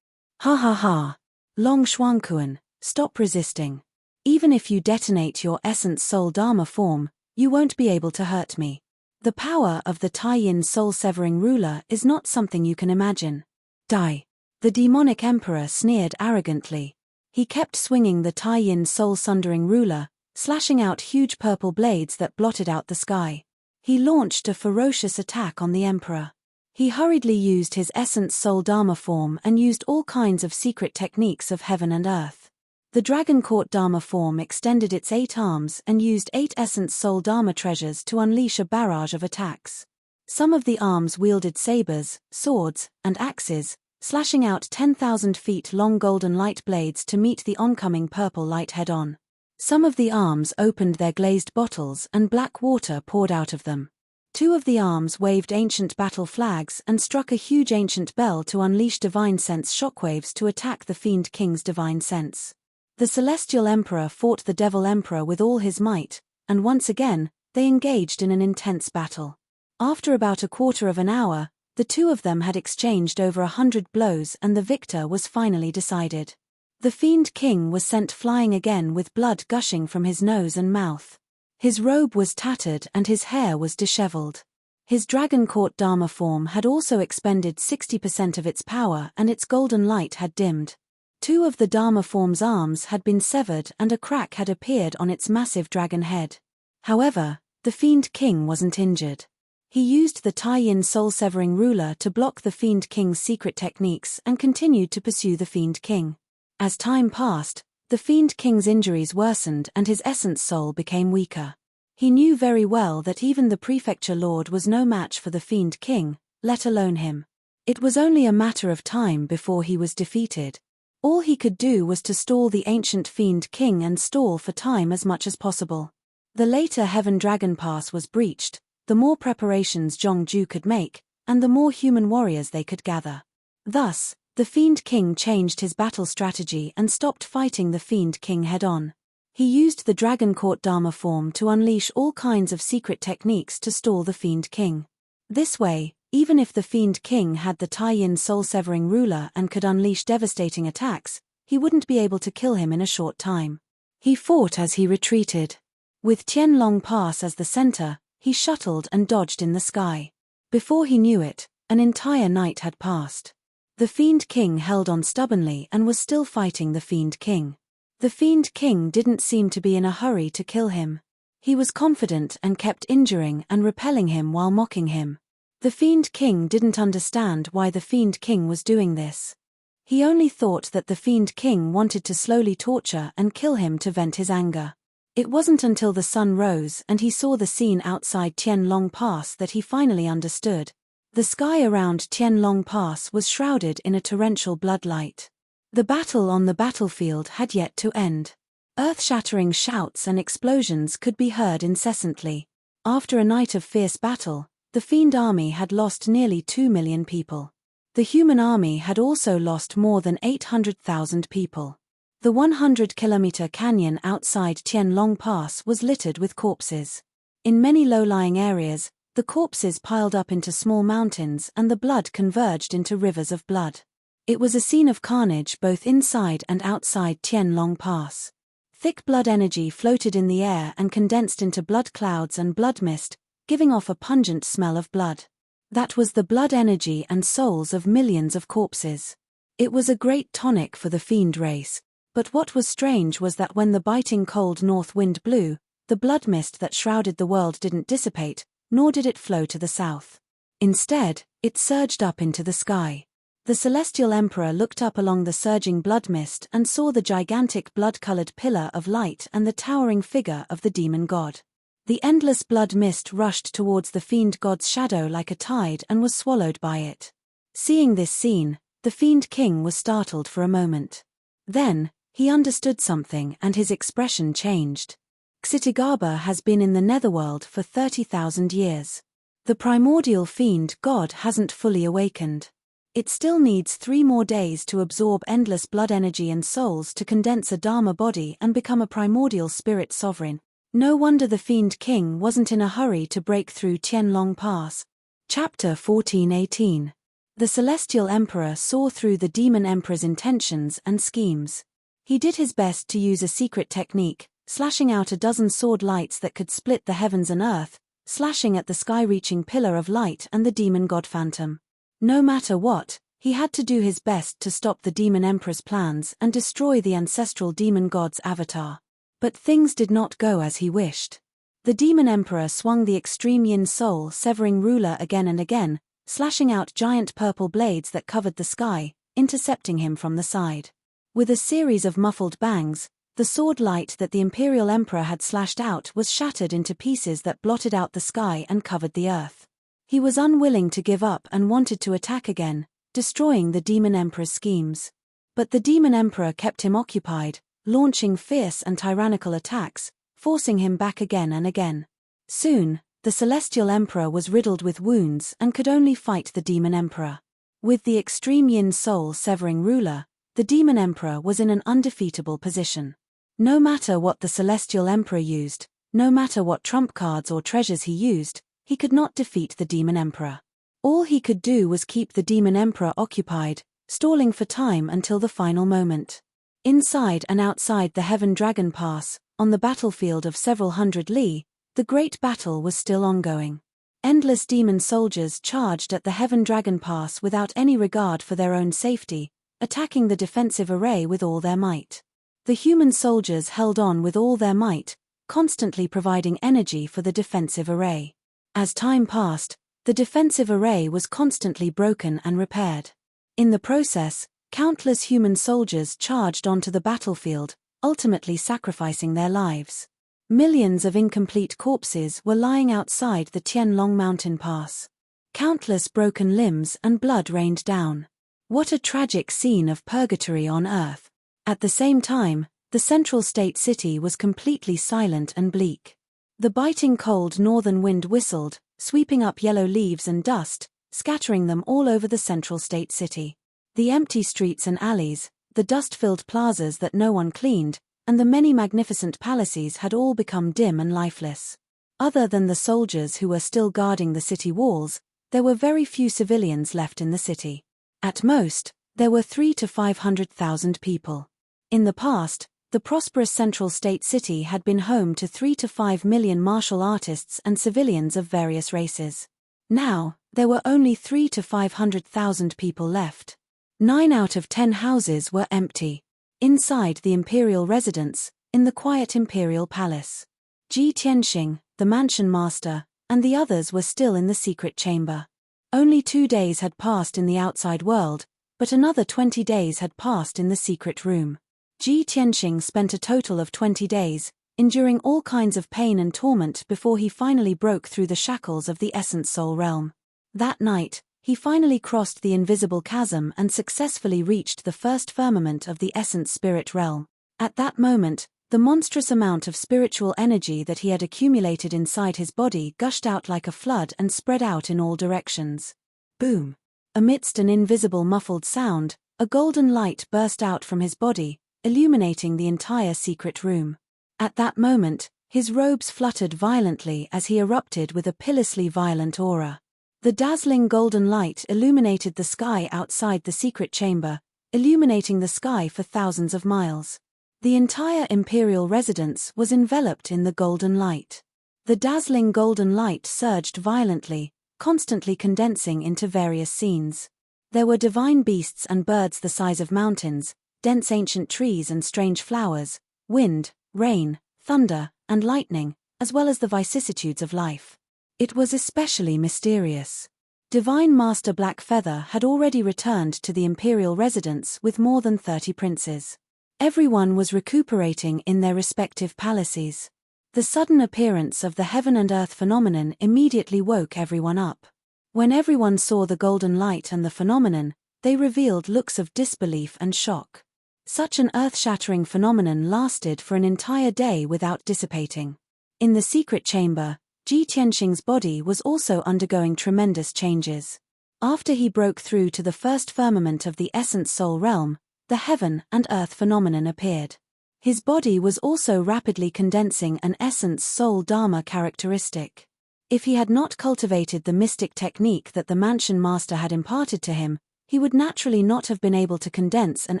[SPEAKER 1] Ha ha ha. Long Xuankuan, stop resisting. Even if you detonate your essence soul dharma form, you won't be able to hurt me. The power of the Tai-Yin soul-severing ruler is not something you can imagine. Die. The demonic emperor sneered arrogantly. He kept swinging the Tai-Yin soul-sundering ruler, slashing out huge purple blades that blotted out the sky. He launched a ferocious attack on the emperor. He hurriedly used his essence soul dharma form and used all kinds of secret techniques of heaven and earth. The dragon court dharma form extended its 8 arms and used 8 essence soul dharma treasures to unleash a barrage of attacks. Some of the arms wielded sabers, swords, and axes, slashing out 10,000 feet long golden light blades to meet the oncoming purple light head-on. Some of the arms opened their glazed bottles and black water poured out of them. 2 of the arms waved ancient battle flags and struck a huge ancient bell to unleash divine sense shockwaves to attack the Fiend King's divine sense. The Celestial Emperor fought the Devil Emperor with all his might, and once again, they engaged in an intense battle. After about a quarter of an hour, the 2 of them had exchanged over 100 blows and the victor was finally decided. The Fiend King was sent flying again with blood gushing from his nose and mouth. His robe was tattered and his hair was disheveled. His Dragon Court Dharma form had also expended 60% of its power and its golden light had dimmed. 2 of the Dharma form's arms had been severed and a crack had appeared on its massive dragon head. However, the Fiend King wasn't injured. He used the Tai-Yin soul-severing ruler to block the Fiend King's secret techniques and continued to pursue the Fiend King. As time passed, the Fiend King's injuries worsened and his essence soul became weaker. He knew very well that even the Prefecture Lord was no match for the Fiend King, let alone him. It was only a matter of time before he was defeated. All he could do was to stall the ancient Fiend King and stall for time as much as possible. The later Heaven Dragon Pass was breached, the more preparations Zhongju could make, and the more human warriors they could gather. Thus, the Fiend King changed his battle strategy and stopped fighting the Fiend King head-on. He used the Dragon Court Dharma form to unleash all kinds of secret techniques to stall the Fiend King. This way, even if the Fiend King had the Tai-Yin soul-severing ruler and could unleash devastating attacks, he wouldn't be able to kill him in a short time. He fought as he retreated. With Tianlong Pass as the center, he shuttled and dodged in the sky. Before he knew it, an entire night had passed. The Fiend King held on stubbornly and was still fighting the Fiend King. The Fiend King didn't seem to be in a hurry to kill him. He was confident and kept injuring and repelling him while mocking him. The Fiend King didn't understand why the Fiend King was doing this. He only thought that the Fiend King wanted to slowly torture and kill him to vent his anger. It wasn't until the sun rose and he saw the scene outside Tianlong Pass that he finally understood. The sky around Tianlong Pass was shrouded in a torrential bloodlight. The battle on the battlefield had yet to end. Earth-shattering shouts and explosions could be heard incessantly. After a night of fierce battle, the Fiend army had lost nearly 2 million people. The human army had also lost more than 800,000 people. The 100-kilometer canyon outside Tianlong Pass was littered with corpses. In many low-lying areas, the corpses piled up into small mountains and the blood converged into rivers of blood. It was a scene of carnage both inside and outside Tianlong Pass. Thick blood energy floated in the air and condensed into blood clouds and blood mist, giving off a pungent smell of blood. That was the blood energy and souls of millions of corpses. It was a great tonic for the fiend race, but what was strange was that when the biting cold north wind blew, the blood mist that shrouded the world didn't dissipate, nor did it flow to the south. Instead, it surged up into the sky. The celestial emperor looked up along the surging blood mist and saw the gigantic blood-colored pillar of light and the towering figure of the demon god. The endless blood mist rushed towards the fiend god's shadow like a tide and was swallowed by it. Seeing this scene, the fiend king was startled for a moment. Then, he understood something and his expression changed. Xitigaba has been in the netherworld for 30,000 years. The primordial fiend god hasn't fully awakened. It still needs 3 more days to absorb endless blood energy and souls to condense a Dharma body and become a primordial spirit sovereign. No wonder the Fiend King wasn't in a hurry to break through Tianlong Pass. Chapter 1418. The Celestial Emperor saw through the Demon Emperor's intentions and schemes. He did his best to use a secret technique, slashing out a dozen sword lights that could split the heavens and earth, slashing at the sky-reaching pillar of light and the demon god Phantom. No matter what, he had to do his best to stop the Demon Emperor's plans and destroy the ancestral demon god's avatar. But things did not go as he wished. The Demon Emperor swung the extreme yin soul severing ruler again and again, slashing out giant purple blades that covered the sky, intercepting him from the side. With a series of muffled bangs, the sword light that the Imperial Emperor had slashed out was shattered into pieces that blotted out the sky and covered the earth. He was unwilling to give up and wanted to attack again, destroying the Demon Emperor's schemes. But the Demon Emperor kept him occupied, launching fierce and tyrannical attacks, forcing him back again and again. Soon, the Celestial Emperor was riddled with wounds and could only fight the Demon Emperor. With the extreme yin soul severing ruler, the Demon Emperor was in an undefeatable position. No matter what the Celestial Emperor used, no matter what trump cards or treasures he used, he could not defeat the Demon Emperor. All he could do was keep the Demon Emperor occupied, stalling for time until the final moment. Inside and outside the Heaven Dragon Pass, on the battlefield of several hundred li, the great battle was still ongoing. Endless demon soldiers charged at the Heaven Dragon Pass without any regard for their own safety, attacking the defensive array with all their might. The human soldiers held on with all their might, constantly providing energy for the defensive array. As time passed, the defensive array was constantly broken and repaired. In the process, countless human soldiers charged onto the battlefield, ultimately sacrificing their lives. Millions of incomplete corpses were lying outside the Tianlong Mountain Pass. Countless broken limbs and blood rained down. What a tragic scene of purgatory on earth. At the same time, the central state city was completely silent and bleak. The biting cold northern wind whistled, sweeping up yellow leaves and dust, scattering them all over the central state city. The empty streets and alleys, the dust-filled plazas that no one cleaned, and the many magnificent palaces had all become dim and lifeless. Other than the soldiers who were still guarding the city walls, there were very few civilians left in the city. At most, there were 300,000 to 500,000 people. In the past, the prosperous central state city had been home to 3 to 5 million martial artists and civilians of various races. Now, there were only 300,000 to 500,000 people left. 9 out of 10 houses were empty. Inside the imperial residence, in the quiet imperial palace, Ji Tianxing, the mansion master, and the others were still in the secret chamber. Only 2 days had passed in the outside world, but another 20 days had passed in the secret room. Ji Tianxing spent a total of 20 days, enduring all kinds of pain and torment before he finally broke through the shackles of the Essence Soul realm. That night, he finally crossed the invisible chasm and successfully reached the first firmament of the Essence Spirit realm. At that moment, the monstrous amount of spiritual energy that he had accumulated inside his body gushed out like a flood and spread out in all directions. Boom! Amidst an invisible muffled sound, a golden light burst out from his body, illuminating the entire secret room. At that moment, his robes fluttered violently as he erupted with a pitilessly violent aura. The dazzling golden light illuminated the sky outside the secret chamber, illuminating the sky for thousands of miles. The entire imperial residence was enveloped in the golden light. The dazzling golden light surged violently, constantly condensing into various scenes. There were divine beasts and birds the size of mountains, dense ancient trees and strange flowers, wind, rain, thunder, and lightning, as well as the vicissitudes of life. It was especially mysterious. Divine Master Blackfeather had already returned to the imperial residence with more than 30 princes. Everyone was recuperating in their respective palaces. The sudden appearance of the heaven and earth phenomenon immediately woke everyone up. When everyone saw the golden light and the phenomenon, they revealed looks of disbelief and shock. Such an earth-shattering phenomenon lasted for an entire day without dissipating. In the secret chamber, Ji Tianxing's body was also undergoing tremendous changes. After he broke through to the first firmament of the essence soul realm, the heaven and earth phenomenon appeared. His body was also rapidly condensing an essence soul dharma characteristic. If he had not cultivated the mystic technique that the mansion master had imparted to him, he would naturally not have been able to condense an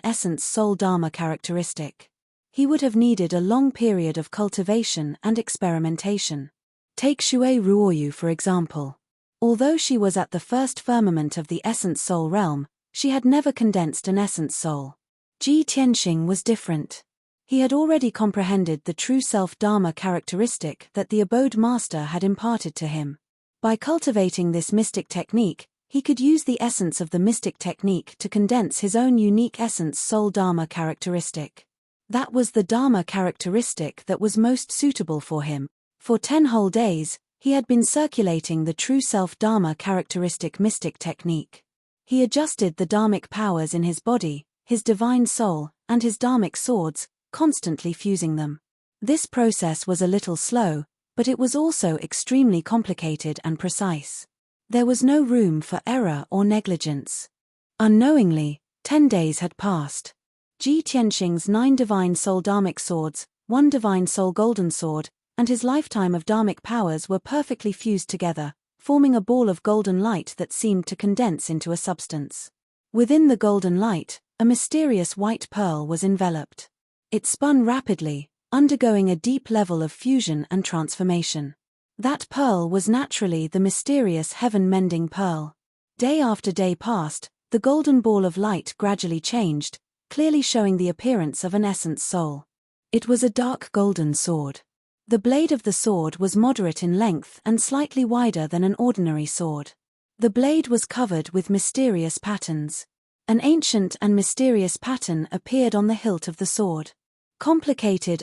[SPEAKER 1] essence soul dharma characteristic. He would have needed a long period of cultivation and experimentation. Take Shui Ruoyu for example. Although she was at the first firmament of the essence soul realm, she had never condensed an essence soul. Ji Tianxing was different. He had already comprehended the true self-dharma characteristic that the abode master had imparted to him. By cultivating this mystic technique, he could use the essence of the mystic technique to condense his own unique essence soul dharma characteristic. That was the dharma characteristic that was most suitable for him. For 10 whole days, he had been circulating the true self-dharma characteristic mystic technique. He adjusted the dharmic powers in his body, his divine soul, and his dharmic swords, constantly fusing them. This process was a little slow, but it was also extremely complicated and precise. There was no room for error or negligence. Unknowingly, 10 days had passed. Ji Tianxing's 9 divine soul dharmic swords, 1 divine soul golden sword, and his lifetime of dharmic powers were perfectly fused together, forming a ball of golden light that seemed to condense into a substance. Within the golden light, a mysterious white pearl was enveloped. It spun rapidly, undergoing a deep level of fusion and transformation. That pearl was naturally the mysterious heaven-mending pearl. Day after day passed, the golden ball of light gradually changed, clearly showing the appearance of an essence soul. It was a dark golden sword. The blade of the sword was moderate in length and slightly wider than an ordinary sword. The blade was covered with mysterious patterns. An ancient and mysterious pattern appeared on the hilt of the sword. Complicated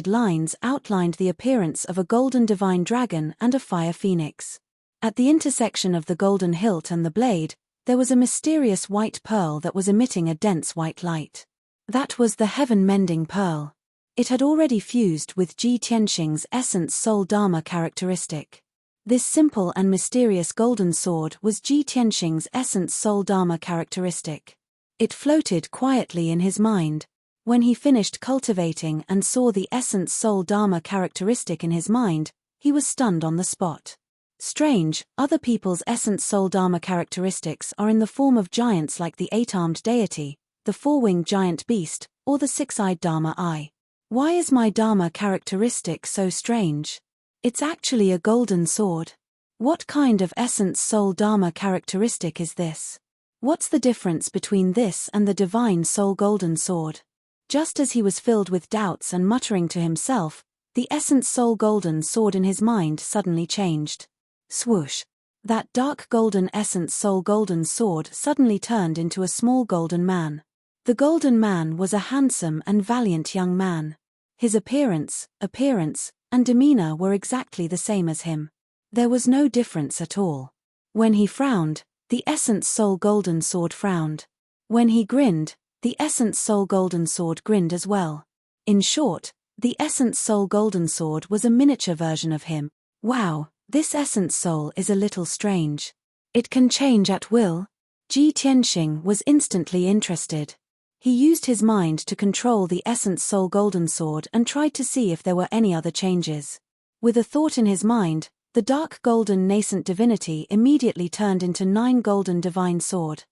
[SPEAKER 1] lines outlined the appearance of a golden divine dragon and a fire phoenix. At the intersection of the golden hilt and the blade, there was a mysterious white pearl that was emitting a dense white light. That was the heaven-mending pearl. It had already fused with Ji Tianxing's essence soul dharma characteristic. This simple and mysterious golden sword was Ji Tianxing's essence soul dharma characteristic. It floated quietly in his mind. When he finished cultivating and saw the essence soul dharma characteristic in his mind, he was stunned on the spot. Strange, other people's essence soul dharma characteristics are in the form of giants like the 8-armed deity, the 4-winged giant beast, or the 6-eyed dharma eye. Why is my dharma characteristic so strange? It's actually a golden sword. What kind of essence soul dharma characteristic is this? What's the difference between this and the divine soul golden sword? Just as he was filled with doubts and muttering to himself, the essence soul golden sword in his mind suddenly changed. Swoosh! That dark golden essence soul golden sword suddenly turned into a small golden man. The golden man was a handsome and valiant young man. His appearance, and demeanor were exactly the same as him. There was no difference at all. When he frowned, the essence soul golden sword frowned. When he grinned, the essence soul golden sword grinned as well. In short, the essence soul golden sword was a miniature version of him. Wow, this essence soul is a little strange. It can change at will. Ji Tianxing was instantly interested. He used his mind to control the essence soul golden sword and tried to see if there were any other changes. With a thought in his mind, the dark golden nascent divinity immediately turned into 9 golden divine sword.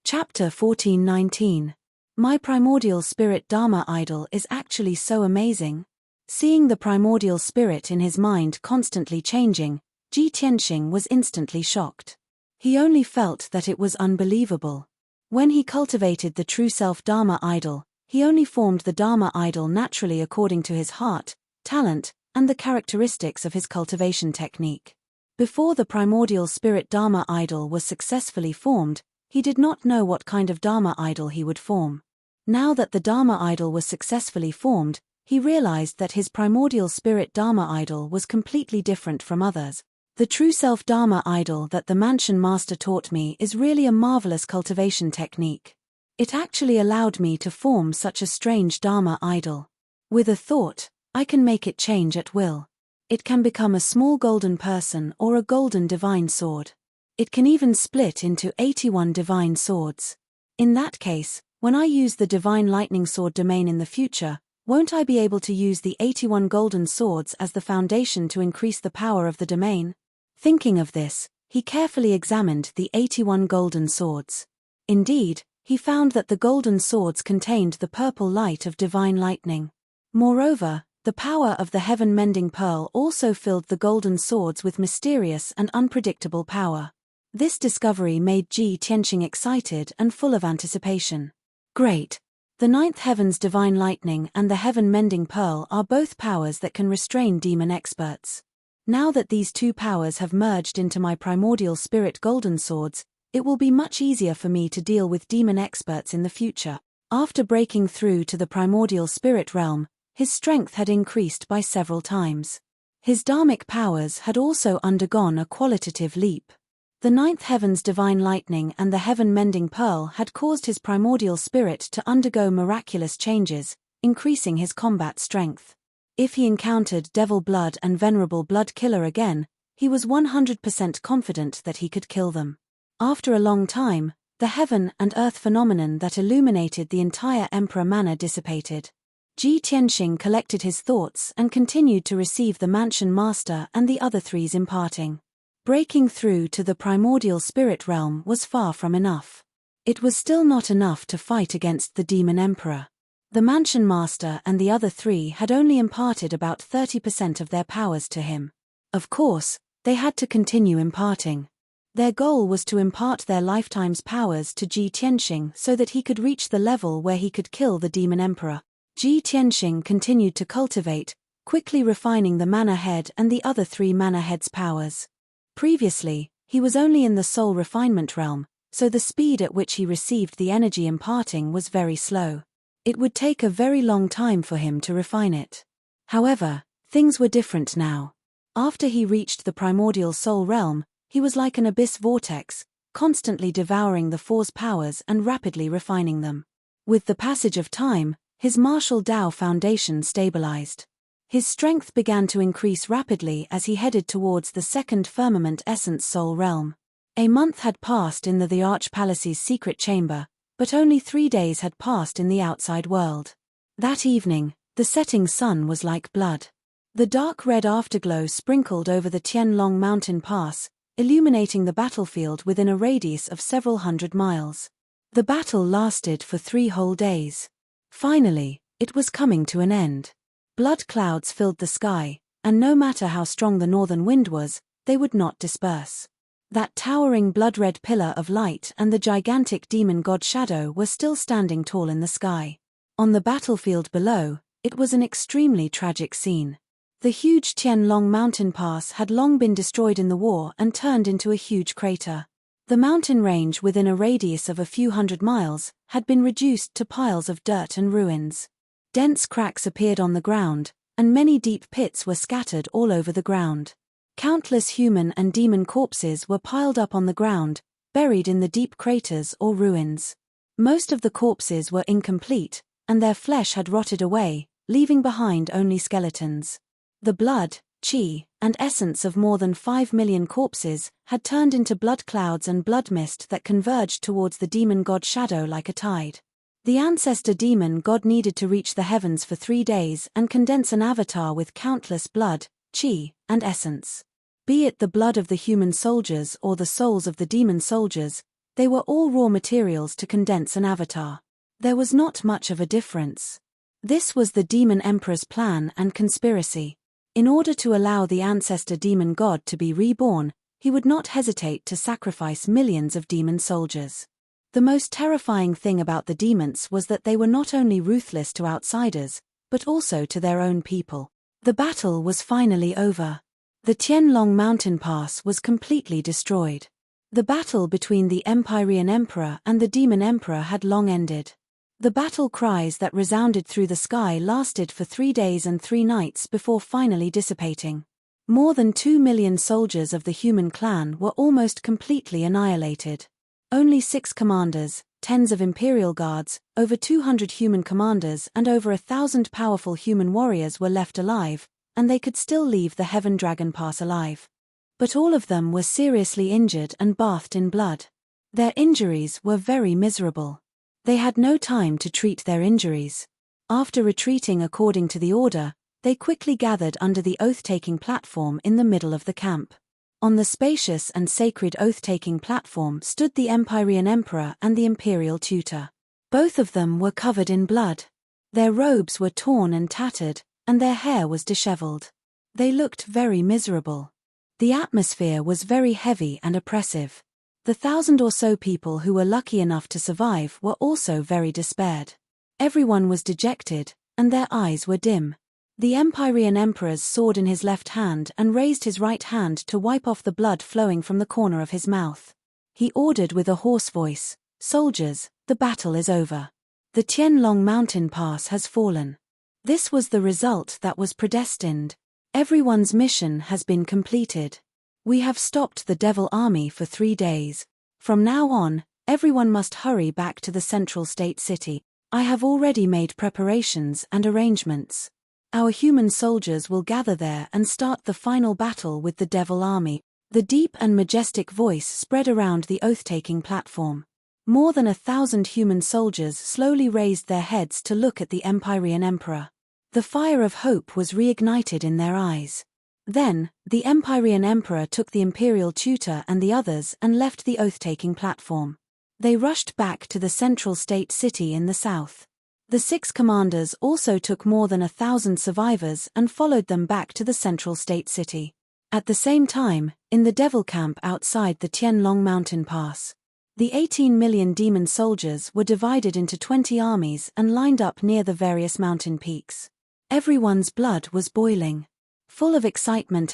[SPEAKER 1] Chapter 14:19. My primordial spirit Dharma idol is actually so amazing. Seeing the primordial spirit in his mind constantly changing, Ji Tianxing was instantly shocked. He only felt that it was unbelievable. When he cultivated the true self Dharma idol, he only formed the Dharma idol naturally according to his heart, talent, and the characteristics of his cultivation technique. Before the primordial spirit Dharma idol was successfully formed, he did not know what kind of Dharma idol he would form. Now that the Dharma idol was successfully formed, he realized that his primordial spirit Dharma idol was completely different from others. The true self Dharma idol that the Mansion Master taught me is really a marvelous cultivation technique. It actually allowed me to form such a strange Dharma idol. With a thought, I can make it change at will. It can become a small golden person or a golden divine sword. It can even split into 81 divine swords. In that case, when I use the divine lightning sword domain in the future, won't I be able to use the 81 golden swords as the foundation to increase the power of the domain? Thinking of this, he carefully examined the 81 golden swords. Indeed, he found that the golden swords contained the purple light of divine lightning. Moreover, the power of the heaven-mending pearl also filled the golden swords with mysterious and unpredictable power. This discovery made Ji Tianxing excited and full of anticipation. Great! The ninth heaven's divine lightning and the heaven-mending pearl are both powers that can restrain demon experts. Now that these two powers have merged into my primordial spirit golden swords, it will be much easier for me to deal with demon experts in the future. After breaking through to the primordial spirit realm, his strength had increased by several times. His dharmic powers had also undergone a qualitative leap. The ninth heaven's divine lightning and the heaven-mending pearl had caused his primordial spirit to undergo miraculous changes, increasing his combat strength. If he encountered Devil Blood and Venerable Blood Killer again, he was 100% confident that he could kill them. After a long time, the heaven and earth phenomenon that illuminated the entire Emperor Manor dissipated. Ji Tianxing collected his thoughts and continued to receive the Mansion Master and the other three's imparting. Breaking through to the primordial spirit realm was far from enough. It was still not enough to fight against the Demon Emperor. The Mansion Master and the other three had only imparted about 30% of their powers to him. Of course, they had to continue imparting. Their goal was to impart their lifetime's powers to Ji Tianxing so that he could reach the level where he could kill the Demon Emperor. Ji Tianxing continued to cultivate, quickly refining the Manor Head and the other three Manor Heads' powers. Previously, he was only in the soul refinement realm, so the speed at which he received the energy imparting was very slow. It would take a very long time for him to refine it. However, things were different now. After he reached the primordial soul realm, he was like an abyss vortex, constantly devouring the Four's powers and rapidly refining them. With the passage of time, his martial Tao foundation stabilized. His strength began to increase rapidly as he headed towards the second firmament essence soul realm. A month had passed in the Arch Palace's secret chamber, but only 3 days had passed in the outside world. That evening, the setting sun was like blood. The dark red afterglow sprinkled over the Tianlong mountain pass, illuminating the battlefield within a radius of several hundred miles. The battle lasted for 3 whole days. Finally, it was coming to an end. Blood clouds filled the sky, and no matter how strong the northern wind was, they would not disperse. That towering blood-red pillar of light and the gigantic demon god Shadow were still standing tall in the sky. On the battlefield below, it was an extremely tragic scene. The huge Tianlong mountain pass had long been destroyed in the war and turned into a huge crater. The mountain range within a radius of a few hundred miles had been reduced to piles of dirt and ruins. Dense cracks appeared on the ground, and many deep pits were scattered all over the ground. Countless human and demon corpses were piled up on the ground, buried in the deep craters or ruins. Most of the corpses were incomplete, and their flesh had rotted away, leaving behind only skeletons. The blood, qi, and essence of more than 5 million corpses had turned into blood clouds and blood mist that converged towards the demon god Shadow like a tide. The ancestor demon god needed to reach the heavens for 3 days and condense an avatar with countless blood, qi, and essence. Be it the blood of the human soldiers or the souls of the demon soldiers, they were all raw materials to condense an avatar. There was not much of a difference. This was the demon emperor's plan and conspiracy. In order to allow the ancestor demon god to be reborn, he would not hesitate to sacrifice millions of demon soldiers. The most terrifying thing about the demons was that they were not only ruthless to outsiders, but also to their own people. The battle was finally over. The Tianlong mountain pass was completely destroyed. The battle between the Heavenpiercer Emperor and the Demon Emperor had long ended. The battle cries that resounded through the sky lasted for 3 days and 3 nights before finally dissipating. More than 2 million soldiers of the human clan were almost completely annihilated. Only 6 commanders, tens of imperial guards, over 200 human commanders and over 1,000 powerful human warriors were left alive, and they could still leave the Heaven Dragon Pass alive. But all of them were seriously injured and bathed in blood. Their injuries were very miserable. They had no time to treat their injuries. After retreating according to the order, they quickly gathered under the oath-taking platform in the middle of the camp. On the spacious and sacred oath-taking platform stood the Heavenpiercer Emperor and the Imperial Tutor. Both of them were covered in blood. Their robes were torn and tattered, and their hair was disheveled. They looked very miserable. The atmosphere was very heavy and oppressive. The 1,000 or so people who were lucky enough to survive were also very despaired. Everyone was dejected, and their eyes were dim. The Heavenpiercer Emperor's sword in his left hand and raised his right hand to wipe off the blood flowing from the corner of his mouth. He ordered with a hoarse voice, "Soldiers, the battle is over. The Tianlong mountain pass has fallen. This was the result that was predestined. Everyone's mission has been completed. We have stopped the devil army for 3 days. From now on, everyone must hurry back to the central state city. I have already made preparations and arrangements. Our human soldiers will gather there and start the final battle with the devil army." The deep and majestic voice spread around the oath-taking platform. More than 1,000 human soldiers slowly raised their heads to look at the Heavenpiercer Emperor. The fire of hope was reignited in their eyes. Then, the Heavenpiercer Emperor took the Imperial Tutor and the others and left the oath-taking platform. They rushed back to the central state city in the south. The 6 commanders also took more than 1,000 survivors and followed them back to the central state city. At the same time, in the devil camp outside the Tianlong mountain pass, the 18 million demon soldiers were divided into 20 armies and lined up near the various mountain peaks. Everyone's blood was boiling. Full of excitement,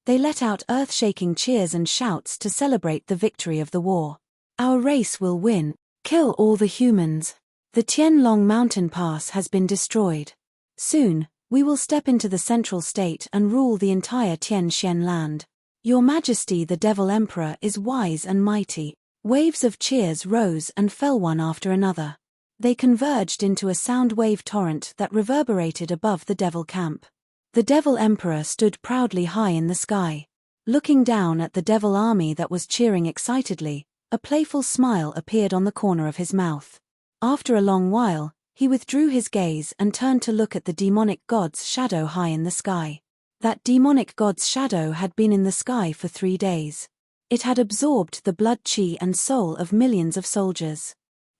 [SPEAKER 1] they let out earth-shaking cheers and shouts to celebrate the victory of the war. "Our race will win. Kill all the humans. The Tianlong mountain pass has been destroyed. Soon, we will step into the central state and rule the entire Tianxian land. Your Majesty the Devil Emperor is wise and mighty." Waves of cheers rose and fell one after another. They converged into a sound wave torrent that reverberated above the devil camp. The Devil Emperor stood proudly high in the sky. Looking down at the devil army that was cheering excitedly, a playful smile appeared on the corner of his mouth. After a long while, he withdrew his gaze and turned to look at the demonic god's shadow high in the sky. That demonic god's shadow had been in the sky for 3 days. It had absorbed the blood, chi and soul of millions of soldiers.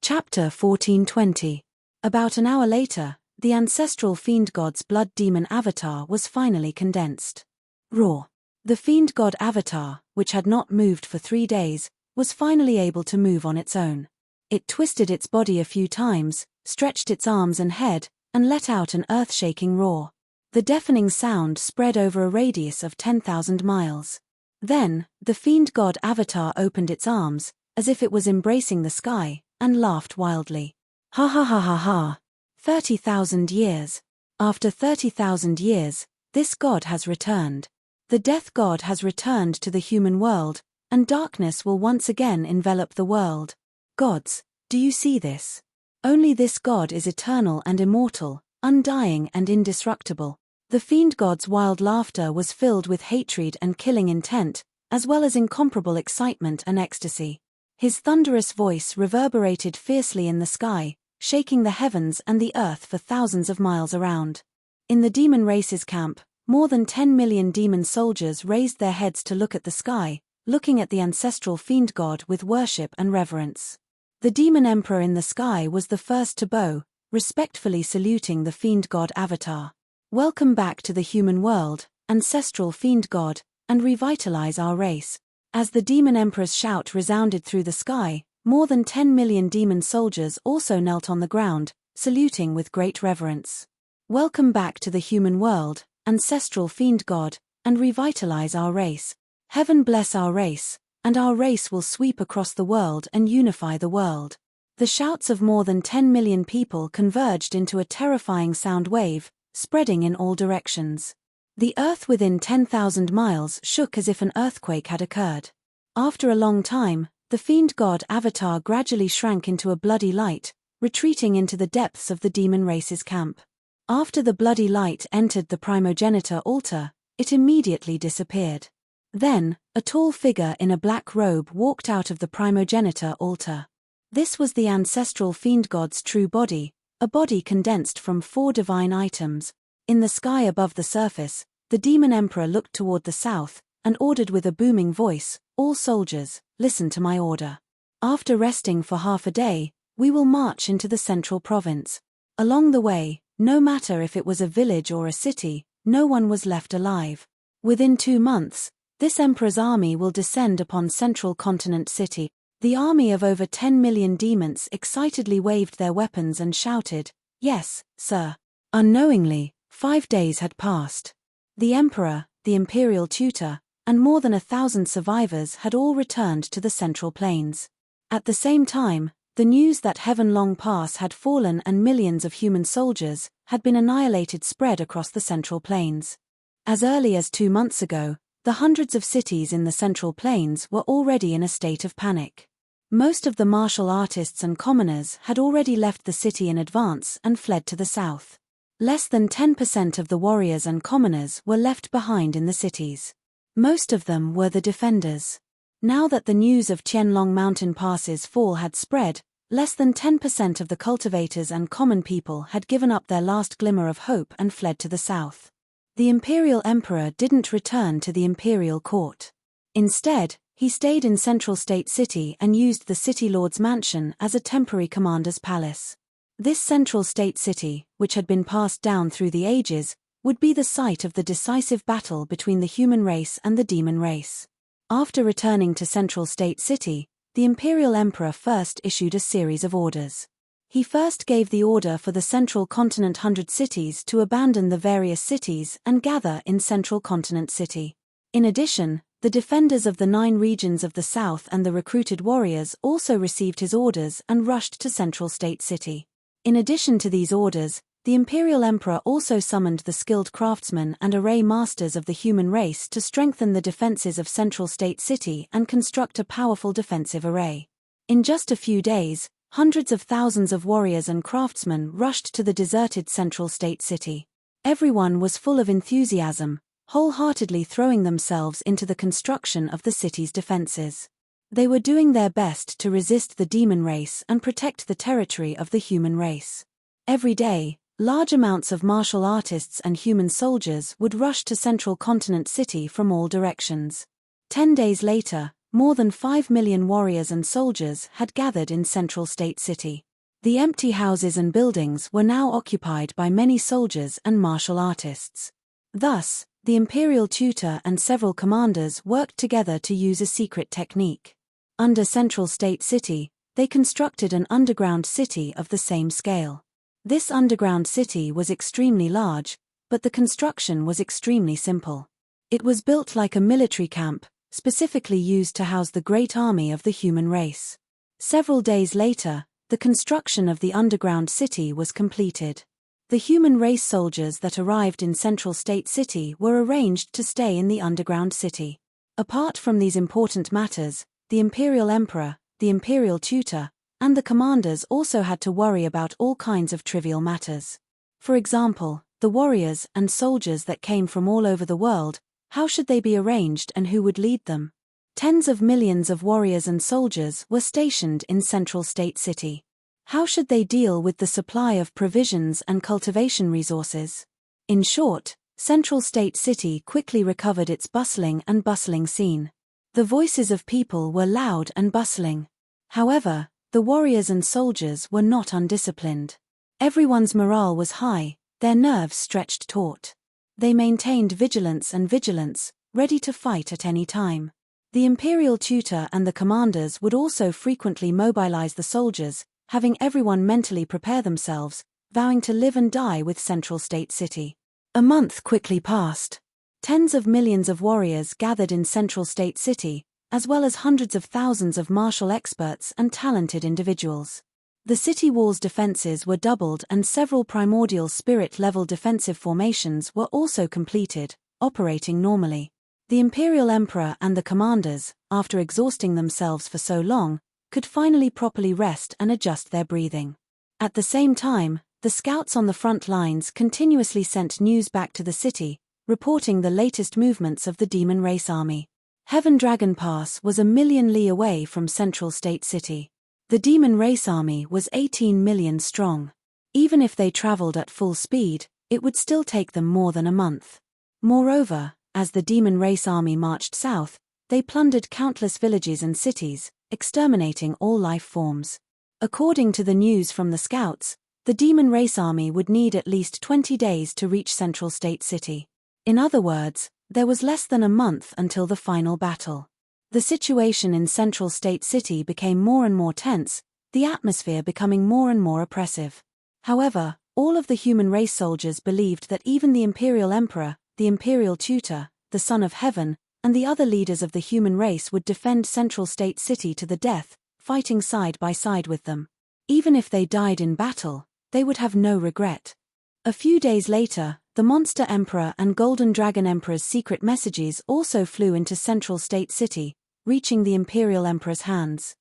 [SPEAKER 1] Chapter 14:20. About an hour later, the ancestral fiend god's blood demon avatar was finally condensed. Raw. The fiend god avatar, which had not moved for 3 days, was finally able to move on its own. It twisted its body a few times, stretched its arms and head, and let out an earth-shaking roar. The deafening sound spread over a radius of 10,000 miles. Then, the fiend god avatar opened its arms, as if it was embracing the sky, and laughed wildly. "Ha ha ha ha ha! 30,000 years. After 30,000 years, this god has returned. The death god has returned to the human world, and darkness will once again envelop the world. Gods, do you see this? Only this god is eternal and immortal, undying and indestructible." The fiend god's wild laughter was filled with hatred and killing intent, as well as incomparable excitement and ecstasy. His thunderous voice reverberated fiercely in the sky, shaking the heavens and the earth for thousands of miles around. In the demon race's camp, more than 10 million demon soldiers raised their heads to look at the sky, looking at the ancestral fiend god with worship and reverence. The demon emperor in the sky was the first to bow, respectfully saluting the fiend god avatar. "Welcome back to the human world, ancestral fiend god, and revitalize our race." As the demon emperor's shout resounded through the sky, more than 10 million demon soldiers also knelt on the ground, saluting with great reverence. "Welcome back to the human world, ancestral fiend god, and revitalize our race. Heaven bless our race, and our race will sweep across the world and unify the world. The shouts of more than 10 million people converged into a terrifying sound wave, spreading in all directions. The earth within 10,000 miles shook as if an earthquake had occurred. After a long time, the fiend god Avatar gradually shrank into a bloody light, retreating into the depths of the demon race's camp. After the bloody light entered the primogenitor altar, it immediately disappeared. Then, a tall figure in a black robe walked out of the primogenitor altar. This was the ancestral fiend god's true body, a body condensed from 4 divine items. In the sky above the surface, the demon emperor looked toward the south, and ordered with a booming voice, "All soldiers, listen to my order. After resting for half a day, we will march into the central province." Along the way, no matter if it was a village or a city, no one was left alive. Within 2 months, this emperor's army will descend upon central continent city. The army of over 10 million demons excitedly waved their weapons and shouted, "Yes, sir." Unknowingly, 5 days had passed. The emperor, the imperial tutor, and more than 1,000 survivors had all returned to the Central Plains. At the same time, the news that Heaven Long Pass had fallen and millions of human soldiers had been annihilated spread across the Central Plains. As early as 2 months ago, the hundreds of cities in the Central Plains were already in a state of panic. Most of the martial artists and commoners had already left the city in advance and fled to the south. Less than 10% of the warriors and commoners were left behind in the cities. Most of them were the defenders. Now that the news of Qianlong Mountain Pass's fall had spread, less than 10% of the cultivators and common people had given up their last glimmer of hope and fled to the south. The imperial emperor didn't return to the imperial court. Instead, he stayed in Central State City and used the city lord's mansion as a temporary commander's palace. This Central State City, which had been passed down through the ages, would be the site of the decisive battle between the human race and the demon race. After returning to Central State City, the imperial emperor first issued a series of orders. He first gave the order for the Central Continent 100 cities to abandon the various cities and gather in Central Continent City. In addition, the defenders of the 9 regions of the south and the recruited warriors also received his orders and rushed to Central State City. In addition to these orders, the imperial emperor also summoned the skilled craftsmen and array masters of the human race to strengthen the defenses of Central State City and construct a powerful defensive array. In just a few days, hundreds of thousands of warriors and craftsmen rushed to the deserted Central State City. Everyone was full of enthusiasm, wholeheartedly throwing themselves into the construction of the city's defenses. They were doing their best to resist the demon race and protect the territory of the human race. Every day, large amounts of martial artists and human soldiers would rush to Central Continent City from all directions. 10 days later, more than 5 million warriors and soldiers had gathered in Central State City. The empty houses and buildings were now occupied by many soldiers and martial artists. Thus, the imperial tutor and several commanders worked together to use a secret technique. Under Central State City, they constructed an underground city of the same scale. This underground city was extremely large, but the construction was extremely simple. It was built like a military camp, specifically used to house the great army of the human race. Several days later, the construction of the underground city was completed. The human race soldiers that arrived in Central State City were arranged to stay in the underground city. Apart from these important matters, the imperial emperor, the imperial tutor, and the commanders also had to worry about all kinds of trivial matters. For example, the warriors and soldiers that came from all over the world, how should they be arranged and who would lead them? Tens of millions of warriors and soldiers were stationed in Central State City. How should they deal with the supply of provisions and cultivation resources? In short, Central State City quickly recovered its bustling scene. The voices of people were loud and bustling. However, the warriors and soldiers were not undisciplined. Everyone's morale was high, their nerves stretched taut. They maintained vigilance, ready to fight at any time. The imperial tutor and the commanders would also frequently mobilize the soldiers, having everyone mentally prepare themselves, vowing to live and die with Central State City. A month quickly passed. Tens of millions of warriors gathered in Central State City, as well as hundreds of thousands of martial experts and talented individuals. The city wall's defenses were doubled and several primordial spirit-level defensive formations were also completed, operating normally. The Imperial Emperor and the commanders, after exhausting themselves for so long, could finally properly rest and adjust their breathing. At the same time, the scouts on the front lines continuously sent news back to the city, reporting the latest movements of the Demon Race Army. Heaven Dragon Pass was 1,000,000 li away from Central State City. The Demon Race Army was 18 million strong. Even if they traveled at full speed, it would still take them more than a month. Moreover, as the Demon Race Army marched south, they plundered countless villages and cities, exterminating all life forms. According to the news from the scouts, the Demon Race Army would need at least 20 days to reach Central State City. In other words, there was less than a month until the final battle. The situation in Central State City became more and more tense, the atmosphere becoming more and more oppressive. However, all of the human race soldiers believed that even the Imperial Emperor, the Imperial Tutor, the Son of Heaven, and the other leaders of the human race would defend Central State City to the death, fighting side by side with them. Even if they died in battle, they would have no regret. A few days later, the Monster Emperor and Golden Dragon Emperor's secret messages also flew into Central State City, reaching the Imperial Emperor's hands.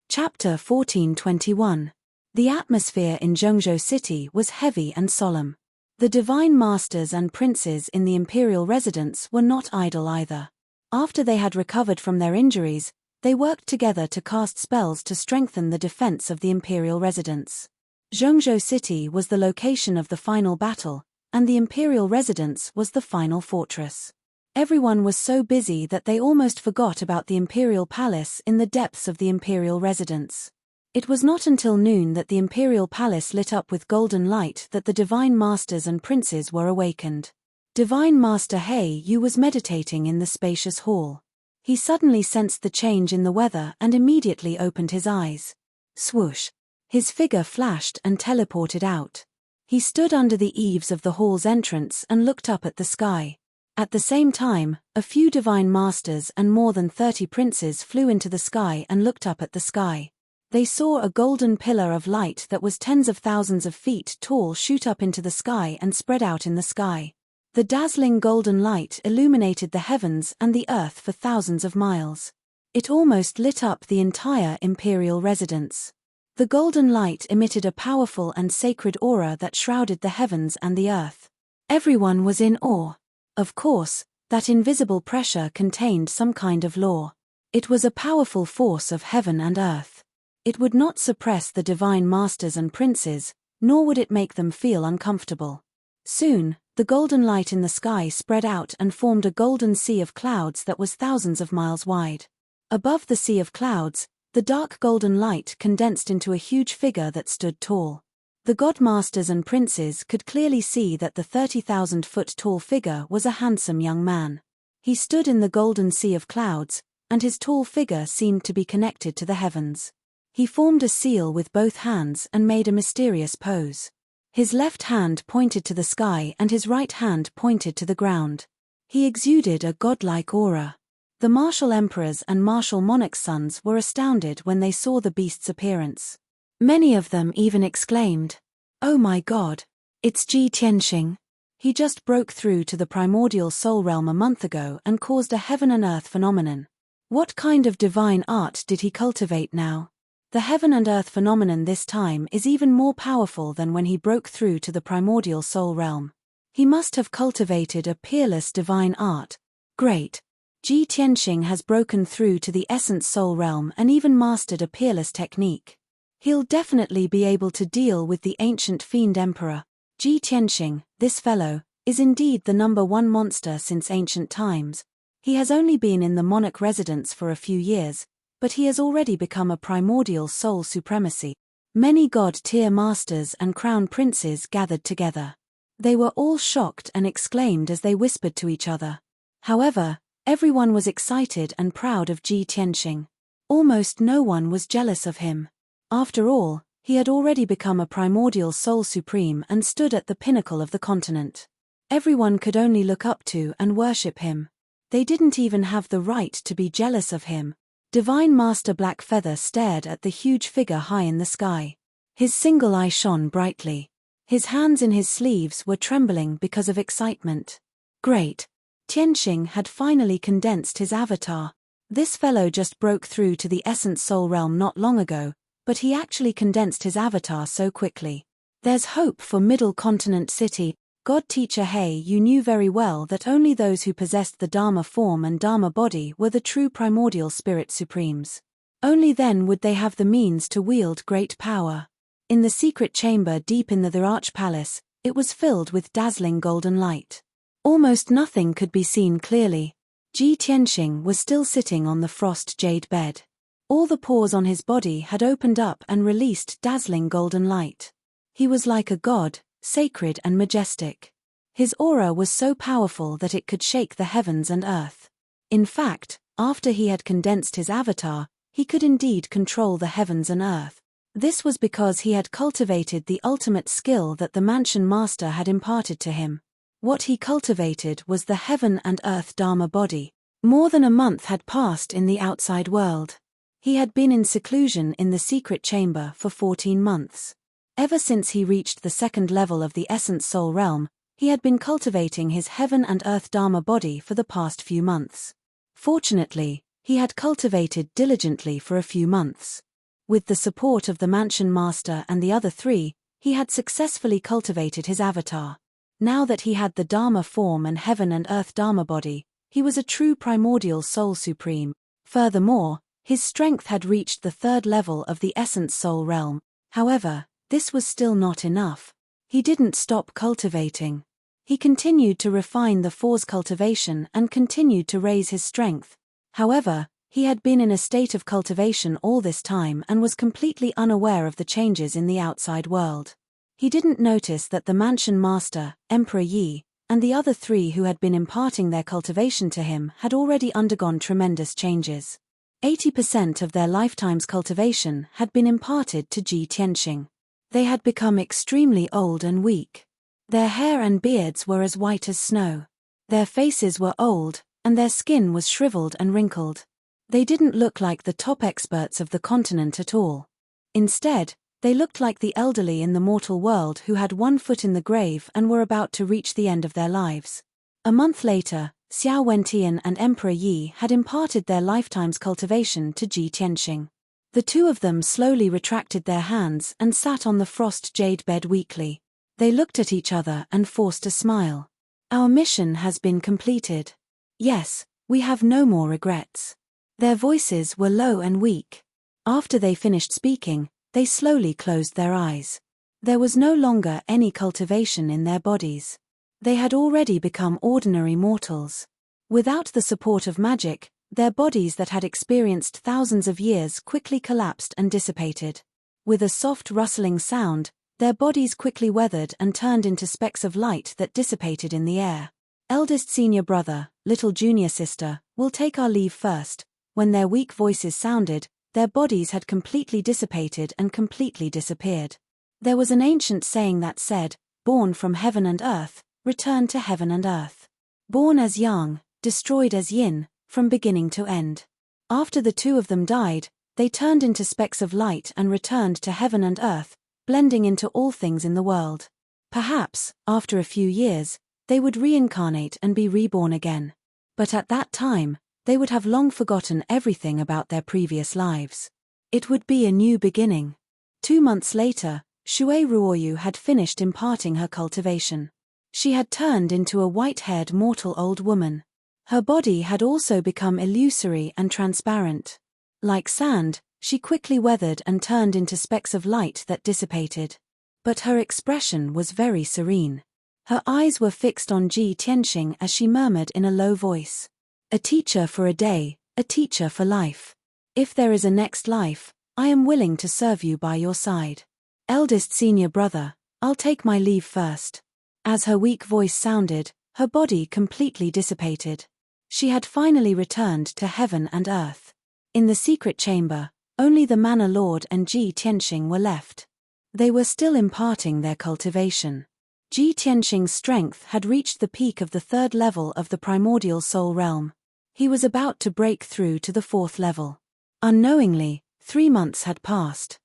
[SPEAKER 1] Chapter 1421. The atmosphere in Zhengzhou City was heavy and solemn. The divine masters and princes in the imperial residence were not idle either. After they had recovered from their injuries, they worked together to cast spells to strengthen the defense of the imperial residence. Zhengzhou City was the location of the final battle, and the imperial residence was the final fortress. Everyone was so busy that they almost forgot about the imperial palace in the depths of the imperial residence. It was not until noon that the imperial palace lit up with golden light that the divine masters and princes were awakened. Divine Master He Yu was meditating in the spacious hall. He suddenly sensed the change in the weather and immediately opened his eyes. Swoosh! His figure flashed and teleported out. He stood under the eaves of the hall's entrance and looked up at the sky. At the same time, a few divine masters and more than 30 princes flew into the sky and looked up at the sky. They saw a golden pillar of light that was tens of thousands of feet tall shoot up into the sky and spread out in the sky. The dazzling golden light illuminated the heavens and the earth for thousands of miles. It almost lit up the entire imperial residence. The golden light emitted a powerful and sacred aura that shrouded the heavens and the earth. Everyone was in awe. Of course, that invisible pressure contained some kind of law. It was a powerful force of heaven and earth. It would not suppress the divine masters and princes, nor would it make them feel uncomfortable. Soon, the golden light in the sky spread out and formed a golden sea of clouds that was thousands of miles wide. Above the sea of clouds, the dark golden light condensed into a huge figure that stood tall. The godmasters and princes could clearly see that the 30,000-foot-tall figure was a handsome young man. He stood in the golden sea of clouds, and his tall figure seemed to be connected to the heavens. He formed a seal with both hands and made a mysterious pose. His left hand pointed to the sky and his right hand pointed to the ground. He exuded a godlike aura. The martial emperors and martial monarchs' sons were astounded when they saw the beast's appearance. Many of them even exclaimed, "Oh my God! It's Ji Tianxing. He just broke through to the primordial soul realm a month ago and caused a heaven and earth phenomenon. What kind of divine art did he cultivate now? The heaven and earth phenomenon this time is even more powerful than when he broke through to the primordial soul realm. He must have cultivated a peerless divine art. Great! Ji Tianxing has broken through to the essence soul realm and even mastered a peerless technique. He'll definitely be able to deal with the ancient fiend emperor. Ji Tianxing, this fellow, is indeed the #1 monster since ancient times. He has only been in the monarch residence for a few years, but he has already become a primordial soul supremacy." Many god-tier masters and crown princes gathered together. They were all shocked and exclaimed as they whispered to each other. However, everyone was excited and proud of Ji Tianxing. Almost no one was jealous of him. After all, he had already become a primordial soul supreme and stood at the pinnacle of the continent. Everyone could only look up to and worship him. They didn't even have the right to be jealous of him. Divine Master Blackfeather stared at the huge figure high in the sky. His single eye shone brightly. His hands in his sleeves were trembling because of excitement. Great! Tianxing had finally condensed his avatar. This fellow just broke through to the Essence Soul realm not long ago, but he actually condensed his avatar so quickly. There's hope for Middle Continent City. God Teacher He, you knew very well that only those who possessed the Dharma form and Dharma body were the true primordial spirit supremes. Only then would they have the means to wield great power. In the secret chamber deep in the Arch Palace, it was filled with dazzling golden light. Almost nothing could be seen clearly. Ji Tianxing was still sitting on the frost jade bed. All the pores on his body had opened up and released dazzling golden light. He was like a god, sacred and majestic. His aura was so powerful that it could shake the heavens and earth. In fact, after he had condensed his avatar, he could indeed control the heavens and earth. This was because he had cultivated the ultimate skill that the Mansion Master had imparted to him. What he cultivated was the heaven and earth Dharma body. More than a month had passed in the outside world. He had been in seclusion in the secret chamber for 14 months. Ever since he reached the second level of the Essence Soul realm, he had been cultivating his heaven and earth Dharma body for the past few months. Fortunately, he had cultivated diligently for a few months. With the support of the Mansion Master and the other three, he had successfully cultivated his avatar. Now that he had the Dharma form and heaven and earth Dharma body, he was a true primordial soul supreme. Furthermore, his strength had reached the third level of the Essence Soul realm. However, this was still not enough. He didn't stop cultivating. He continued to refine the Four's cultivation and continued to raise his strength. However, he had been in a state of cultivation all this time and was completely unaware of the changes in the outside world. He didn't notice that the Mansion Master, Emperor Yi, and the other three who had been imparting their cultivation to him had already undergone tremendous changes. 80% of their lifetime's cultivation had been imparted to Ji Tianxing. They had become extremely old and weak. Their hair and beards were as white as snow. Their faces were old, and their skin was shriveled and wrinkled. They didn't look like the top experts of the continent at all. Instead, they looked like the elderly in the mortal world who had one foot in the grave and were about to reach the end of their lives. A month later, Xiao Wentian and Emperor Yi had imparted their lifetime's cultivation to Ji Tianxing. The two of them slowly retracted their hands and sat on the frost jade bed weakly. They looked at each other and forced a smile. Our mission has been completed. Yes, we have no more regrets. Their voices were low and weak. After they finished speaking, they slowly closed their eyes. There was no longer any cultivation in their bodies. They had already become ordinary mortals. Without the support of magic, their bodies that had experienced thousands of years quickly collapsed and dissipated. With a soft rustling sound, their bodies quickly weathered and turned into specks of light that dissipated in the air. Eldest senior brother, little junior sister, will take our leave first. When their weak voices sounded, their bodies had completely dissipated and completely disappeared. There was an ancient saying that said, born from heaven and earth, return to heaven and earth. Born as yang, destroyed as yin, from beginning to end. After the two of them died, they turned into specks of light and returned to heaven and earth, blending into all things in the world. Perhaps, after a few years, they would reincarnate and be reborn again. But at that time, they would have long forgotten everything about their previous lives. It would be a new beginning. 2 months later, Shui Ruoyu had finished imparting her cultivation. She had turned into a white-haired mortal old woman. Her body had also become illusory and transparent. Like sand, she quickly weathered and turned into specks of light that dissipated. But her expression was very serene. Her eyes were fixed on Ji Tianxing as she murmured in a low voice. A teacher for a day, a teacher for life. If there is a next life, I am willing to serve you by your side. Eldest senior brother, I'll take my leave first. As her weak voice sounded, her body completely dissipated. She had finally returned to heaven and earth. In the secret chamber, only the Manor Lord and Ji Tianxing were left. They were still imparting their cultivation. Ji Tianxing's strength had reached the peak of the third level of the primordial soul realm. He was about to break through to the fourth level. Unknowingly, 3 months had passed.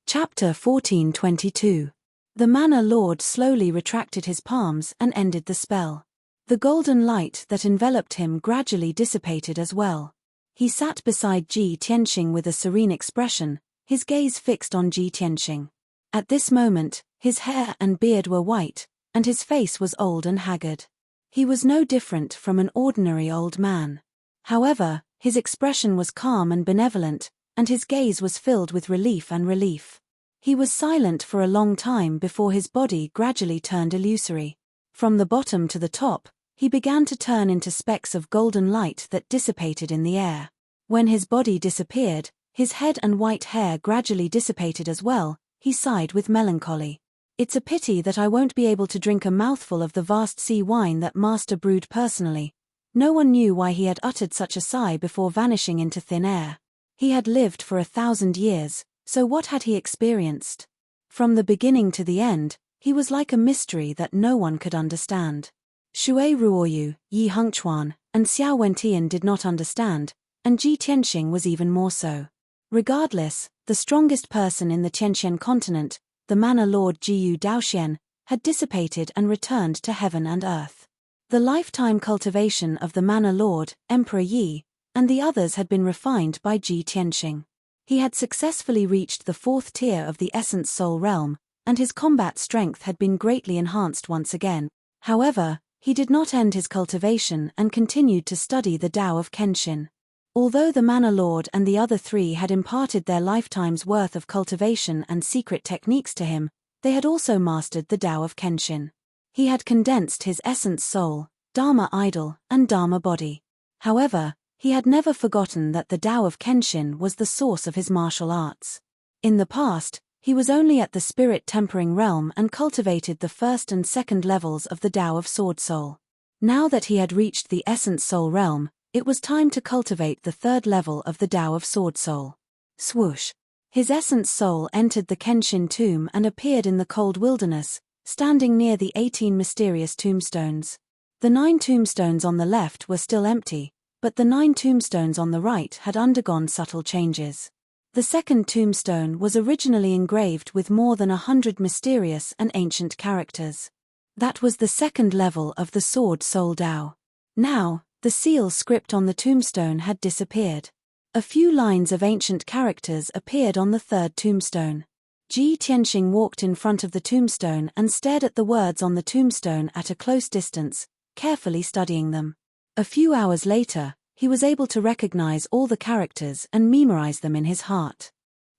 [SPEAKER 1] Chapter 1422. The Manor Lord slowly retracted his palms and ended the spell. The golden light that enveloped him gradually dissipated as well. He sat beside Ji Tianxing with a serene expression, his gaze fixed on Ji Tianxing. At this moment, his hair and beard were white, and his face was old and haggard. He was no different from an ordinary old man. However, his expression was calm and benevolent, and his gaze was filled with relief. He was silent for a long time before his body gradually turned illusory. From the bottom to the top, he began to turn into specks of golden light that dissipated in the air. When his body disappeared, his head and white hair gradually dissipated as well. He sighed with melancholy. It's a pity that I won't be able to drink a mouthful of the vast sea wine that Master brewed personally. No one knew why he had uttered such a sigh before vanishing into thin air. He had lived for 1,000 years, so what had he experienced? From the beginning to the end, he was like a mystery that no one could understand. Shui Ruoyu, Yi Hengchuan, and Xiao Wentian did not understand, and Ji Tianxing was even more so. Regardless, the strongest person in the Tianxian continent, the Manor Lord Jiyu Daoxian, had dissipated and returned to heaven and earth. The lifetime cultivation of the Manor Lord, Emperor Yi, and the others had been refined by Ji Tianxing. He had successfully reached the 4th tier of the Essence Soul realm, and his combat strength had been greatly enhanced once again. However, he did not end his cultivation and continued to study the Tao of Kenshin. Although the Manor Lord and the other 3 had imparted their lifetime's worth of cultivation and secret techniques to him, they had also mastered the Tao of Kenshin. He had condensed his essence soul, Dharma idol, and Dharma body. However, he had never forgotten that the Tao of Kenshin was the source of his martial arts. In the past, he was only at the spirit tempering realm and cultivated the 1st and 2nd levels of the Tao of Sword Soul. Now that he had reached the Essence Soul realm, it was time to cultivate the 3rd level of the Tao of Sword Soul. Swoosh! His essence soul entered the Kenshin tomb and appeared in the cold wilderness, standing near the 18 mysterious tombstones. The 9 tombstones on the left were still empty, but the 9 tombstones on the right had undergone subtle changes. The 2nd tombstone was originally engraved with more than 100 mysterious and ancient characters. That was the 2nd level of the Sword Soul Tao. Now, the seal script on the tombstone had disappeared. A few lines of ancient characters appeared on the 3rd tombstone. Ji Tianxing walked in front of the tombstone and stared at the words on the tombstone at a close distance, carefully studying them. A few hours later, he was able to recognize all the characters and memorize them in his heart.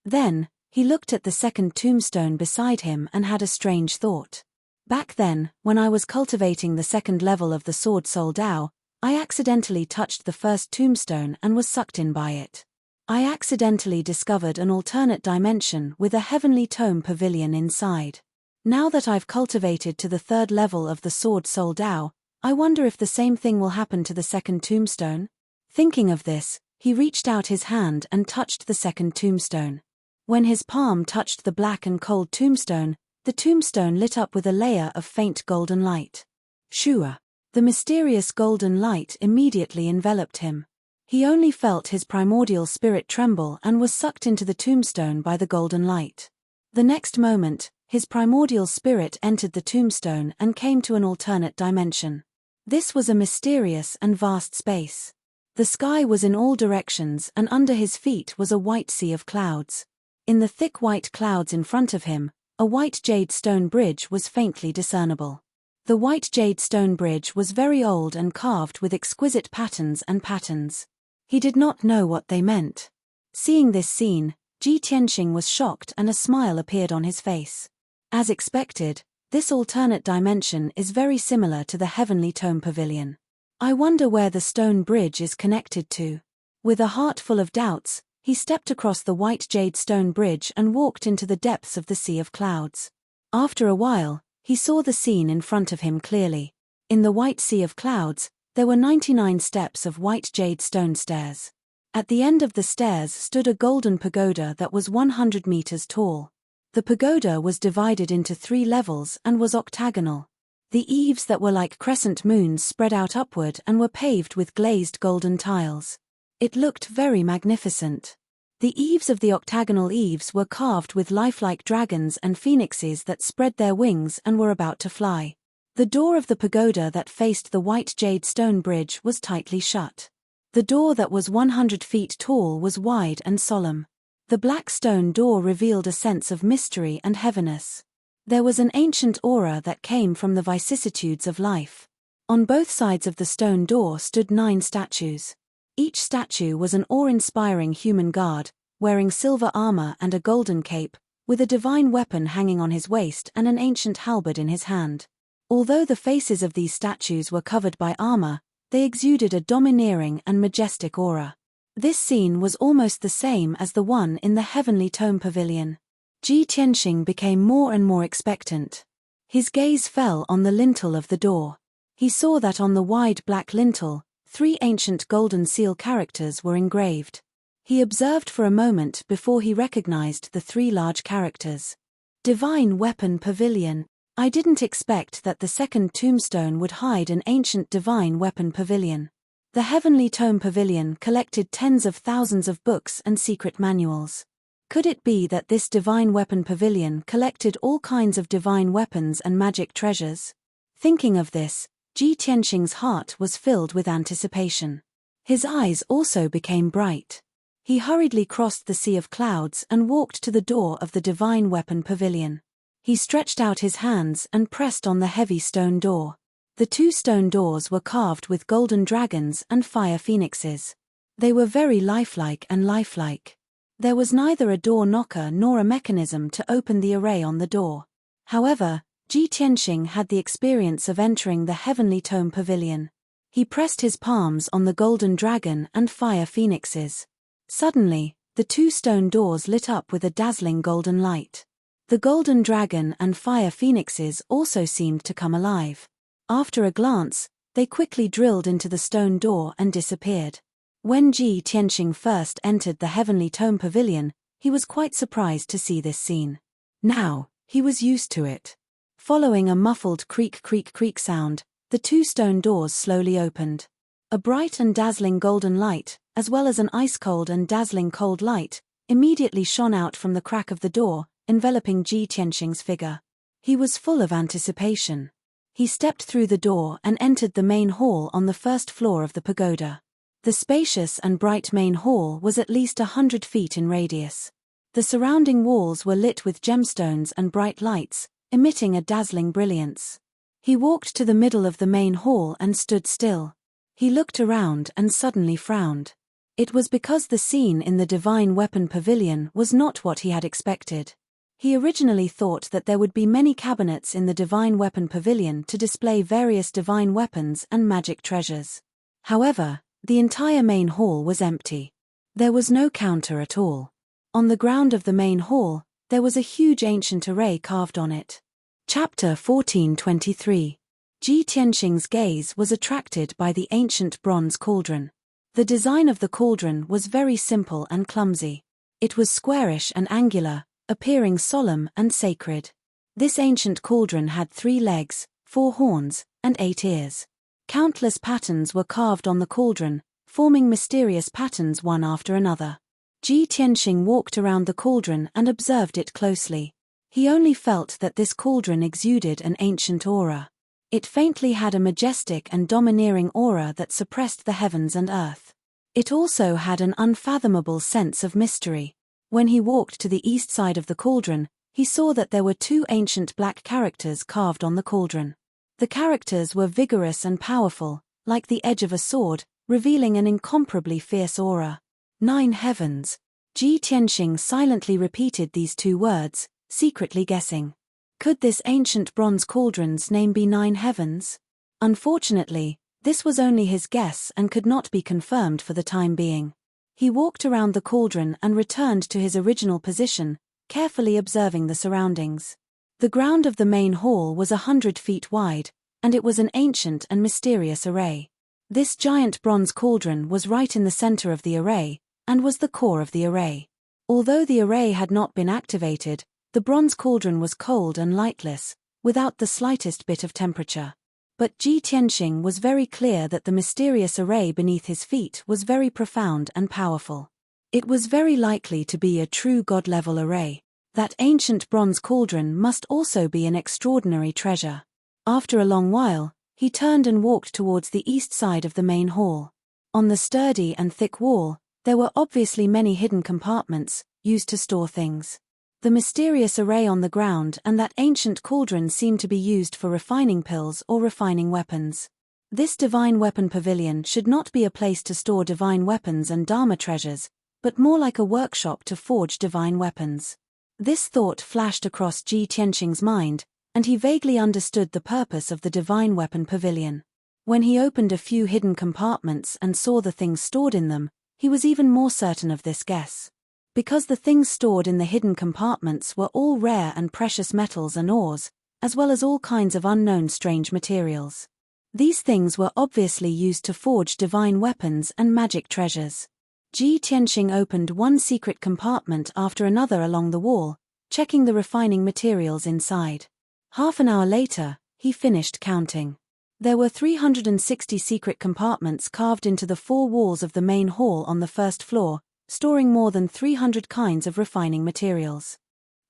[SPEAKER 1] Then, he looked at the 2nd tombstone beside him and had a strange thought. Back then, when I was cultivating the 2nd level of the Sword Soul Tao, I accidentally touched the 1st tombstone and was sucked in by it. I accidentally discovered an alternate dimension with a heavenly tome pavilion inside. Now that I've cultivated to the 3rd level of the Sword Soul Tao, I wonder if the same thing will happen to the 2nd tombstone? Thinking of this, he reached out his hand and touched the 2nd tombstone. When his palm touched the black and cold tombstone, the tombstone lit up with a layer of faint golden light. Shua! The mysterious golden light immediately enveloped him. He only felt his primordial spirit tremble and was sucked into the tombstone by the golden light. The next moment, his primordial spirit entered the tombstone and came to an alternate dimension. This was a mysterious and vast space. The sky was in all directions and under his feet was a white sea of clouds. In the thick white clouds in front of him, a white jade stone bridge was faintly discernible. The white jade stone bridge was very old and carved with exquisite patterns and patterns. He did not know what they meant. Seeing this scene, Ji Tianxing was shocked and a smile appeared on his face. As expected, this alternate dimension is very similar to the Heavenly Tome Pavilion. I wonder where the stone bridge is connected to. With a heart full of doubts, he stepped across the white jade stone bridge and walked into the depths of the sea of clouds. After a while, he saw the scene in front of him clearly. In the white sea of clouds, there were 99 steps of white jade stone stairs. At the end of the stairs stood a golden pagoda that was 100 meters tall. The pagoda was divided into 3 levels and was octagonal. The eaves that were like crescent moons spread out upward and were paved with glazed golden tiles. It looked very magnificent. The eaves of the octagonal eaves were carved with lifelike dragons and phoenixes that spread their wings and were about to fly. The door of the pagoda that faced the white jade stone bridge was tightly shut. The door that was 100 feet tall was wide and solemn. The black stone door revealed a sense of mystery and heaviness. There was an ancient aura that came from the vicissitudes of life. On both sides of the stone door stood 9 statues. Each statue was an awe-inspiring human god, wearing silver armor and a golden cape, with a divine weapon hanging on his waist and an ancient halberd in his hand. Although the faces of these statues were covered by armor, they exuded a domineering and majestic aura. This scene was almost the same as the one in the Heavenly Tome Pavilion. Ji Tianxing became more and more expectant. His gaze fell on the lintel of the door. He saw that on the wide black lintel, 3 ancient golden seal characters were engraved. He observed for a moment before he recognized the 3 large characters. Divine Weapon Pavilion. I didn't expect that the second tombstone would hide an ancient divine weapon pavilion. The Heavenly Tome Pavilion collected tens of thousands of books and secret manuals. Could it be that this divine weapon pavilion collected all kinds of divine weapons and magic treasures? Thinking of this, Ji Tianxing's heart was filled with anticipation. His eyes also became bright. He hurriedly crossed the sea of clouds and walked to the door of the divine weapon pavilion. He stretched out his hands and pressed on the heavy stone door. The 2 stone doors were carved with golden dragons and fire phoenixes. They were very lifelike and lifelike. There was neither a door knocker nor a mechanism to open the array on the door. However, Ji Tianxing had the experience of entering the Heavenly Tome Pavilion. He pressed his palms on the golden dragon and fire phoenixes. Suddenly, the 2 stone doors lit up with a dazzling golden light. The golden dragon and fire phoenixes also seemed to come alive. After a glance, they quickly drilled into the stone door and disappeared. When Ji Tianxing first entered the Heavenly Tome Pavilion, he was quite surprised to see this scene. Now, he was used to it. Following a muffled creak creak creak sound, the 2 stone doors slowly opened. A bright and dazzling golden light, as well as an ice-cold and dazzling cold light, immediately shone out from the crack of the door, enveloping Ji Tianxing's figure. He was full of anticipation. He stepped through the door and entered the main hall on the first floor of the pagoda. The spacious and bright main hall was at least 100 feet in radius. The surrounding walls were lit with gemstones and bright lights, emitting a dazzling brilliance. He walked to the middle of the main hall and stood still. He looked around and suddenly frowned. It was because the scene in the Divine Weapon Pavilion was not what he had expected. He originally thought that there would be many cabinets in the Divine Weapon Pavilion to display various divine weapons and magic treasures. However, the entire main hall was empty. There was no counter at all. On the ground of the main hall, there was a huge ancient array carved on it. Chapter 1423. Ji Tianxing's gaze was attracted by the ancient bronze cauldron. The design of the cauldron was very simple and clumsy. It was squarish and angular, appearing solemn and sacred. This ancient cauldron had 3 legs, 4 horns, and 8 ears. Countless patterns were carved on the cauldron, forming mysterious patterns one after another. Ji Tianxing walked around the cauldron and observed it closely. He only felt that this cauldron exuded an ancient aura. It faintly had a majestic and domineering aura that suppressed the heavens and earth. It also had an unfathomable sense of mystery. When he walked to the east side of the cauldron, he saw that there were 2 ancient black characters carved on the cauldron. The characters were vigorous and powerful, like the edge of a sword, revealing an incomparably fierce aura. 9 heavens. Ji Tianxing silently repeated these 2 words, secretly guessing. Could this ancient bronze cauldron's name be 9 heavens? Unfortunately, this was only his guess and could not be confirmed for the time being. He walked around the cauldron and returned to his original position, carefully observing the surroundings. The ground of the main hall was 100 feet wide, and it was an ancient and mysterious array. This giant bronze cauldron was right in the center of the array, and was the core of the array. Although the array had not been activated, the bronze cauldron was cold and lightless, without the slightest bit of temperature. But Ji Tianxing was very clear that the mysterious array beneath his feet was very profound and powerful. It was very likely to be a true god-level array. That ancient bronze cauldron must also be an extraordinary treasure. After a long while, he turned and walked towards the east side of the main hall. On the sturdy and thick wall, there were obviously many hidden compartments, used to store things. The mysterious array on the ground and that ancient cauldron seemed to be used for refining pills or refining weapons. This divine weapon pavilion should not be a place to store divine weapons and dharma treasures, but more like a workshop to forge divine weapons. This thought flashed across Ji Tianxing's mind, and he vaguely understood the purpose of the divine weapon pavilion. When he opened a few hidden compartments and saw the things stored in them, he was even more certain of this guess. Because the things stored in the hidden compartments were all rare and precious metals and ores, as well as all kinds of unknown strange materials. These things were obviously used to forge divine weapons and magic treasures. Ji Tianxing opened one secret compartment after another along the wall, checking the refining materials inside. Half an hour later, he finished counting. There were 360 secret compartments carved into the four walls of the main hall on the first floor, storing more than 300 kinds of refining materials.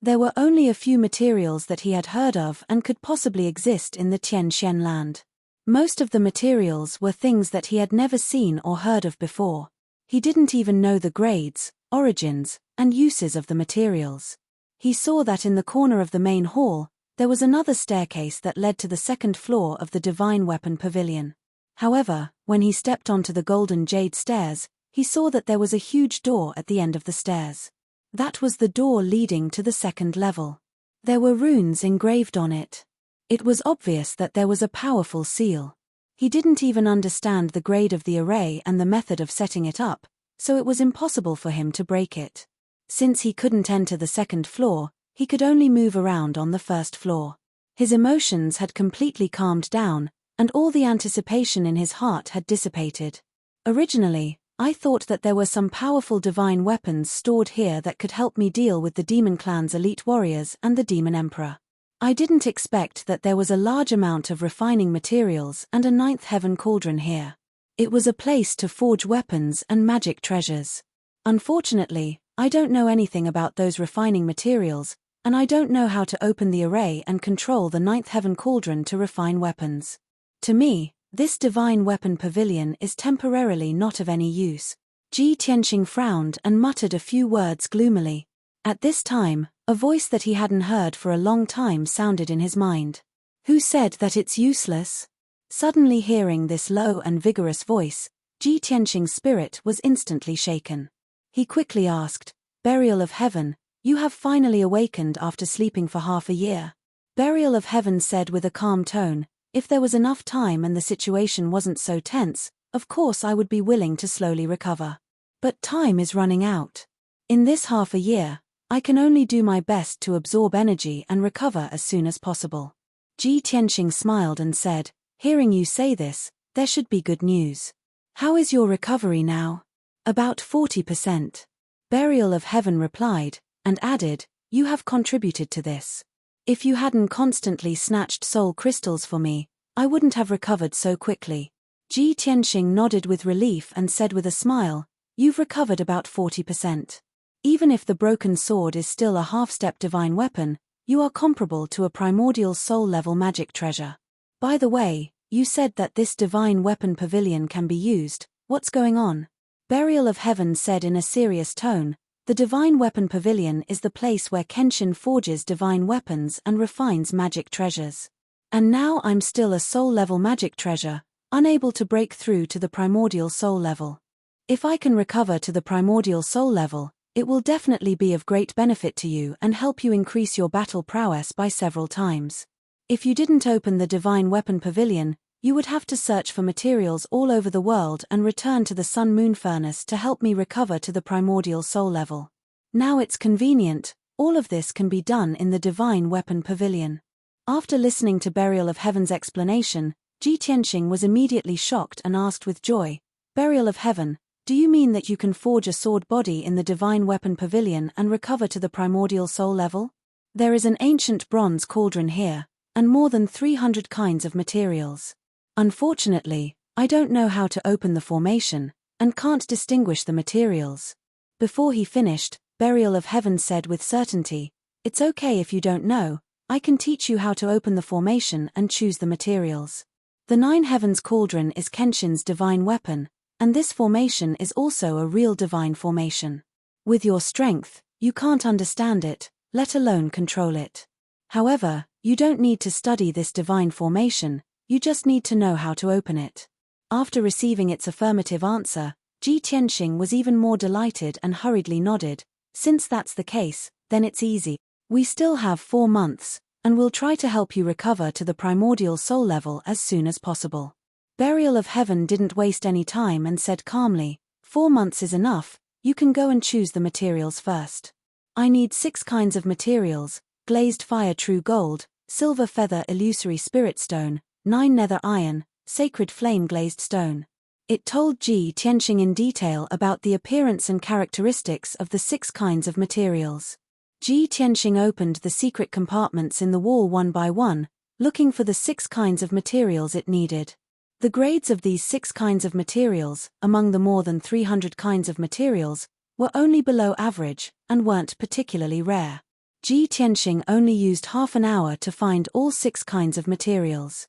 [SPEAKER 1] There were only a few materials that he had heard of and could possibly exist in the Tianxian land. Most of the materials were things that he had never seen or heard of before. He didn't even know the grades, origins, and uses of the materials. He saw that in the corner of the main hall, there was another staircase that led to the second floor of the Divine Weapon Pavilion. However, when he stepped onto the golden jade stairs, he saw that there was a huge door at the end of the stairs. That was the door leading to the second level. There were runes engraved on it. It was obvious that there was a powerful seal. He didn't even understand the grade of the array and the method of setting it up, so it was impossible for him to break it. Since he couldn't enter the second floor, he could only move around on the first floor. His emotions had completely calmed down, and all the anticipation in his heart had dissipated. Originally, I thought that there were some powerful divine weapons stored here that could help me deal with the demon clan's elite warriors and the demon emperor. I didn't expect that there was a large amount of refining materials and a ninth heaven cauldron here. It was a place to forge weapons and magic treasures. Unfortunately, I don't know anything about those refining materials, and I don't know how to open the array and control the ninth heaven cauldron to refine weapons. To me, this divine weapon pavilion is temporarily not of any use. Ji Tianxing frowned and muttered a few words gloomily. At this time, a voice that he hadn't heard for a long time sounded in his mind. Who said that it's useless? Suddenly hearing this low and vigorous voice, Ji Tianxing's spirit was instantly shaken. He quickly asked, Burial of Heaven, you have finally awakened after sleeping for half a year. Burial of Heaven said with a calm tone, if there was enough time and the situation wasn't so tense, of course I would be willing to slowly recover. But time is running out. In this half a year, I can only do my best to absorb energy and recover as soon as possible. Ji Tianxing smiled and said, hearing you say this, there should be good news. How is your recovery now? About 40%. Burial of Heaven replied, and added, you have contributed to this. If you hadn't constantly snatched soul crystals for me, I wouldn't have recovered so quickly. Ji Tianxing nodded with relief and said with a smile, you've recovered about 40%. Even if the broken sword is still a half-step divine weapon, you are comparable to a primordial soul-level magic treasure. By the way, you said that this divine weapon pavilion can be used. What's going on? Burial of Heaven said in a serious tone, the Divine Weapon Pavilion is the place where Kenshin forges divine weapons and refines magic treasures. And now I'm still a soul-level magic treasure, unable to break through to the primordial soul level. If I can recover to the primordial soul level, it will definitely be of great benefit to you and help you increase your battle prowess by several times. If you didn't open the Divine Weapon Pavilion, you would have to search for materials all over the world and return to the Sun-Moon Furnace to help me recover to the primordial soul level. Now it's convenient, all of this can be done in the Divine Weapon Pavilion. After listening to Burial of Heaven's explanation, Ji Tianxing was immediately shocked and asked with joy, Burial of Heaven, do you mean that you can forge a sword body in the Divine Weapon Pavilion and recover to the primordial soul level? There is an ancient bronze cauldron here, and more than 300 kinds of materials. Unfortunately, I don't know how to open the formation, and can't distinguish the materials. Before he finished, Burial of Heaven said with certainty, "It's okay if you don't know, I can teach you how to open the formation and choose the materials." The Nine Heavens Cauldron is Kenshin's divine weapon, and this formation is also a real divine formation. With your strength, you can't understand it, let alone control it. However, you don't need to study this divine formation, you just need to know how to open it. After receiving its affirmative answer, Ji Tianxing was even more delighted and hurriedly nodded. "Since that's the case, then it's easy. We still have 4 months, and we'll try to help you recover to the primordial soul level as soon as possible." Burial of Heaven didn't waste any time and said calmly, "4 months is enough, you can go and choose the materials first. I need 6 kinds of materials: glazed fire true gold, silver feather illusory spirit stone, 9 nether iron, sacred flame glazed stone." It told Ji Tianxing in detail about the appearance and characteristics of the 6 kinds of materials. Ji Tianxing opened the secret compartments in the wall one by one, looking for the 6 kinds of materials it needed. The grades of these 6 kinds of materials, among the more than 300 kinds of materials, were only below average, and weren't particularly rare. Ji Tianxing only used half an hour to find all 6 kinds of materials.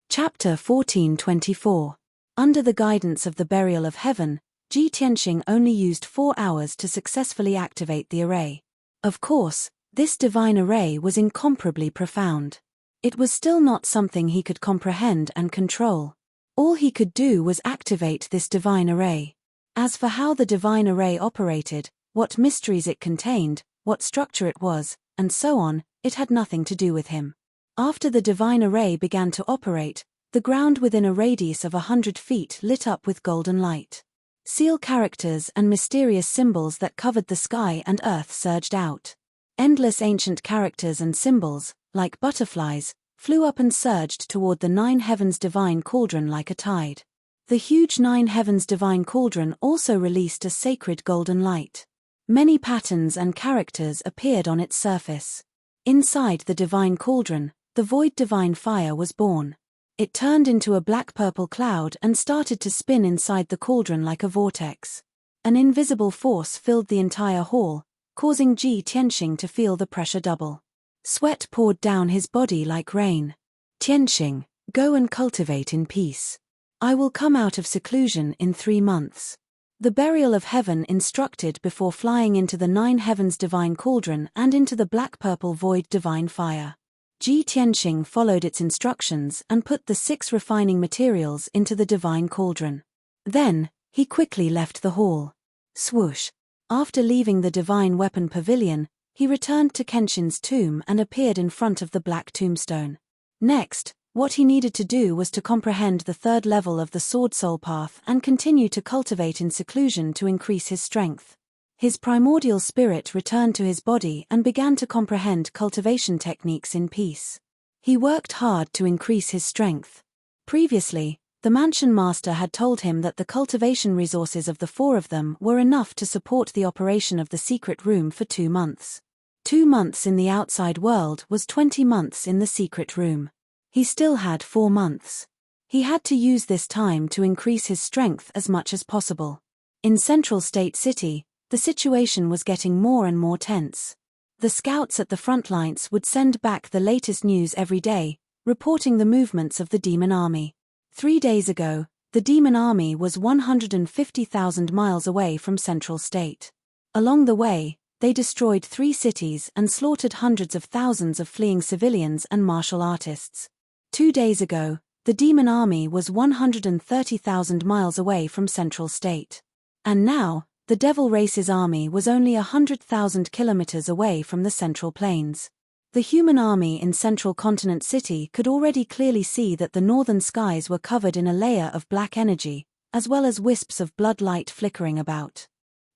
[SPEAKER 1] Chapter 1424. Under the guidance of the Burial of Heaven, Ji Tianxing only used 4 hours to successfully activate the array. Of course, this divine array was incomparably profound. It was still not something he could comprehend and control. All he could do was activate this divine array. As for how the divine array operated, what mysteries it contained, what structure it was, and so on, it had nothing to do with him. After the divine array began to operate, the ground within a radius of 100 feet lit up with golden light. Seal characters and mysterious symbols that covered the sky and earth surged out. Endless ancient characters and symbols, like butterflies, flew up and surged toward the Nine Heavens Divine Cauldron like a tide. The huge Nine Heavens Divine Cauldron also released a sacred golden light. Many patterns and characters appeared on its surface. Inside the Divine Cauldron, the Void Divine Fire was born. It turned into a black-purple cloud and started to spin inside the cauldron like a vortex. An invisible force filled the entire hall, causing Ji Tianxing to feel the pressure double. Sweat poured down his body like rain. "Tianxing, go and cultivate in peace. I will come out of seclusion in 3 months." The Burial of Heaven instructed before flying into the Nine Heavens Divine Cauldron and into the black-purple Void Divine Fire. Ji Tianxing followed its instructions and put the 6 refining materials into the divine cauldron. Then, he quickly left the hall. Swoosh! After leaving the divine weapon pavilion, he returned to Kenshin's tomb and appeared in front of the black tombstone. Next, what he needed to do was to comprehend the 3rd level of the Sword Soul Path and continue to cultivate in seclusion to increase his strength. His primordial spirit returned to his body and began to comprehend cultivation techniques in peace. He worked hard to increase his strength. Previously, the mansion master had told him that the cultivation resources of the 4 of them were enough to support the operation of the secret room for 2 months. 2 months in the outside world was 20 months in the secret room. He still had 4 months. He had to use this time to increase his strength as much as possible. In Central State City, the situation was getting more and more tense. The scouts at the front lines would send back the latest news every day, reporting the movements of the demon army. 3 days ago, the demon army was 150,000 miles away from Central State. Along the way, they destroyed 3 cities and slaughtered hundreds of thousands of fleeing civilians and martial artists. 2 days ago, the demon army was 130,000 miles away from Central State. And now, the Devil Race's army was only 100,000 kilometers away from the Central Plains. The human army in Central Continent City could already clearly see that the northern skies were covered in a layer of black energy, as well as wisps of blood light flickering about.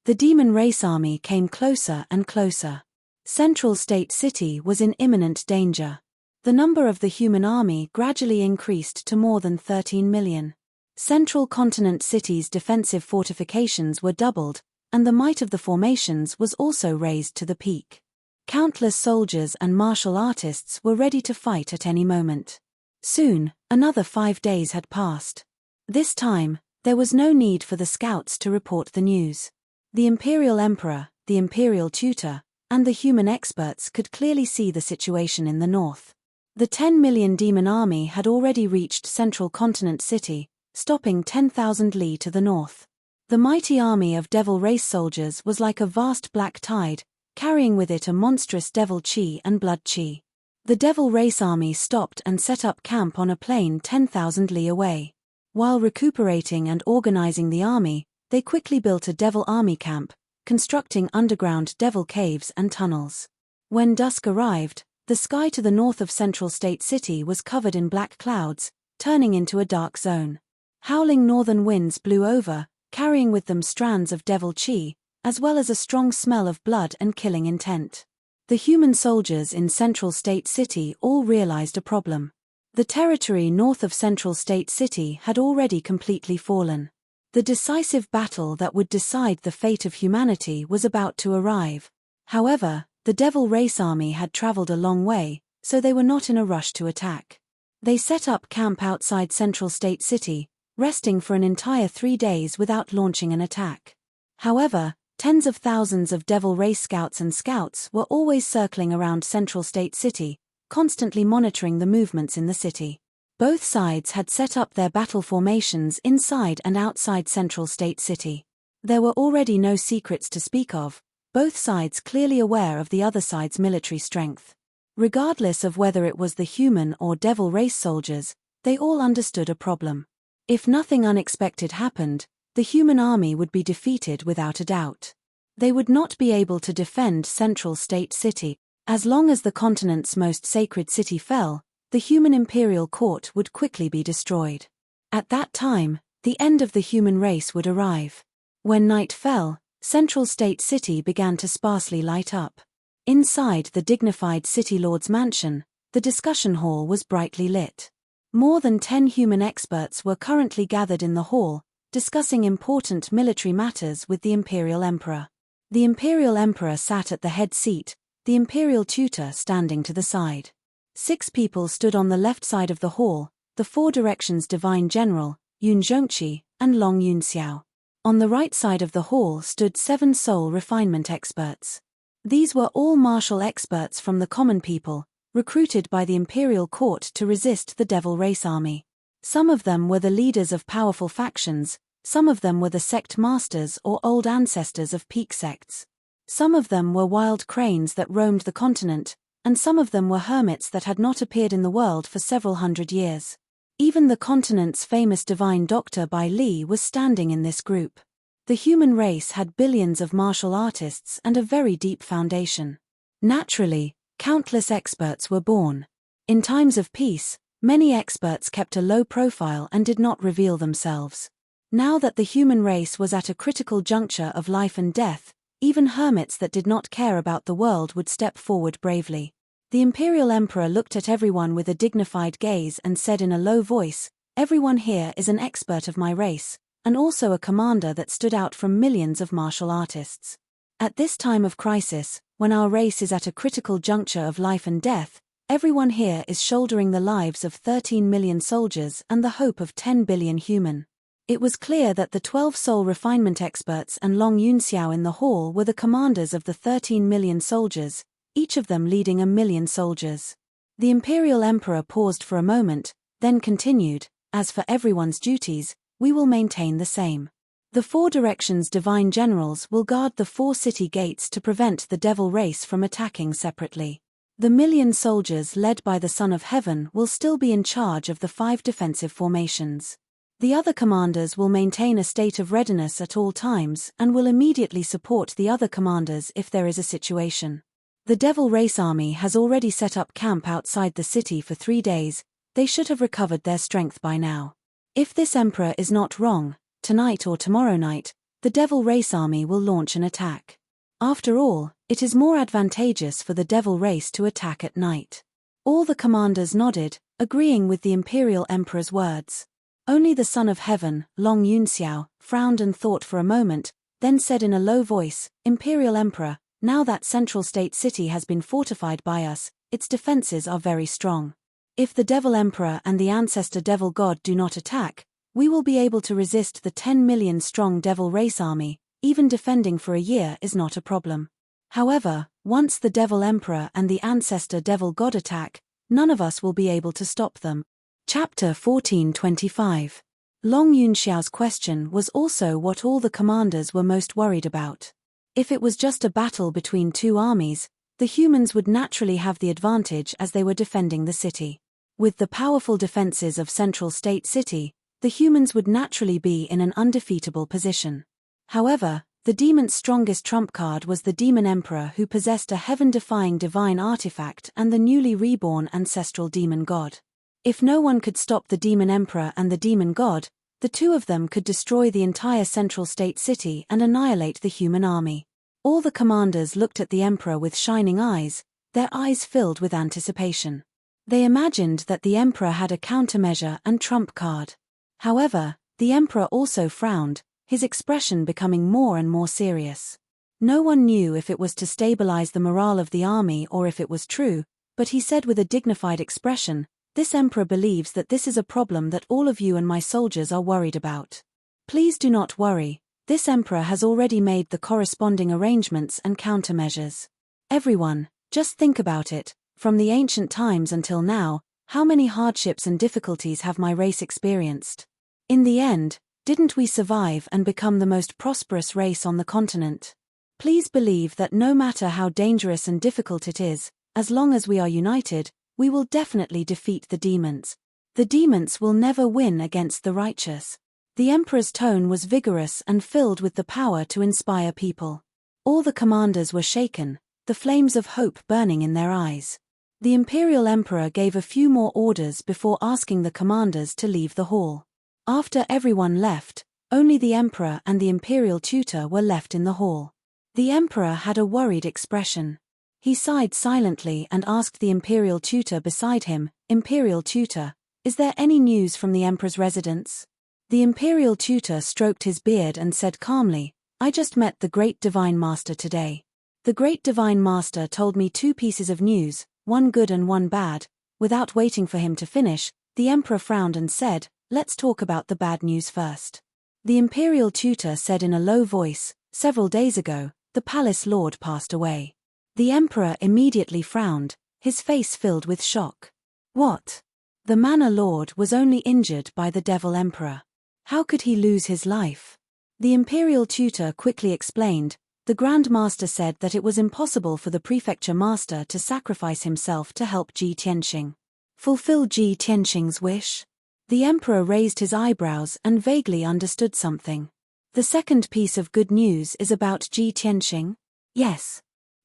[SPEAKER 1] The Demon Race army came closer and closer. Central State City was in imminent danger. The number of the human army gradually increased to more than 13 million. Central Continent City's defensive fortifications were doubled, and the might of the formations was also raised to the peak. Countless soldiers and martial artists were ready to fight at any moment. Soon, another 5 days had passed. This time, there was no need for the scouts to report the news. The Imperial Emperor, the Imperial Tutor, and the human experts could clearly see the situation in the north. The 10 million demon army had already reached Central Continent City, stopping 10,000 li to the north. The mighty army of devil race soldiers was like a vast black tide, carrying with it a monstrous devil chi and blood chi. The devil race army stopped and set up camp on a plain 10,000 li away. While recuperating and organizing the army, they quickly built a devil army camp, constructing underground devil caves and tunnels. When dusk arrived, the sky to the north of Central State City was covered in black clouds, turning into a dark zone. Howling northern winds blew over, carrying with them strands of devil chi, as well as a strong smell of blood and killing intent. The human soldiers in Central State City all realized a problem. The territory north of Central State City had already completely fallen. The decisive battle that would decide the fate of humanity was about to arrive. However, the devil race army had traveled a long way, so they were not in a rush to attack. They set up camp outside Central State City, resting for an entire 3 days without launching an attack. However, tens of thousands of devil race scouts and scouts were always circling around Central State City, constantly monitoring the movements in the city. Both sides had set up their battle formations inside and outside Central State City. There were already no secrets to speak of, both sides clearly aware of the other side's military strength. Regardless of whether it was the human or devil race soldiers, they all understood a problem. If nothing unexpected happened, the human army would be defeated without a doubt. They would not be able to defend Central State City. As long as the continent's most sacred city fell, the human imperial court would quickly be destroyed. At that time, the end of the human race would arrive. When night fell, Central State City began to sparsely light up. Inside the dignified city lord's mansion, the discussion hall was brightly lit. More than 10 human experts were currently gathered in the hall, discussing important military matters with the Imperial Emperor. The Imperial Emperor sat at the head seat, the Imperial Tutor standing to the side. 6 people stood on the left side of the hall, the 4 Directions Divine General, Yun Zhongqi, and Long Yunxiao. On the right side of the hall stood 7 soul refinement experts. These were all martial experts from the common people, recruited by the Imperial Court to resist the Devil Race Army. Some of them were the leaders of powerful factions, some of them were the sect masters or old ancestors of peak sects. Some of them were wild cranes that roamed the continent, and some of them were hermits that had not appeared in the world for several hundred years. Even the continent's famous divine doctor Bai Li was standing in this group. The human race had billions of martial artists and a very deep foundation. Naturally, countless experts were born. In times of peace, many experts kept a low profile and did not reveal themselves. Now that the human race was at a critical juncture of life and death, even hermits that did not care about the world would step forward bravely. The Imperial Emperor looked at everyone with a dignified gaze and said in a low voice, "Everyone here is an expert of my race, and also a commander that stood out from millions of martial artists. At this time of crisis, when our race is at a critical juncture of life and death, everyone here is shouldering the lives of 13 million soldiers and the hope of 10 billion human." It was clear that the 12 soul refinement experts and Long Yunxiao in the hall were the commanders of the 13 million soldiers, each of them leading 1 million soldiers. The Imperial Emperor paused for a moment, then continued, "As for everyone's duties, we will maintain the same. The 4 Directions Divine Generals will guard the 4 city gates to prevent the devil race from attacking separately. The million soldiers led by the Son of Heaven will still be in charge of the 5 defensive formations. The other commanders will maintain a state of readiness at all times and will immediately support the other commanders if there is a situation. The Devil Race Army has already set up camp outside the city for 3 days, they should have recovered their strength by now. If this emperor is not wrong, tonight or tomorrow night, the Devil Race Army will launch an attack. After all, it is more advantageous for the Devil Race to attack at night." All the commanders nodded, agreeing with the Imperial Emperor's words. Only the Son of Heaven, Long Yunxiao, frowned and thought for a moment, then said in a low voice, "Imperial Emperor, Now that Central State City has been fortified by us, its defenses are very strong. If the Devil Emperor and the Ancestor Devil God do not attack, we will be able to resist the 10 million strong Devil Race army. Even defending for a year is not a problem. However, once the Devil Emperor and the Ancestor Devil God attack, none of us will be able to stop them. Chapter 14:25. Long Yunxiao's question was also what all the commanders were most worried about. If it was just a battle between two armies, the humans would naturally have the advantage as they were defending the city. With the powerful defenses of Central State City, the humans would naturally be in an undefeatable position. However, the demon's strongest trump card was the Demon Emperor, who possessed a heaven-defying divine artifact and the newly reborn ancestral demon god. If no one could stop the Demon Emperor and the Demon God, the two of them could destroy the entire Central State City and annihilate the human army. All the commanders looked at the Emperor with shining eyes, their eyes filled with anticipation. They imagined that the Emperor had a countermeasure and trump card. However, the Emperor also frowned, his expression becoming more and more serious. No one knew if it was to stabilize the morale of the army or if it was true, but he said with a dignified expression, "This Emperor believes that this is a problem that all of you and my soldiers are worried about. Please do not worry, this Emperor has already made the corresponding arrangements and countermeasures. Everyone, just think about it, from the ancient times until now, how many hardships and difficulties have my race experienced? In the end, didn't we survive and become the most prosperous race on the continent? Please believe that no matter how dangerous and difficult it is, as long as we are united, we will definitely defeat the demons. The demons will never win against the righteous." The Emperor's tone was vigorous and filled with the power to inspire people. All the commanders were shaken, the flames of hope burning in their eyes. The Imperial Emperor gave a few more orders before asking the commanders to leave the hall. After everyone left, only the Emperor and the Imperial Tutor were left in the hall. The Emperor had a worried expression. He sighed silently and asked the Imperial Tutor beside him, "Imperial Tutor, is there any news from the Emperor's residence?" The Imperial Tutor stroked his beard and said calmly, "I just met the Great Divine Master today. The Great Divine Master told me two pieces of news, one good and one bad." Without waiting for him to finish, the Emperor frowned and said, "Let's talk about the bad news first." The Imperial Tutor said in a low voice, "Several days ago, the Palace Lord passed away." The Emperor immediately frowned, his face filled with shock. What? The Manor Lord was only injured by the Devil Emperor. How could he lose his life? The Imperial Tutor quickly explained, "The Grand Master said that it was impossible for the Prefecture Master to sacrifice himself to help Ji Tianxing. Fulfill Ji Tianxing's wish?" The Emperor raised his eyebrows and vaguely understood something. "The second piece of good news is about Ji Tianxing?" "Yes."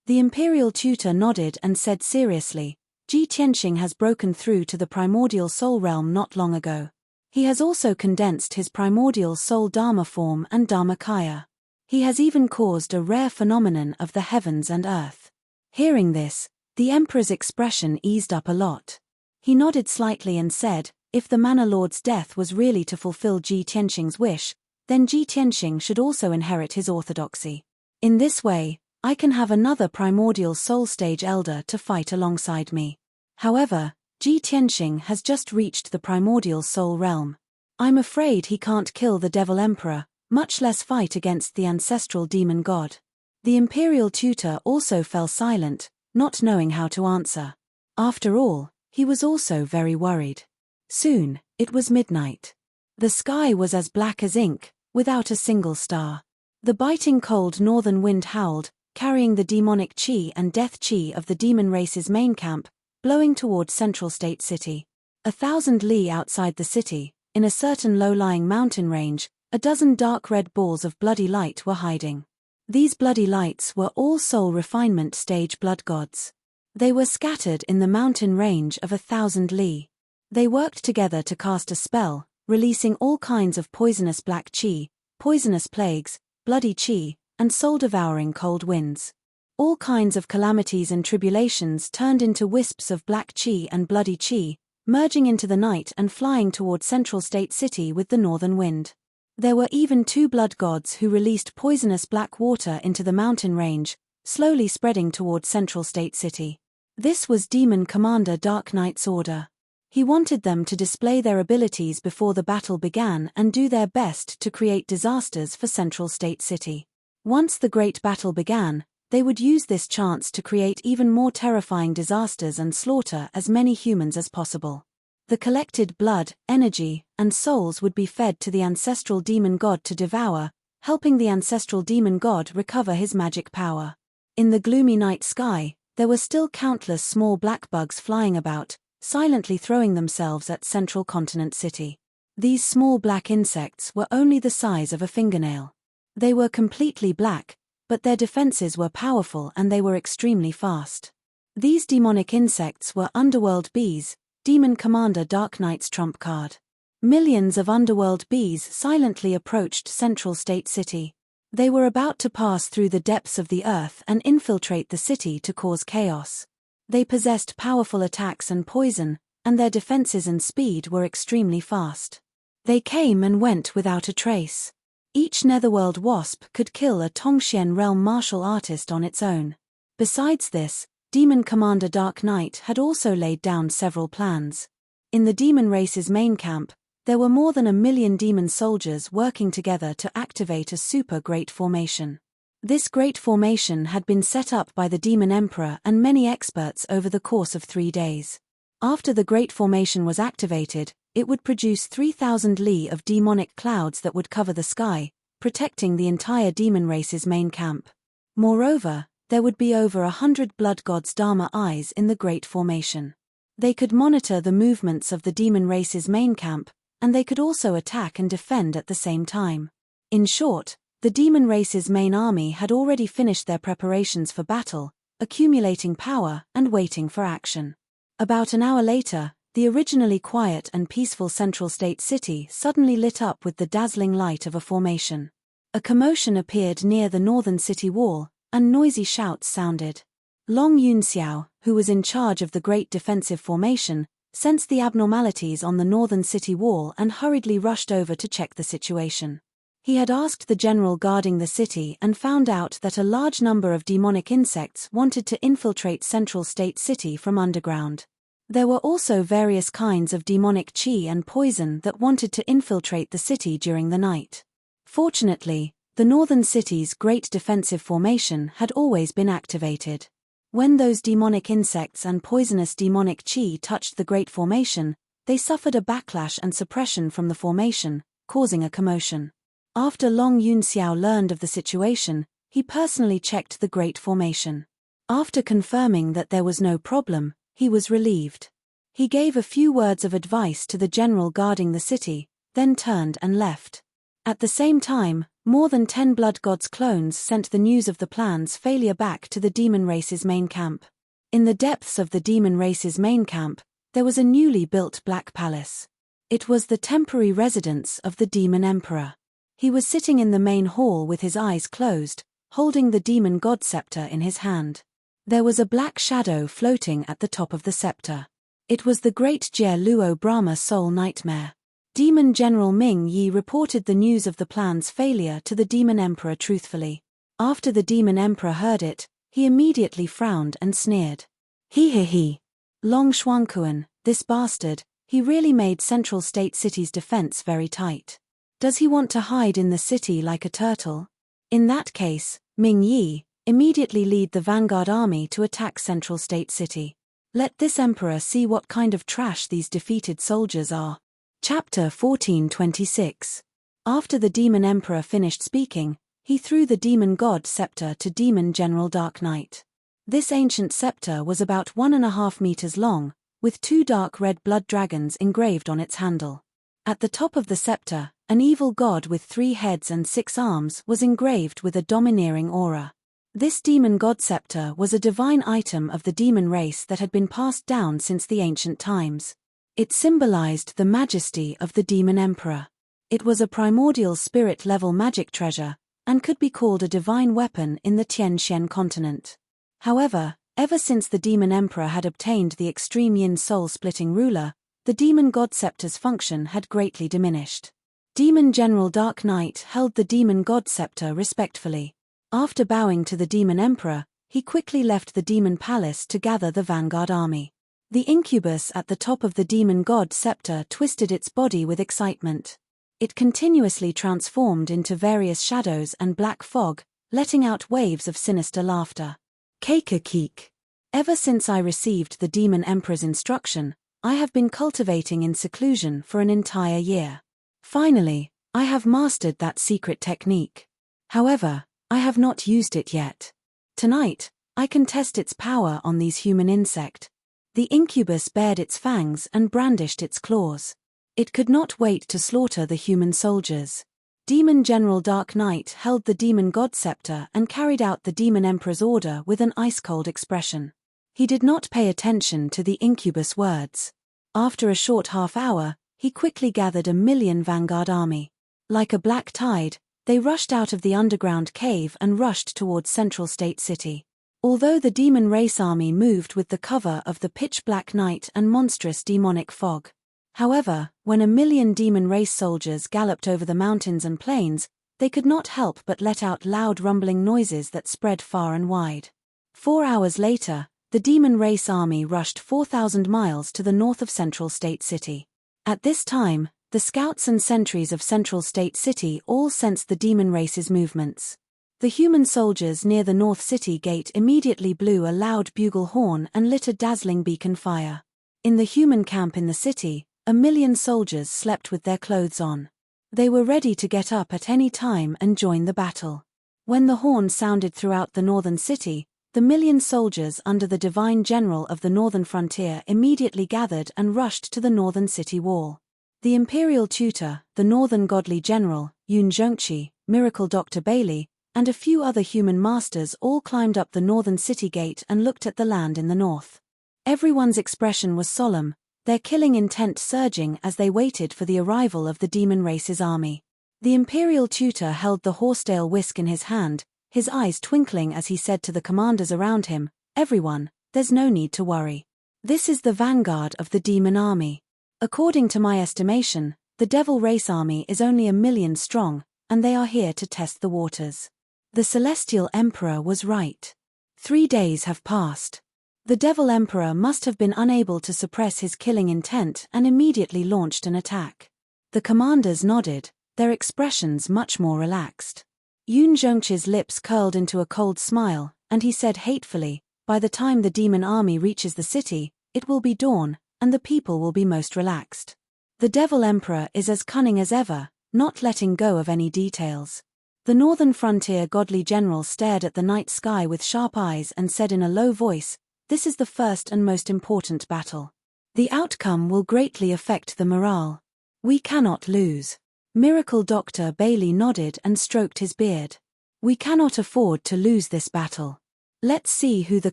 [SPEAKER 1] The Imperial Tutor nodded and said seriously, "Ji Tianxing has broken through to the primordial soul realm not long ago. He has also condensed his primordial soul Dharma form and Dharmakaya. He has even caused a rare phenomenon of the heavens and earth." Hearing this, the Emperor's expression eased up a lot. He nodded slightly and said, "If the Manor Lord's death was really to fulfill Ji Tianxing's wish, then Ji Tianxing should also inherit his orthodoxy. In this way, I can have another primordial soul stage elder to fight alongside me. However, Ji Tianxing has just reached the primordial soul realm. I'm afraid he can't kill the Devil Emperor, much less fight against the ancestral demon god." The Imperial Tutor also fell silent, not knowing how to answer. After all, he was also very worried. Soon, it was midnight. The sky was as black as ink, without a single star. The biting cold northern wind howled, carrying the demonic chi and death chi of the demon race's main camp, blowing toward Central State City. 1,000 li outside the city, in a certain low-lying mountain range, a dozen dark red balls of bloody light were hiding. These bloody lights were all soul refinement stage blood gods. They were scattered in the mountain range of 1,000 li. They worked together to cast a spell, releasing all kinds of poisonous black chi, poisonous plagues, bloody chi, and soul-devouring cold winds. All kinds of calamities and tribulations turned into wisps of black chi and bloody chi, merging into the night and flying toward Central State City with the northern wind. There were even 2 blood gods who released poisonous black water into the mountain range, slowly spreading toward Central State City. This was Demon Commander Dark Knight's order. He wanted them to display their abilities before the battle began and do their best to create disasters for Central State City. Once the great battle began, they would use this chance to create even more terrifying disasters and slaughter as many humans as possible. The collected blood, energy, and souls would be fed to the ancestral demon god to devour, helping the ancestral demon god recover his magic power. In the gloomy night sky, there were still countless small black bugs flying about, silently throwing themselves at Central Continent City. These small black insects were only the size of a fingernail. They were completely black, but their defenses were powerful and they were extremely fast. These demonic insects were underworld bees, Demon Commander Dark Knight's trump card. Millions of underworld bees silently approached Central State City. They were about to pass through the depths of the earth and infiltrate the city to cause chaos. They possessed powerful attacks and poison, and their defenses and speed were extremely fast. They came and went without a trace. Each netherworld wasp could kill a Tongxian realm martial artist on its own. Besides this, Demon Commander Dark Knight had also laid down several plans. In the demon race's main camp, there were more than 1 million demon soldiers working together to activate a super great formation. This great formation had been set up by the Demon Emperor and many experts over the course of 3 days. After the great formation was activated, it would produce 3,000 li of demonic clouds that would cover the sky, protecting the entire demon race's main camp. Moreover, there would be over 100 blood gods' Dharma eyes in the great formation. They could monitor the movements of the demon race's main camp, and they could also attack and defend at the same time. In short, the demon race's main army had already finished their preparations for battle, accumulating power and waiting for action. About an hour later, the originally quiet and peaceful Central State City suddenly lit up with the dazzling light of a formation. A commotion appeared near the northern city wall, and noisy shouts sounded. Long Yunxiao, who was in charge of the great defensive formation, sensed the abnormalities on the northern city wall and hurriedly rushed over to check the situation. He had asked the general guarding the city and found out that a large number of demonic insects wanted to infiltrate Central State City from underground. There were also various kinds of demonic qi and poison that wanted to infiltrate the city during the night. Fortunately, the northern city's great defensive formation had always been activated. When those demonic insects and poisonous demonic qi touched the great formation, they suffered a backlash and suppression from the formation, causing a commotion. After Long Yunxiao learned of the situation, he personally checked the great formation. After confirming that there was no problem, he was relieved. He gave a few words of advice to the general guarding the city, then turned and left. At the same time, more than 10 Blood Gods clones sent the news of the plan's failure back to the demon race's main camp. In the depths of the demon race's main camp, there was a newly built black palace. It was the temporary residence of the Demon Emperor. He was sitting in the main hall with his eyes closed, holding the demon god scepter in his hand. There was a black shadow floating at the top of the scepter. It was the great Jie Luo Brahma soul nightmare. Demon General Ming Yi reported the news of the plan's failure to the Demon Emperor truthfully. After the Demon Emperor heard it, he immediately frowned and sneered. He. Long Shuangkuan, this bastard, he really made Central State City's defense very tight. Does he want to hide in the city like a turtle? In that case, Ming Yi, immediately lead the vanguard army to attack Central State City. Let this emperor see what kind of trash these defeated soldiers are. Chapter 1426. After the Demon Emperor finished speaking, he threw the Demon God scepter to Demon General Dark Knight. This ancient scepter was about 1.5 meters long, with 2 dark red blood dragons engraved on its handle. At the top of the scepter, an evil god with 3 heads and 6 arms was engraved with a domineering aura. This Demon God scepter was a divine item of the demon race that had been passed down since the ancient times. It symbolized the majesty of the Demon Emperor. It was a primordial spirit-level magic treasure, and could be called a divine weapon in the Tianxian continent. However, ever since the Demon Emperor had obtained the extreme yin soul-splitting ruler, the Demon God scepter's function had greatly diminished. Demon General Dark Knight held the Demon God scepter respectfully. After bowing to the Demon Emperor, he quickly left the demon palace to gather the vanguard army. The incubus at the top of the demon god scepter twisted its body with excitement. It continuously transformed into various shadows and black fog, letting out waves of sinister laughter. Keek. Ever since I received the demon emperor's instruction, I have been cultivating in seclusion for an entire year. Finally, I have mastered that secret technique. However, I have not used it yet. Tonight, I can test its power on these human insect. The incubus bared its fangs and brandished its claws. It could not wait to slaughter the human soldiers. Demon General Dark Knight held the demon god scepter and carried out the demon emperor's order with an ice-cold expression. He did not pay attention to the incubus words. After a short half-hour, he quickly gathered 1,000,000 vanguard army. Like a black tide, they rushed out of the underground cave and rushed towards Central State City. Although the demon race army moved with the cover of the pitch-black night and monstrous demonic fog. However, when 1,000,000 demon race soldiers galloped over the mountains and plains, they could not help but let out loud rumbling noises that spread far and wide. 4 hours later, the demon race army rushed 4,000 miles to the north of Central State City. At this time, the scouts and sentries of Central State City all sensed the demon race's movements. The human soldiers near the North City gate immediately blew a loud bugle horn and lit a dazzling beacon fire. In the human camp in the city, 1,000,000 soldiers slept with their clothes on. They were ready to get up at any time and join the battle. When the horn sounded throughout the northern city, the 1,000,000 soldiers under the divine general of the northern frontier immediately gathered and rushed to the northern city wall. The imperial tutor, the northern godly general, Yun Zhongqi, miracle Dr. Bailey, and a few other human masters all climbed up the northern city gate and looked at the land in the north. Everyone's expression was solemn, their killing intent surging as they waited for the arrival of the demon race's army. The imperial tutor held the horsetail whisk in his hand, his eyes twinkling as he said to the commanders around him, "Everyone, there's no need to worry. This is the vanguard of the demon army. According to my estimation, the devil race army is only 1,000,000 strong, and they are here to test the waters." The celestial emperor was right. 3 days have passed. The devil emperor must have been unable to suppress his killing intent and immediately launched an attack. The commanders nodded, their expressions much more relaxed. Yun Zhongqi's lips curled into a cold smile, and he said hatefully, "By the time the demon army reaches the city, it will be dawn, and the people will be most relaxed." The devil emperor is as cunning as ever, not letting go of any details. The northern frontier godly general stared at the night sky with sharp eyes and said in a low voice, "This is the first and most important battle. The outcome will greatly affect the morale. We cannot lose." Miracle Dr. Bailey nodded and stroked his beard. "We cannot afford to lose this battle. Let's see who the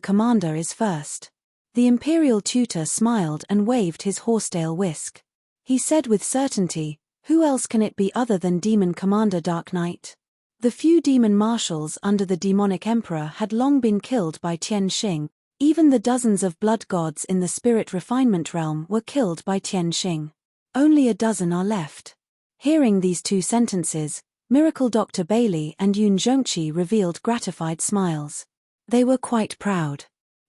[SPEAKER 1] commander is first." The imperial tutor smiled and waved his horsetail whisk. He said with certainty, "Who else can it be other than Demon Commander Dark Knight?" The few demon marshals under the demonic emperor had long been killed by Tian Xing. Even the dozens of blood gods in the spirit refinement realm were killed by Tian Xing. Only a dozen are left. Hearing these 2 sentences, Miracle Dr. Bailey and Yun Zhongqi revealed gratified smiles. They were quite proud.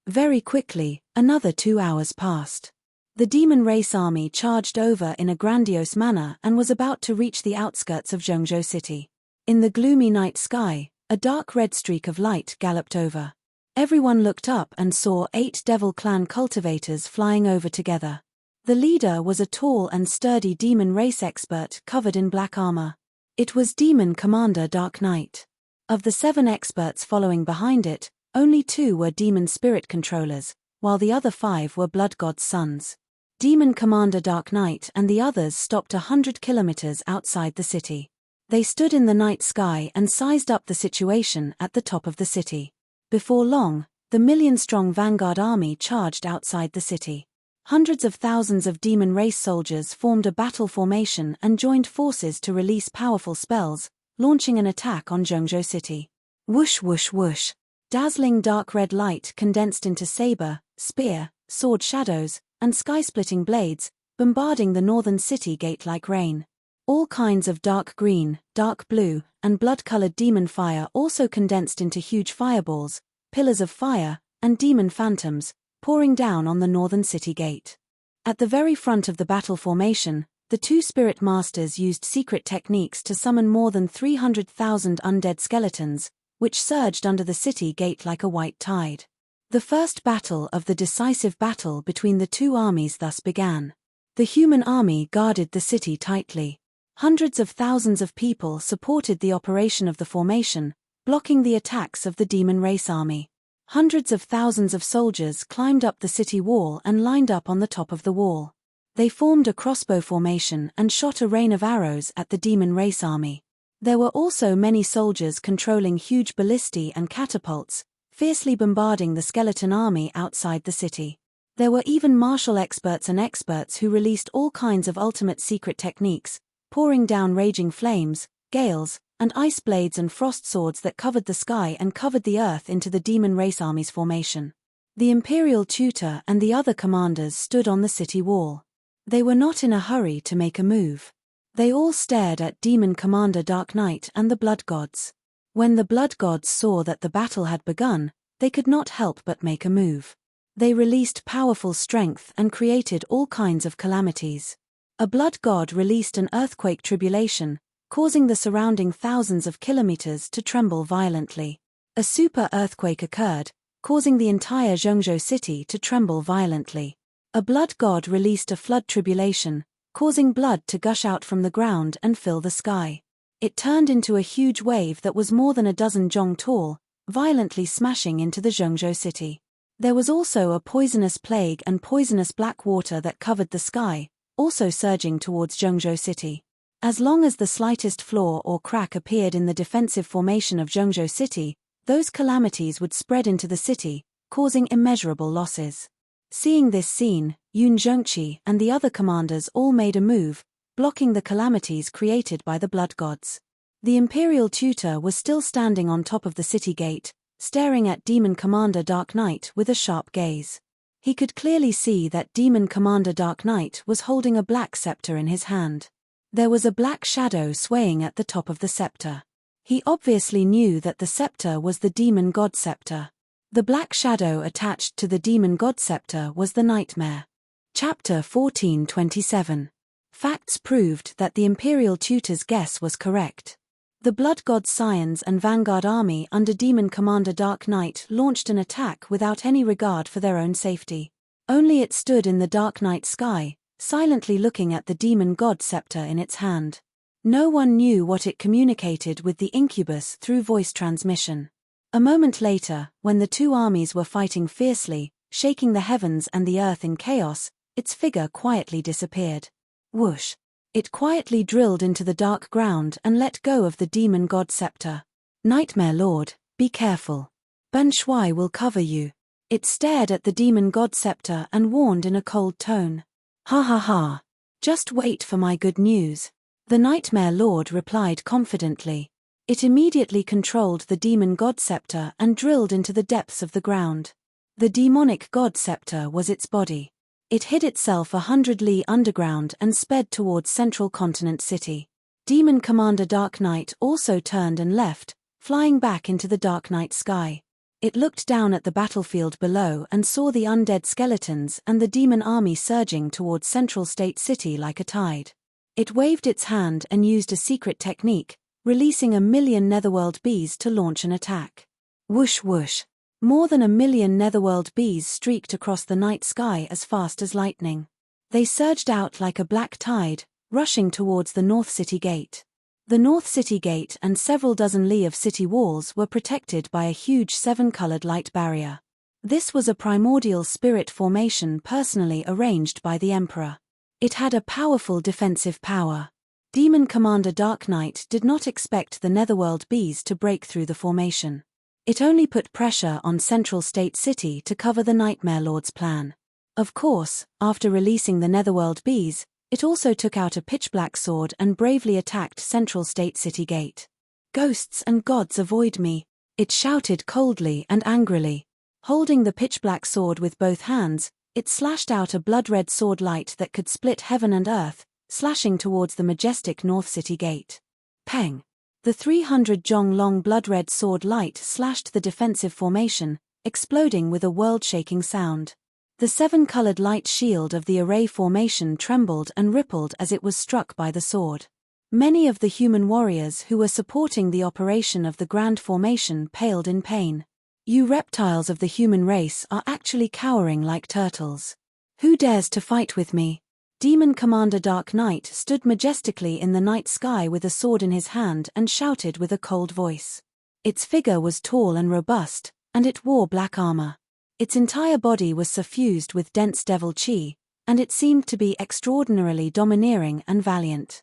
[SPEAKER 1] Very quickly, another 2 hours passed. The demon race army charged over in a grandiose manner and was about to reach the outskirts of Zhongzhou City. In the gloomy night sky, a dark red streak of light galloped over. Everyone looked up and saw 8 Devil Clan cultivators flying over together. The leader was a tall and sturdy demon race expert covered in black armor. It was Demon Commander Dark Knight. Of the 7 experts following behind it, only 2 were demon spirit controllers, while the other 5 were blood god's sons. Demon Commander Dark Knight and the others stopped 100 kilometers outside the city. They stood in the night sky and sized up the situation at the top of the city. Before long, the 1,000,000-strong vanguard army charged outside the city. Hundreds of thousands of demon race soldiers formed a battle formation and joined forces to release powerful spells, launching an attack on Zhongzhou City. Whoosh whoosh whoosh. Dazzling dark red light condensed into saber, spear, sword shadows, and sky-splitting blades, bombarding the northern city gate like rain. All kinds of dark green, dark blue, and blood-colored demon fire also condensed into huge fireballs, pillars of fire, and demon phantoms, pouring down on the northern city gate. At the very front of the battle formation, the two spirit masters used secret techniques to summon more than 300,000 undead skeletons, which surged under the city gate like a white tide. The first battle of the decisive battle between the two armies thus began. The human army guarded the city tightly. Hundreds of thousands of people supported the operation of the formation, blocking the attacks of the demon race army. Hundreds of thousands of soldiers climbed up the city wall and lined up on the top of the wall. They formed a crossbow formation and shot a rain of arrows at the demon race army. There were also many soldiers controlling huge ballistae and catapults, fiercely bombarding the skeleton army outside the city. There were even martial experts and experts who released all kinds of ultimate secret techniques, pouring down raging flames, gales, and ice blades and frost swords that covered the sky and covered the earth into the demon race army's formation. The Imperial Tutor and the other commanders stood on the city wall. They were not in a hurry to make a move. They all stared at Demon Commander Dark Knight and the Blood Gods. When the Blood Gods saw that the battle had begun, they could not help but make a move. They released powerful strength and created all kinds of calamities. A Blood God released an earthquake tribulation, causing the surrounding thousands of kilometers to tremble violently. A super earthquake occurred, causing the entire Zhengzhou city to tremble violently. A blood god released a flood tribulation, causing blood to gush out from the ground and fill the sky. It turned into a huge wave that was more than a dozen zhong tall, violently smashing into the Zhengzhou city. There was also a poisonous plague and poisonous black water that covered the sky, also surging towards Zhengzhou city. As long as the slightest flaw or crack appeared in the defensive formation of Zhengzhou city, those calamities would spread into the city, causing immeasurable losses. Seeing this scene, Yun Zhengqi and the other commanders all made a move, blocking the calamities created by the blood gods. The Imperial Tutor was still standing on top of the city gate, staring at Demon Commander Dark Knight with a sharp gaze. He could clearly see that Demon Commander Dark Knight was holding a black scepter in his hand. There was a black shadow swaying at the top of the scepter. He obviously knew that the scepter was the Demon God Scepter. The black shadow attached to the Demon God Scepter was the Nightmare. Chapter 1427. Facts proved that the Imperial Tutor's guess was correct. The Blood God Scions and Vanguard Army under Demon Commander Dark Knight launched an attack without any regard for their own safety. Only it stood in the dark night sky, silently looking at the Demon God Scepter in its hand. No one knew what it communicated with the incubus through voice transmission. A moment later, when the two armies were fighting fiercely, shaking the heavens and the earth in chaos, its figure quietly disappeared. Whoosh! It quietly drilled into the dark ground and let go of the Demon God Scepter. Nightmare Lord, be careful. Ban Shui will cover you. It stared at the Demon God Scepter and warned in a cold tone. Ha ha ha. Just wait for my good news. The Nightmare Lord replied confidently. It immediately controlled the Demon God Scepter and drilled into the depths of the ground. The demonic God Scepter was its body. It hid itself 100 li underground and sped towards Central Continent City. Demon Commander Dark Knight also turned and left, flying back into the dark night sky. It looked down at the battlefield below and saw the undead skeletons and the demon army surging towards Central State City like a tide. It waved its hand and used a secret technique, releasing 1 million netherworld bees to launch an attack. Whoosh whoosh. More than 1 million netherworld bees streaked across the night sky as fast as lightning. They surged out like a black tide, rushing towards the North City Gate. The North City Gate and several dozen li of city walls were protected by a huge 7-colored light barrier. This was a primordial spirit formation personally arranged by the Emperor. It had a powerful defensive power. Demon Commander Dark Knight did not expect the netherworld bees to break through the formation. It only put pressure on Central State City to cover the Nightmare Lord's plan. Of course, after releasing the netherworld bees, it also took out a pitch-black sword and bravely attacked Central State City Gate. Ghosts and gods avoid me, it shouted coldly and angrily. Holding the pitch-black sword with both hands, it slashed out a blood-red sword light that could split heaven and earth, slashing towards the majestic North City Gate. Peng! The 300-jong-long blood-red sword light slashed the defensive formation, exploding with a world-shaking sound. The 7-colored light shield of the array formation trembled and rippled as it was struck by the sword. Many of the human warriors who were supporting the operation of the grand formation paled in pain. You reptiles of the human race are actually cowering like turtles. Who dares to fight with me? Demon Commander Dark Knight stood majestically in the night sky with a sword in his hand and shouted with a cold voice. Its figure was tall and robust, and it wore black armor. Its entire body was suffused with dense devil chi, and it seemed to be extraordinarily domineering and valiant.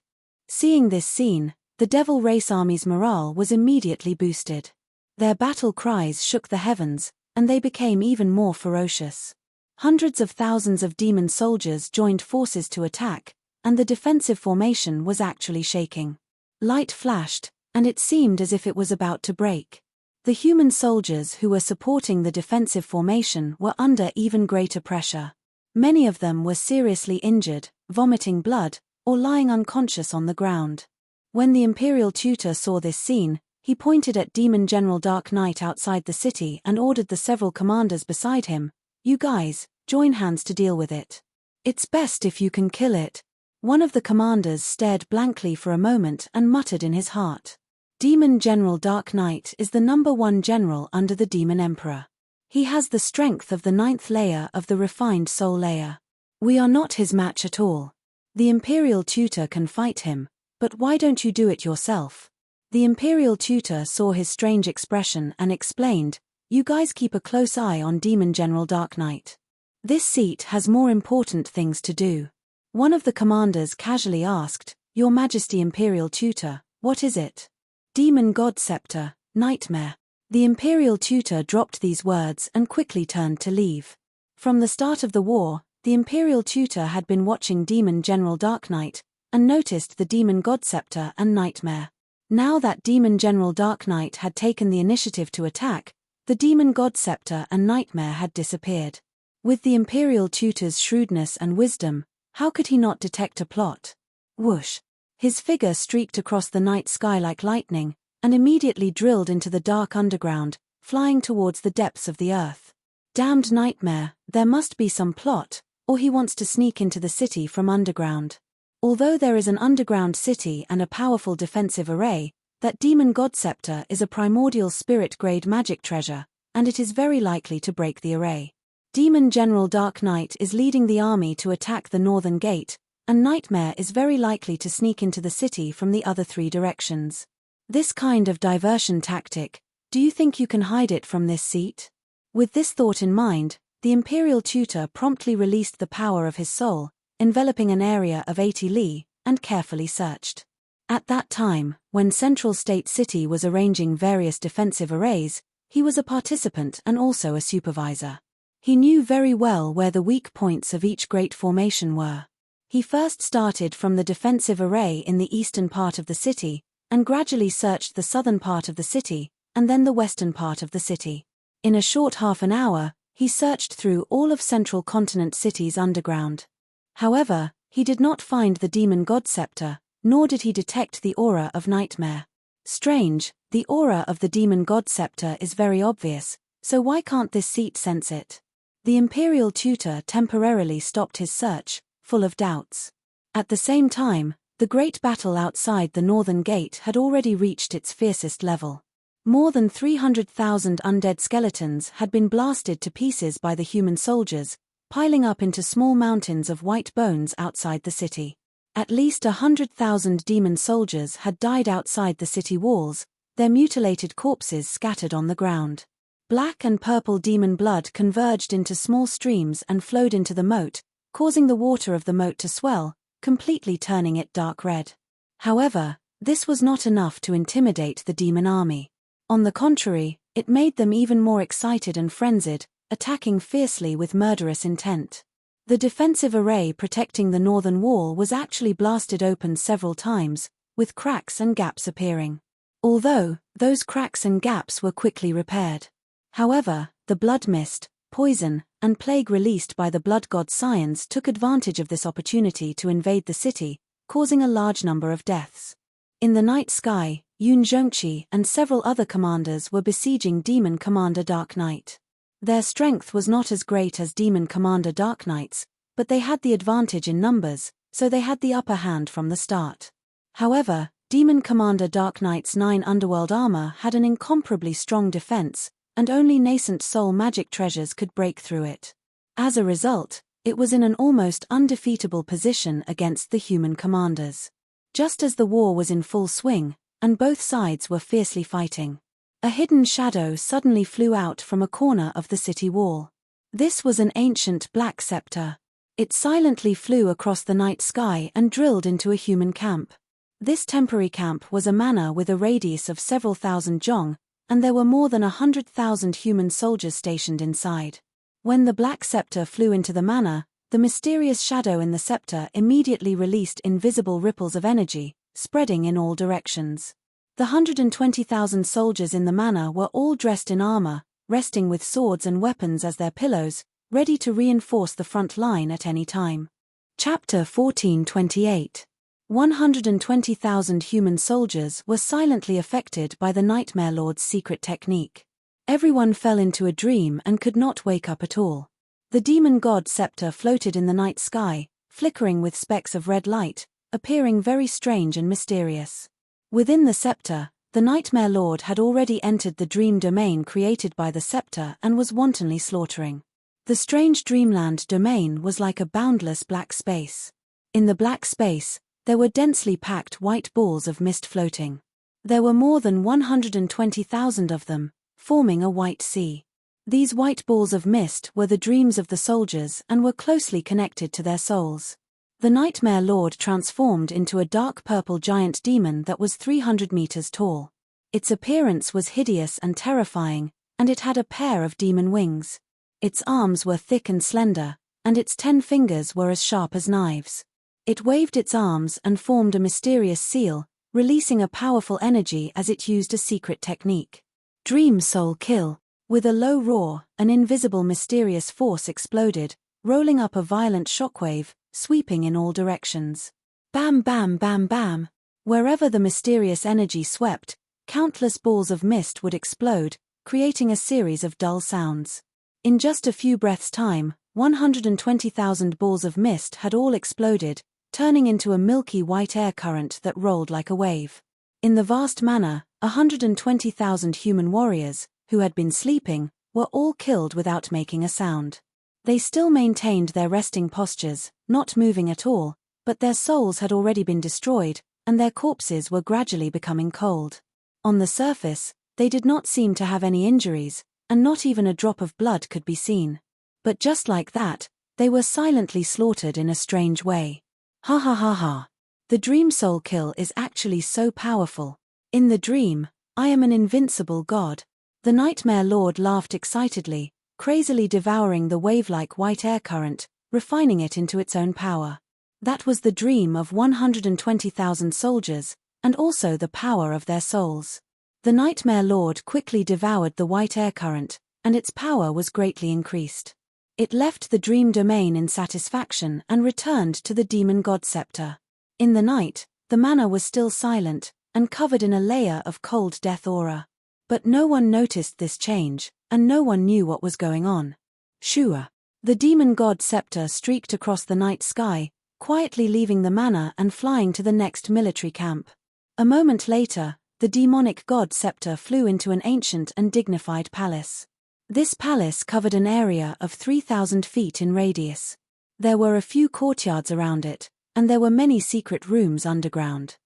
[SPEAKER 1] Seeing this scene, the devil race army's morale was immediately boosted. Their battle cries shook the heavens, and they became even more ferocious. Hundreds of thousands of demon soldiers joined forces to attack, and the defensive formation was actually shaking. Light flashed, and it seemed as if it was about to break. The human soldiers who were supporting the defensive formation were under even greater pressure. Many of them were seriously injured, vomiting blood, or lying unconscious on the ground. When the Imperial Tutor saw this scene, he pointed at Demon General Dark Knight outside the city and ordered the several commanders beside him, "You guys, join hands to deal with it. It's best if you can kill it." One of the commanders stared blankly for a moment and muttered in his heart. Demon General Dark Knight is the #1 general under the Demon Emperor. He has the strength of the 9th layer of the refined soul layer. We are not his match at all. The Imperial Tutor can fight him, but why don't you do it yourself? The Imperial Tutor saw his strange expression and explained, "You guys keep a close eye on Demon General Dark Knight. This seat has more important things to do." One of the commanders casually asked, "Your Majesty Imperial Tutor, what is it?" "Demon God Scepter, Nightmare." The Imperial Tutor dropped these words and quickly turned to leave. From the start of the war, the Imperial Tutor had been watching Demon General Dark Knight, and noticed the Demon God Scepter and Nightmare. Now that Demon General Dark Knight had taken the initiative to attack, the Demon God Scepter and Nightmare had disappeared. With the Imperial Tutor's shrewdness and wisdom, how could he not detect a plot? Whoosh! His figure streaked across the night sky like lightning, and immediately drilled into the dark underground, flying towards the depths of the earth. Damned Nightmare, there must be some plot, or he wants to sneak into the city from underground. Although there is an underground city and a powerful defensive array, that Demon God Scepter is a primordial spirit-grade magic treasure, and it is very likely to break the array. Demon General Dark Knight is leading the army to attack the northern gate, and Nightmare is very likely to sneak into the city from the other 3 directions. This kind of diversion tactic, do you think you can hide it from this seat? With this thought in mind, the Imperial Tutor promptly released the power of his soul, enveloping an area of 80 li, and carefully searched. At that time, when Central State City was arranging various defensive arrays, he was a participant and also a supervisor. He knew very well where the weak points of each great formation were. He first started from the defensive array in the eastern part of the city, and gradually searched the southern part of the city, and then the western part of the city. In a short half an hour, he searched through all of Central Continent City's underground. However, he did not find the Demon God Scepter, nor did he detect the aura of Nightmare. Strange, the aura of the Demon God Scepter is very obvious, so why can't this seat sense it? The Imperial Tutor temporarily stopped his search, full of doubts. At the same time, the great battle outside the northern gate had already reached its fiercest level. More than 300,000 undead skeletons had been blasted to pieces by the human soldiers, piling up into small mountains of white bones outside the city. At least 100,000 demon soldiers had died outside the city walls, their mutilated corpses scattered on the ground. Black and purple demon blood converged into small streams and flowed into the moat, causing the water of the moat to swell, completely turning it dark red. However, this was not enough to intimidate the demon army. On the contrary, it made them even more excited and frenzied, attacking fiercely with murderous intent. The defensive array protecting the northern wall was actually blasted open several times, with cracks and gaps appearing. Although, those cracks and gaps were quickly repaired. However, the blood mist, poison, and plague released by the blood god Scions took advantage of this opportunity to invade the city, causing a large number of deaths. In the night sky, Yun Zhongqi and several other commanders were besieging Demon Commander Dark Knight. Their strength was not as great as Demon Commander Dark Knight's, but they had the advantage in numbers, so they had the upper hand from the start. However, Demon Commander Dark Knight's 9 underworld armor had an incomparably strong defense, and only nascent soul magic treasures could break through it. As a result, it was in an almost undefeatable position against the human commanders. Just as the war was in full swing, and both sides were fiercely fighting, a hidden shadow suddenly flew out from a corner of the city wall. This was an ancient black scepter. It silently flew across the night sky and drilled into a human camp. This temporary camp was a manor with a radius of several thousand zhong, and there were more than 100,000 human soldiers stationed inside. When the black scepter flew into the manor, the mysterious shadow in the scepter immediately released invisible ripples of energy, spreading in all directions. The 120,000 soldiers in the manor were all dressed in armor, resting with swords and weapons as their pillows, ready to reinforce the front line at any time. Chapter 1428. 120,000 human soldiers were silently affected by the Nightmare Lord's secret technique. Everyone fell into a dream and could not wake up at all. The demon god scepter floated in the night sky, flickering with specks of red light, appearing very strange and mysterious. Within the scepter, the Nightmare Lord had already entered the dream domain created by the scepter and was wantonly slaughtering. The strange dreamland domain was like a boundless black space. In the black space, there were densely packed white balls of mist floating. There were more than 120,000 of them, forming a white sea. These white balls of mist were the dreams of the soldiers and were closely connected to their souls. The Nightmare Lord transformed into a dark purple giant demon that was 300 meters tall. Its appearance was hideous and terrifying, and it had a pair of demon wings. Its arms were thick and slender, and its 10 fingers were as sharp as knives. It waved its arms and formed a mysterious seal, releasing a powerful energy as it used a secret technique. Dream Soul Kill. With a low roar, an invisible mysterious force exploded, rolling up a violent shockwave, sweeping in all directions. Bam bam bam bam. Wherever the mysterious energy swept, countless balls of mist would explode, creating a series of dull sounds. In just a few breaths' time, 120,000 balls of mist had all exploded, turning into a milky white air current that rolled like a wave. In the vast manor, 120,000 human warriors, who had been sleeping, were all killed without making a sound. They still maintained their resting postures, not moving at all, but their souls had already been destroyed, and their corpses were gradually becoming cold. On the surface, they did not seem to have any injuries, and not even a drop of blood could be seen. But just like that, they were silently slaughtered in a strange way. Ha ha ha ha. The dream soul kill is actually so powerful. In the dream, I am an invincible god. The Nightmare Lord laughed excitedly, crazily devouring the wave-like white air current, refining it into its own power. That was the dream of 120,000 soldiers, and also the power of their souls. The Nightmare Lord quickly devoured the white air current, and its power was greatly increased. It left the dream domain in satisfaction and returned to the demon god scepter. In the night, the manor was still silent, and covered in a layer of cold death aura. But no one noticed this change, and no one knew what was going on. Shua. The demon god scepter streaked across the night sky, quietly leaving the manor and flying to the next military camp. A moment later, the demonic god scepter flew into an ancient and dignified palace. This palace covered an area of 3,000 feet in radius. There were a few courtyards around it, and there were many secret rooms underground.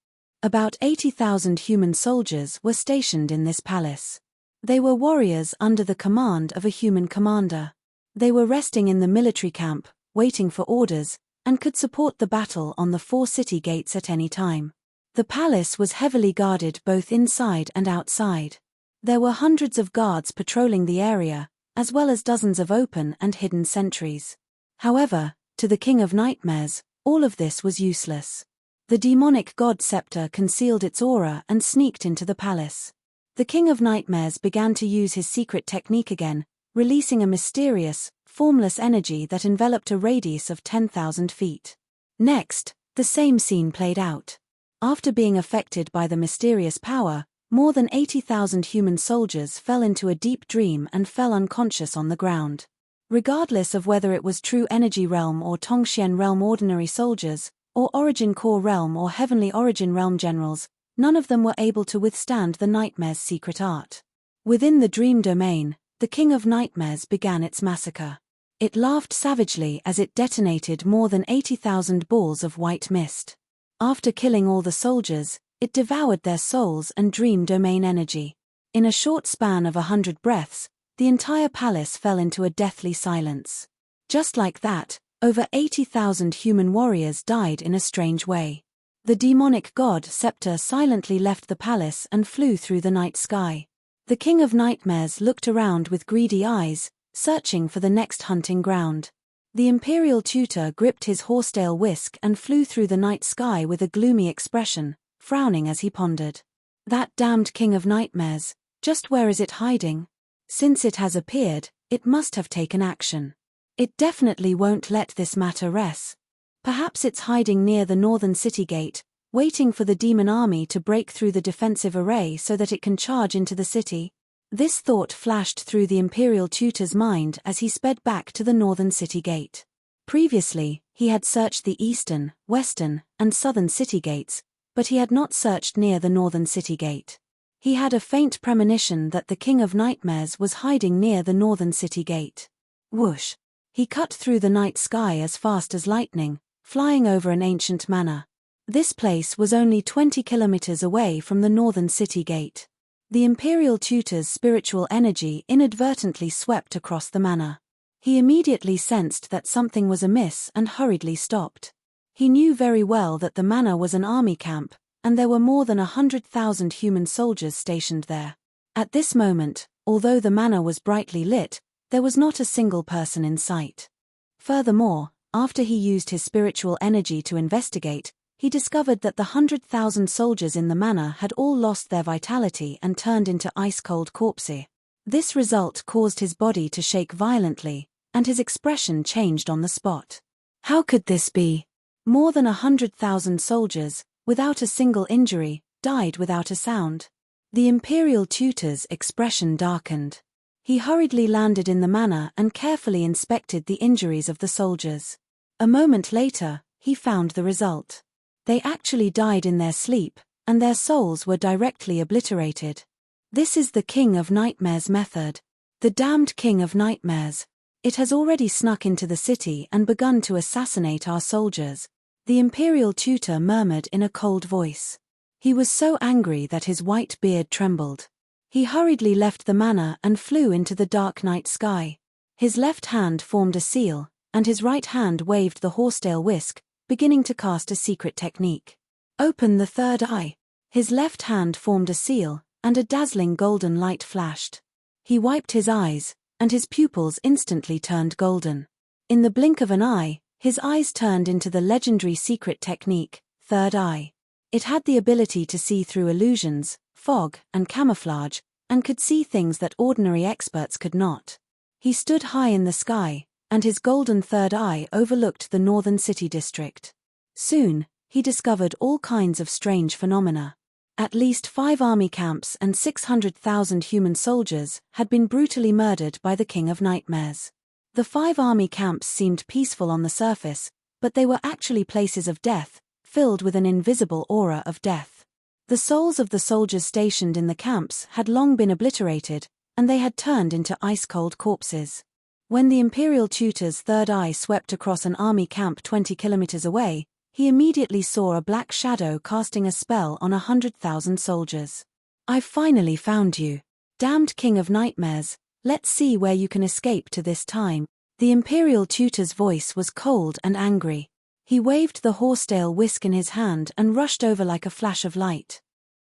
[SPEAKER 1] About 80,000 human soldiers were stationed in this palace. They were warriors under the command of a human commander. They were resting in the military camp, waiting for orders, and could support the battle on the 4 city gates at any time. The palace was heavily guarded both inside and outside. There were hundreds of guards patrolling the area, as well as dozens of open and hidden sentries. However, to the King of Nightmares, all of this was useless. The demonic god scepter concealed its aura and sneaked into the palace. The King of Nightmares began to use his secret technique again, releasing a mysterious, formless energy that enveloped a radius of 10,000 feet. Next, the same scene played out. After being affected by the mysterious power, more than 80,000 human soldiers fell into a deep dream and fell unconscious on the ground. Regardless of whether it was True Energy Realm or Tongxian Realm ordinary soldiers, or Origin Core Realm or Heavenly Origin Realm generals, none of them were able to withstand the nightmare's secret art. Within the dream domain, the King of Nightmares began its massacre. It laughed savagely as it detonated more than 80,000 balls of white mist. After killing all the soldiers, it devoured their souls and dream domain energy. In a short span of 100 breaths, the entire palace fell into a deathly silence. Just like that, over 80,000 human warriors died in a strange way. The demonic god Scepter silently left the palace and flew through the night sky. The King of Nightmares looked around with greedy eyes, searching for the next hunting ground. The imperial tutor gripped his horsetail whisk and flew through the night sky with a gloomy expression, frowning as he pondered. That damned King of Nightmares, just where is it hiding? Since it has appeared, it must have taken action. It definitely won't let this matter rest. Perhaps it's hiding near the northern city gate, waiting for the demon army to break through the defensive array so that it can charge into the city. This thought flashed through the imperial tutor's mind as he sped back to the northern city gate. Previously, he had searched the eastern, western, and southern city gates, but he had not searched near the northern city gate. He had a faint premonition that the King of Nightmares was hiding near the northern city gate. Whoosh! He cut through the night sky as fast as lightning, flying over an ancient manor. This place was only 20 kilometers away from the northern city gate. The imperial tutor's spiritual energy inadvertently swept across the manor. He immediately sensed that something was amiss and hurriedly stopped. He knew very well that the manor was an army camp, and there were more than 100,000 human soldiers stationed there. At this moment, although the manor was brightly lit, there was not a single person in sight. Furthermore, after he used his spiritual energy to investigate, he discovered that the 100,000 soldiers in the manor had all lost their vitality and turned into ice-cold corpses. This result caused his body to shake violently, and his expression changed on the spot. How could this be? More than 100,000 soldiers, without a single injury, died without a sound. The imperial tutor's expression darkened. He hurriedly landed in the manor and carefully inspected the injuries of the soldiers. A moment later, he found the result. They actually died in their sleep, and their souls were directly obliterated. This is the King of Nightmares method. The damned King of Nightmares. It has already snuck into the city and begun to assassinate our soldiers. The imperial tutor murmured in a cold voice. He was so angry that his white beard trembled. He hurriedly left the manor and flew into the dark night sky. His left hand formed a seal, and his right hand waved the horsetail whisk, beginning to cast a secret technique. Open the third eye. His left hand formed a seal, and a dazzling golden light flashed. He wiped his eyes, and his pupils instantly turned golden. In the blink of an eye, his eyes turned into the legendary secret technique, Third Eye. It had the ability to see through illusions, fog, and camouflage, and could see things that ordinary experts could not. He stood high in the sky, and his golden third eye overlooked the northern city district. Soon, he discovered all kinds of strange phenomena. At least 5 army camps and 600,000 human soldiers had been brutally murdered by the King of Nightmares. The 5 army camps seemed peaceful on the surface, but they were actually places of death, filled with an invisible aura of death. The souls of the soldiers stationed in the camps had long been obliterated, and they had turned into ice-cold corpses. When the imperial tutor's third eye swept across an army camp 20 kilometers away, he immediately saw a black shadow casting a spell on 100,000 soldiers. I've finally found you. Damned King of Nightmares, let's see where you can escape to this time. The imperial tutor's voice was cold and angry. He waved the horsetail whisk in his hand and rushed over like a flash of light.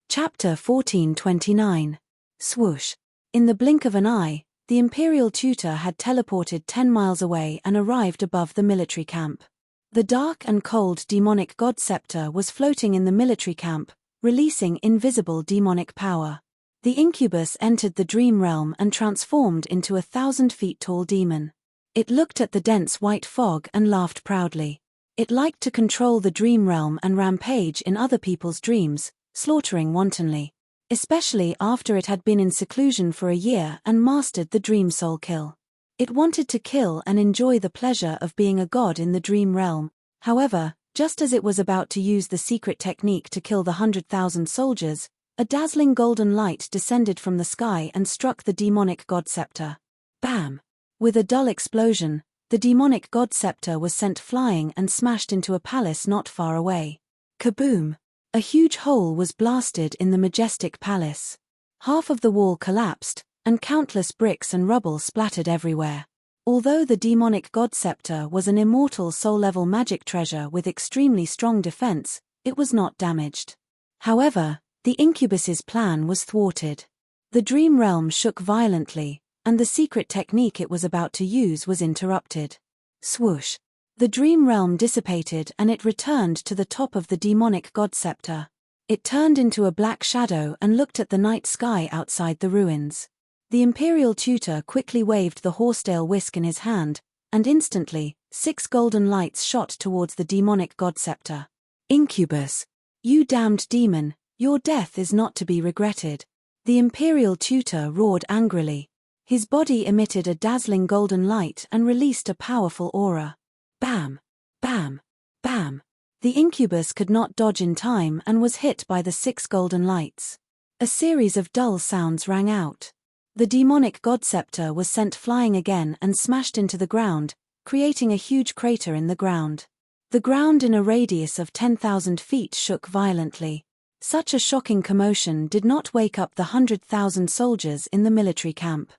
[SPEAKER 1] Chapter 1429. Swoosh. In the blink of an eye, the imperial tutor had teleported 10 miles away and arrived above the military camp. The dark and cold demonic god Scepter was floating in the military camp, releasing invisible demonic power. The incubus entered the dream realm and transformed into a 1,000 feet tall demon. It looked at the dense white fog and laughed proudly. It liked to control the dream realm and rampage in other people's dreams, slaughtering wantonly. Especially after it had been in seclusion for a year and mastered the dream soul kill. It wanted to kill and enjoy the pleasure of being a god in the dream realm. However, just as it was about to use the secret technique to kill the 100,000 soldiers, a dazzling golden light descended from the sky and struck the demonic god scepter. Bam! With a dull explosion, the demonic god scepter was sent flying and smashed into a palace not far away. Kaboom! A huge hole was blasted in the majestic palace. Half of the wall collapsed, and countless bricks and rubble splattered everywhere. Although the demonic god scepter was an immortal soul-level magic treasure with extremely strong defense, it was not damaged. However, the incubus's plan was thwarted. The dream realm shook violently, and the secret technique it was about to use was interrupted. Swoosh! The dream realm dissipated and it returned to the top of the demonic god scepter. It turned into a black shadow and looked at the night sky outside the ruins. The imperial tutor quickly waved the horsetail whisk in his hand, and instantly, 6 golden lights shot towards the demonic god scepter. Incubus! You damned demon, your death is not to be regretted. The imperial tutor roared angrily. His body emitted a dazzling golden light and released a powerful aura. Bam! Bam! Bam! The incubus could not dodge in time and was hit by the 6 golden lights. A series of dull sounds rang out. The demonic god scepter was sent flying again and smashed into the ground, creating a huge crater in the ground. The ground in a radius of 10,000 feet shook violently. Such a shocking commotion did not wake up the 100,000 soldiers in the military camp.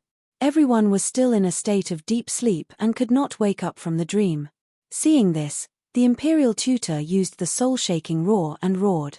[SPEAKER 1] Everyone was still in a state of deep sleep and could not wake up from the dream. Seeing this, the imperial tutor used the soul-shaking roar and roared.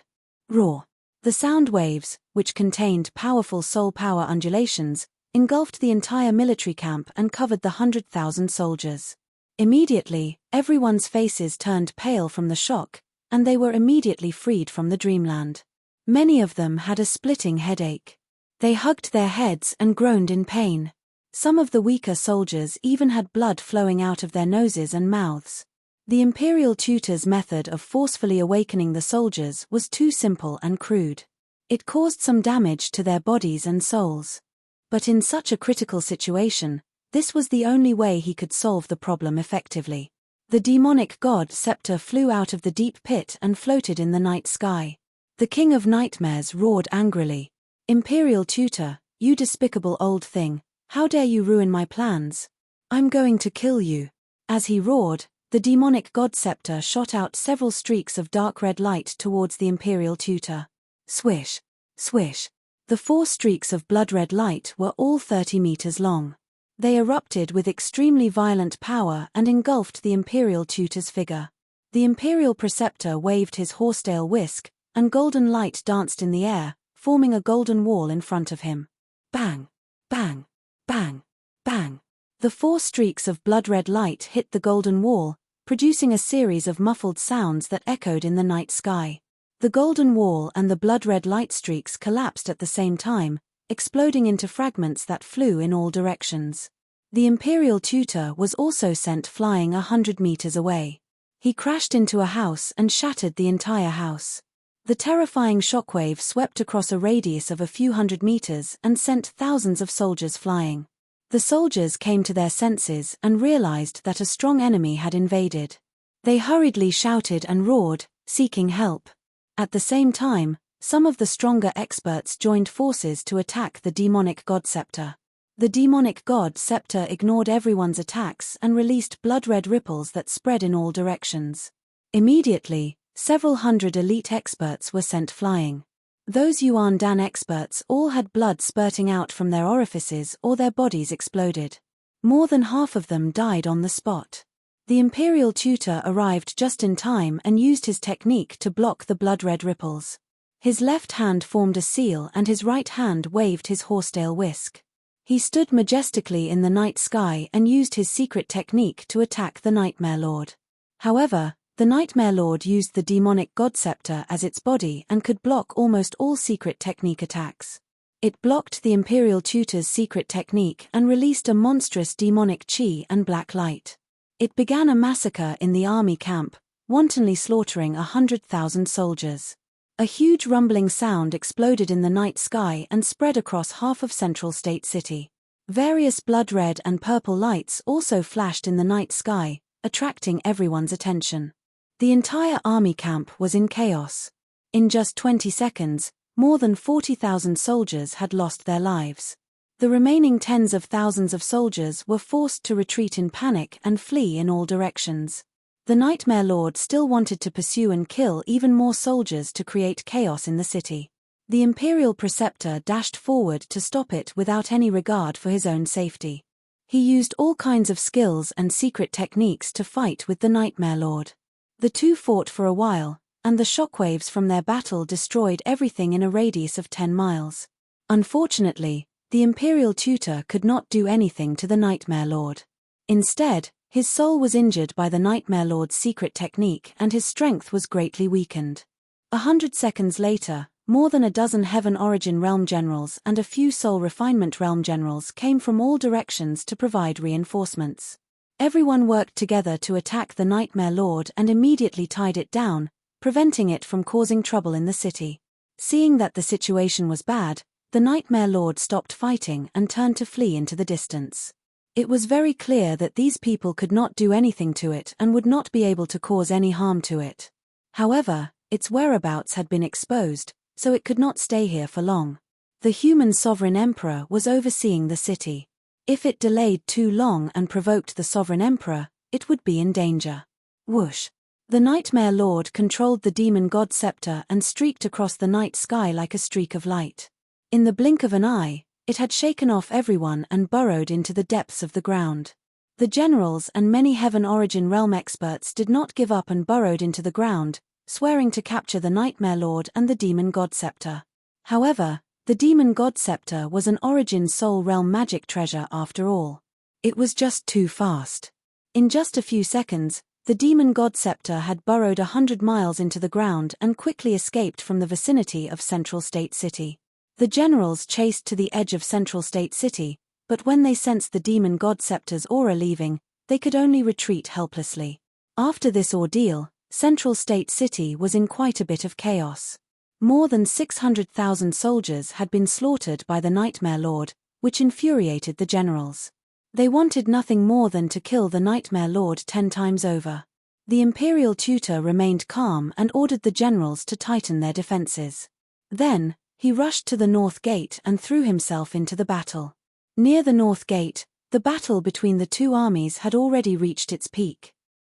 [SPEAKER 1] Roar! The sound waves, which contained powerful soul power undulations, engulfed the entire military camp and covered the 100,000 soldiers. Immediately, everyone's faces turned pale from the shock, and they were immediately freed from the dreamland. Many of them had a splitting headache. They hugged their heads and groaned in pain. Some of the weaker soldiers even had blood flowing out of their noses and mouths. The imperial tutor's method of forcefully awakening the soldiers was too simple and crude. It caused some damage to their bodies and souls. But in such a critical situation, this was the only way he could solve the problem effectively. The demonic god scepter flew out of the deep pit and floated in the night sky. The king of nightmares roared angrily. Imperial tutor, you despicable old thing, how dare you ruin my plans? I'm going to kill you. As he roared, the demonic god scepter shot out several streaks of dark red light towards the imperial tutor. Swish! Swish! The 4 streaks of blood-red light were all 30 meters long. They erupted with extremely violent power and engulfed the imperial tutor's figure. The imperial preceptor waved his horsetail whisk, and golden light danced in the air, forming a golden wall in front of him. Bang! Bang! Bang! Bang! The 4 streaks of blood-red light hit the golden wall, producing a series of muffled sounds that echoed in the night sky. The golden wall and the blood-red light streaks collapsed at the same time, exploding into fragments that flew in all directions. The imperial tutor was also sent flying 100 meters away. He crashed into a house and shattered the entire house. The terrifying shockwave swept across a radius of a few hundred meters and sent thousands of soldiers flying. The soldiers came to their senses and realized that a strong enemy had invaded. They hurriedly shouted and roared, seeking help. At the same time, some of the stronger experts joined forces to attack the demonic god scepter. The demonic god scepter ignored everyone's attacks and released blood-red ripples that spread in all directions. Immediately, several hundred elite experts were sent flying. Those Yuan Dan experts all had blood spurting out from their orifices or their bodies exploded. More than half of them died on the spot. The imperial tutor arrived just in time and used his technique to block the blood-red ripples. His left hand formed a seal and his right hand waved his horsetail whisk. He stood majestically in the night sky and used his secret technique to attack the Nightmare Lord. However, the Nightmare Lord used the demonic god scepter as its body and could block almost all secret technique attacks. It blocked the imperial tutor's secret technique and released a monstrous demonic chi and black light. It began a massacre in the army camp, wantonly slaughtering 100,000 soldiers. A huge rumbling sound exploded in the night sky and spread across half of Central State City. Various blood-red and purple lights also flashed in the night sky, attracting everyone's attention. The entire army camp was in chaos. In just 20 seconds, more than 40,000 soldiers had lost their lives. The remaining tens of thousands of soldiers were forced to retreat in panic and flee in all directions. The Nightmare Lord still wanted to pursue and kill even more soldiers to create chaos in the city. The Imperial Preceptor dashed forward to stop it without any regard for his own safety. He used all kinds of skills and secret techniques to fight with the Nightmare Lord. The two fought for a while, and the shockwaves from their battle destroyed everything in a radius of 10 miles. Unfortunately, the Imperial Tutor could not do anything to the Nightmare Lord. Instead, his soul was injured by the Nightmare Lord's secret technique and his strength was greatly weakened. 100 seconds later, more than a dozen Heaven Origin Realm Generals and a few Soul Refinement Realm Generals came from all directions to provide reinforcements. Everyone worked together to attack the Nightmare Lord and immediately tied it down, preventing it from causing trouble in the city. Seeing that the situation was bad, the Nightmare Lord stopped fighting and turned to flee into the distance. It was very clear that these people could not do anything to it and would not be able to cause any harm to it. However, its whereabouts had been exposed, so it could not stay here for long. The human Sovereign Emperor was overseeing the city. If it delayed too long and provoked the Sovereign Emperor, it would be in danger. Whoosh! The Nightmare Lord controlled the Demon God Scepter and streaked across the night sky like a streak of light. In the blink of an eye, it had shaken off everyone and burrowed into the depths of the ground. The generals and many Heaven Origin Realm experts did not give up and burrowed into the ground, swearing to capture the Nightmare Lord and the Demon God Scepter. However, the Demon God Scepter was an Origin Soul Realm magic treasure after all. It was just too fast. In just a few seconds, the Demon God Scepter had burrowed 100 miles into the ground and quickly escaped from the vicinity of Central State City. The generals chased to the edge of Central State City, but when they sensed the Demon God Scepter's aura leaving, they could only retreat helplessly. After this ordeal, Central State City was in quite a bit of chaos. More than 600,000 soldiers had been slaughtered by the Nightmare Lord, which infuriated the generals. They wanted nothing more than to kill the Nightmare Lord 10 times over. The Imperial Tutor remained calm and ordered the generals to tighten their defenses. Then, he rushed to the North Gate and threw himself into the battle. Near the North Gate, the battle between the two armies had already reached its peak.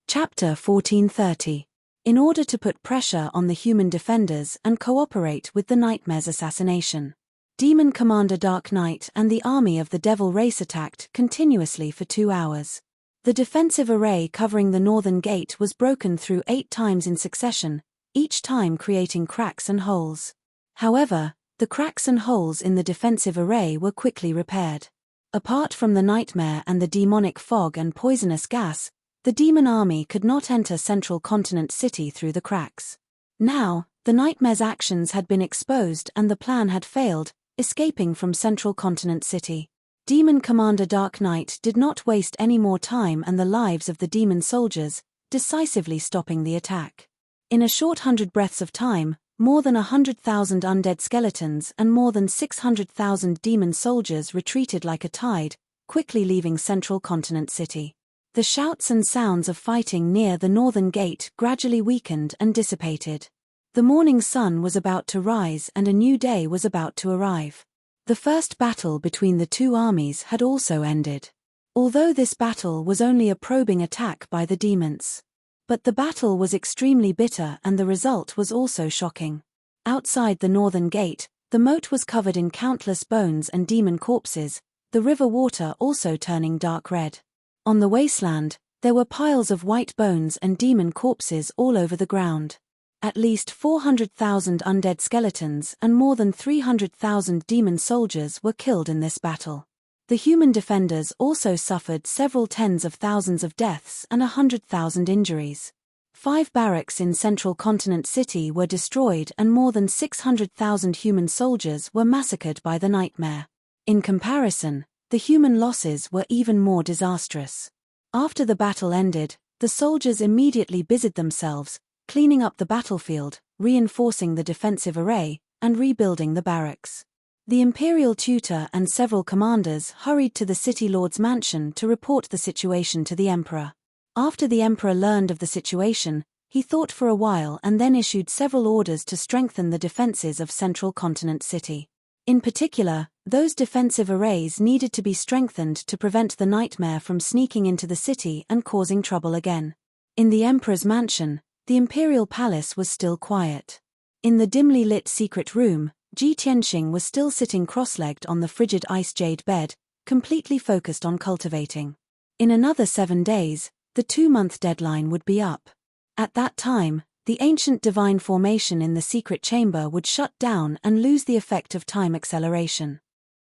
[SPEAKER 1] Chapter 1430. In order to put pressure on the human defenders and cooperate with the Nightmare's assassination, Demon Commander Dark Knight and the army of the Devil Race attacked continuously for 2 hours. The defensive array covering the Northern Gate was broken through 8 times in succession, each time creating cracks and holes. However, the cracks and holes in the defensive array were quickly repaired. Apart from the Nightmare and the demonic fog and poisonous gas, the demon army could not enter Central Continent City through the cracks. Now, the Nightmare's actions had been exposed and the plan had failed, escaping from Central Continent City. Demon Commander Dark Knight did not waste any more time and the lives of the demon soldiers, decisively stopping the attack. In a short 100 breaths of time, more than 100,000 undead skeletons and more than 600,000 demon soldiers retreated like a tide, quickly leaving Central Continent City. The shouts and sounds of fighting near the Northern Gate gradually weakened and dissipated. The morning sun was about to rise and a new day was about to arrive. The first battle between the two armies had also ended. Although this battle was only a probing attack by the demons. But the battle was extremely bitter and the result was also shocking. Outside the Northern Gate, the moat was covered in countless bones and demon corpses, the river water also turning dark red. On the wasteland, there were piles of white bones and demon corpses all over the ground. At least 400,000 undead skeletons and more than 300,000 demon soldiers were killed in this battle. The human defenders also suffered several tens of thousands of deaths and 100,000 injuries. 5 barracks in Central Continent City were destroyed and more than 600,000 human soldiers were massacred by the Nightmare. In comparison, the human losses were even more disastrous. After the battle ended, The soldiers immediately busied themselves, cleaning up the battlefield, reinforcing the defensive array, and rebuilding the barracks. The imperial tutor and several commanders hurried to the city lord's mansion to report the situation to the emperor. After the emperor learned of the situation, he thought for a while and then issued several orders to strengthen the defenses of central continent city. In particular, those defensive arrays needed to be strengthened to prevent the nightmare from sneaking into the city and causing trouble again. In the emperor's mansion, the imperial palace was still quiet. In the dimly lit secret room, Ji Tianxing was still sitting cross-legged on the frigid ice jade bed, completely focused on cultivating. In another 7 days, the 2-month deadline would be up. At that time, the ancient divine formation in the secret chamber would shut down and lose the effect of time acceleration.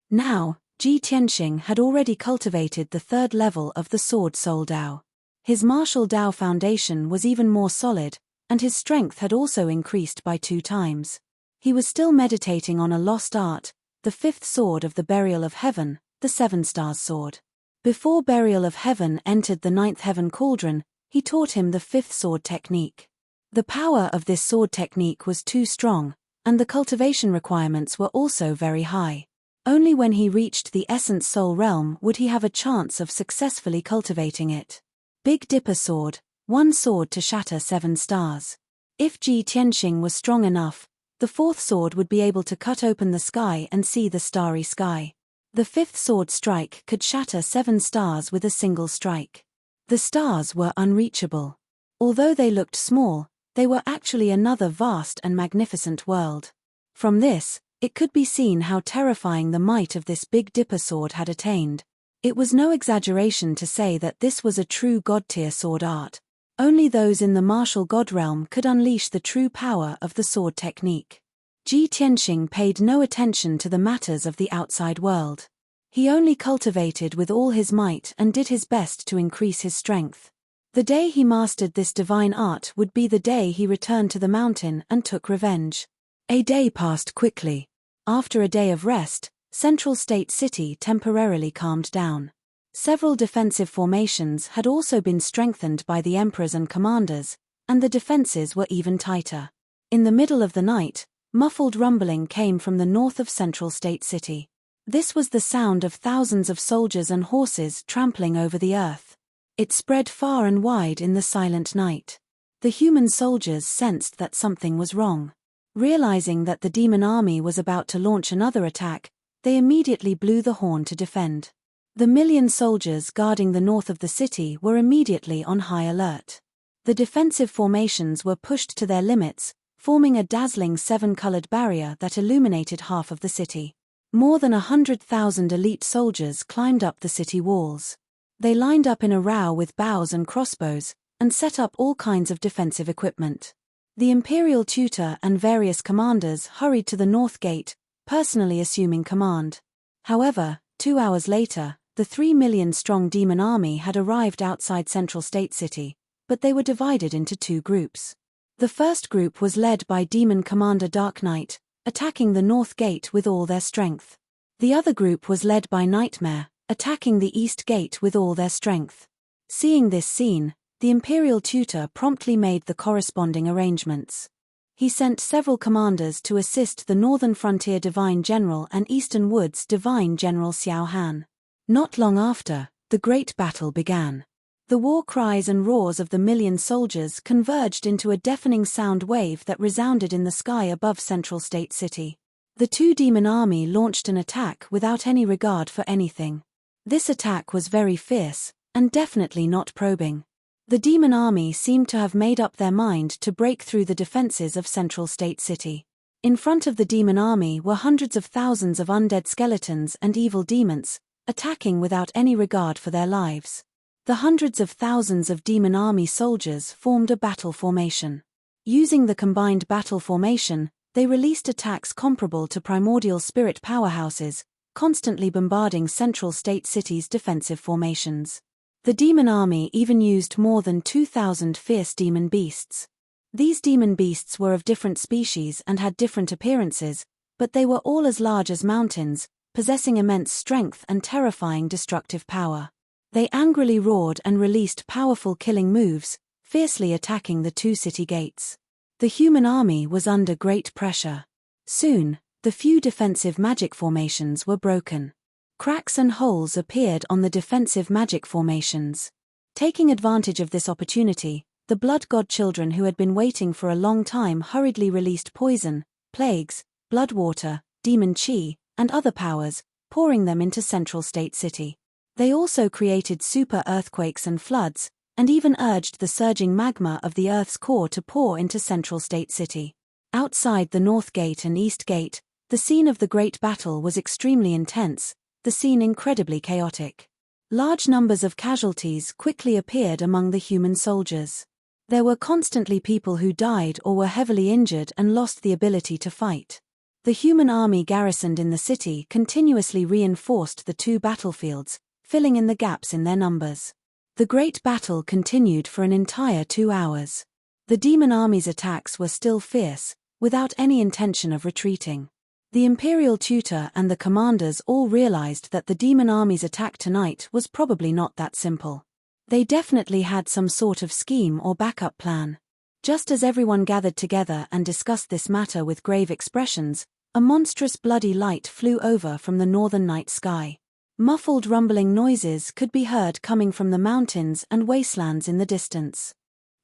[SPEAKER 1] Now, Ji Tianxing had already cultivated the 3rd level of the Sword Soul Dao. His martial Dao foundation was even more solid, and his strength had also increased by 2 times. He was still meditating on a lost art, the 5th sword of the Burial of Heaven, the 7 Stars Sword. Before Burial of Heaven entered the 9th Heaven Cauldron, he taught him the 5th sword technique. The power of this sword technique was too strong, and the cultivation requirements were also very high. Only when he reached the Essence Soul Realm would he have a chance of successfully cultivating it. Big Dipper Sword, 1 sword to shatter 7 stars. If Ji Tianxing was strong enough, the 4th sword would be able to cut open the sky and see the starry sky. The 5th sword strike could shatter 7 stars with a single strike. The stars were unreachable. Although they looked small, they were actually another vast and magnificent world. From this, it could be seen how terrifying the might of this Big Dipper sword had attained. It was no exaggeration to say that this was a true god-tier sword art. Only those in the martial god realm could unleash the true power of the sword technique. Ji Tianxing paid no attention to the matters of the outside world. He only cultivated with all his might and did his best to increase his strength. The day he mastered this divine art would be the day he returned to the mountain and took revenge. A day passed quickly. After a day of rest, Central State City temporarily calmed down. Several defensive formations had also been strengthened by the emperors and commanders, and the defenses were even tighter. In the middle of the night, muffled rumbling came from the north of Central State City. This was the sound of thousands of soldiers and horses trampling over the earth. It spread far and wide in the silent night. The human soldiers sensed that something was wrong. Realizing that the demon army was about to launch another attack, they immediately blew the horn to defend. The 1,000,000 soldiers guarding the north of the city were immediately on high alert. The defensive formations were pushed to their limits, forming a dazzling 7-colored barrier that illuminated half of the city. More than 100,000 elite soldiers climbed up the city walls. They lined up in a row with bows and crossbows, and set up all kinds of defensive equipment. The imperial tutor and various commanders hurried to the north gate, personally assuming command. However, 2 hours later, the 3 million strong demon army had arrived outside Central State City, but they were divided into 2 groups. The first group was led by Demon Commander Dark Knight, attacking the north gate with all their strength. The other group was led by Nightmare, attacking the east gate with all their strength. Seeing this scene, the imperial tutor promptly made the corresponding arrangements. He sent several commanders to assist the Northern Frontier Divine General and Eastern Woods Divine General Xiao Han. Not long after, the great battle began. The war cries and roars of the 1,000,000 soldiers converged into a deafening sound wave that resounded in the sky above Central State City. The 2 demon army launched an attack without any regard for anything. This attack was very fierce, and definitely not probing. The demon army seemed to have made up their mind to break through the defenses of Central State City. In front of the demon army were hundreds of thousands of undead skeletons and evil demons, attacking without any regard for their lives. The hundreds of thousands of demon army soldiers formed a battle formation. Using the combined battle formation, they released attacks comparable to primordial spirit powerhouses, constantly bombarding Central State City's defensive formations. The demon army even used more than 2,000 fierce demon beasts. These demon beasts were of different species and had different appearances, but they were all as large as mountains, possessing immense strength and terrifying destructive power. They angrily roared and released powerful killing moves, fiercely attacking the two city gates. The human army was under great pressure. Soon, the few defensive magic formations were broken. Cracks and holes appeared on the defensive magic formations. Taking advantage of this opportunity, the blood god children who had been waiting for a long time hurriedly released poison, plagues, blood water, demon chi, and other powers, pouring them into Central State City. They also created super earthquakes and floods, and even urged the surging magma of the Earth's core to pour into Central State City. Outside the North Gate and East Gate, the scene of the great battle was extremely intense, the scene incredibly chaotic. Large numbers of casualties quickly appeared among the human soldiers. There were constantly people who died or were heavily injured and lost the ability to fight. The human army garrisoned in the city continuously reinforced the two battlefields, filling in the gaps in their numbers. The great battle continued for an entire 2 hours. The demon army's attacks were still fierce, without any intention of retreating. The imperial tutor and the commanders all realized that the demon army's attack tonight was probably not that simple. They definitely had some sort of scheme or backup plan. Just as everyone gathered together and discussed this matter with grave expressions, a monstrous bloody light flew over from the northern night sky. Muffled rumbling noises could be heard coming from the mountains and wastelands in the distance.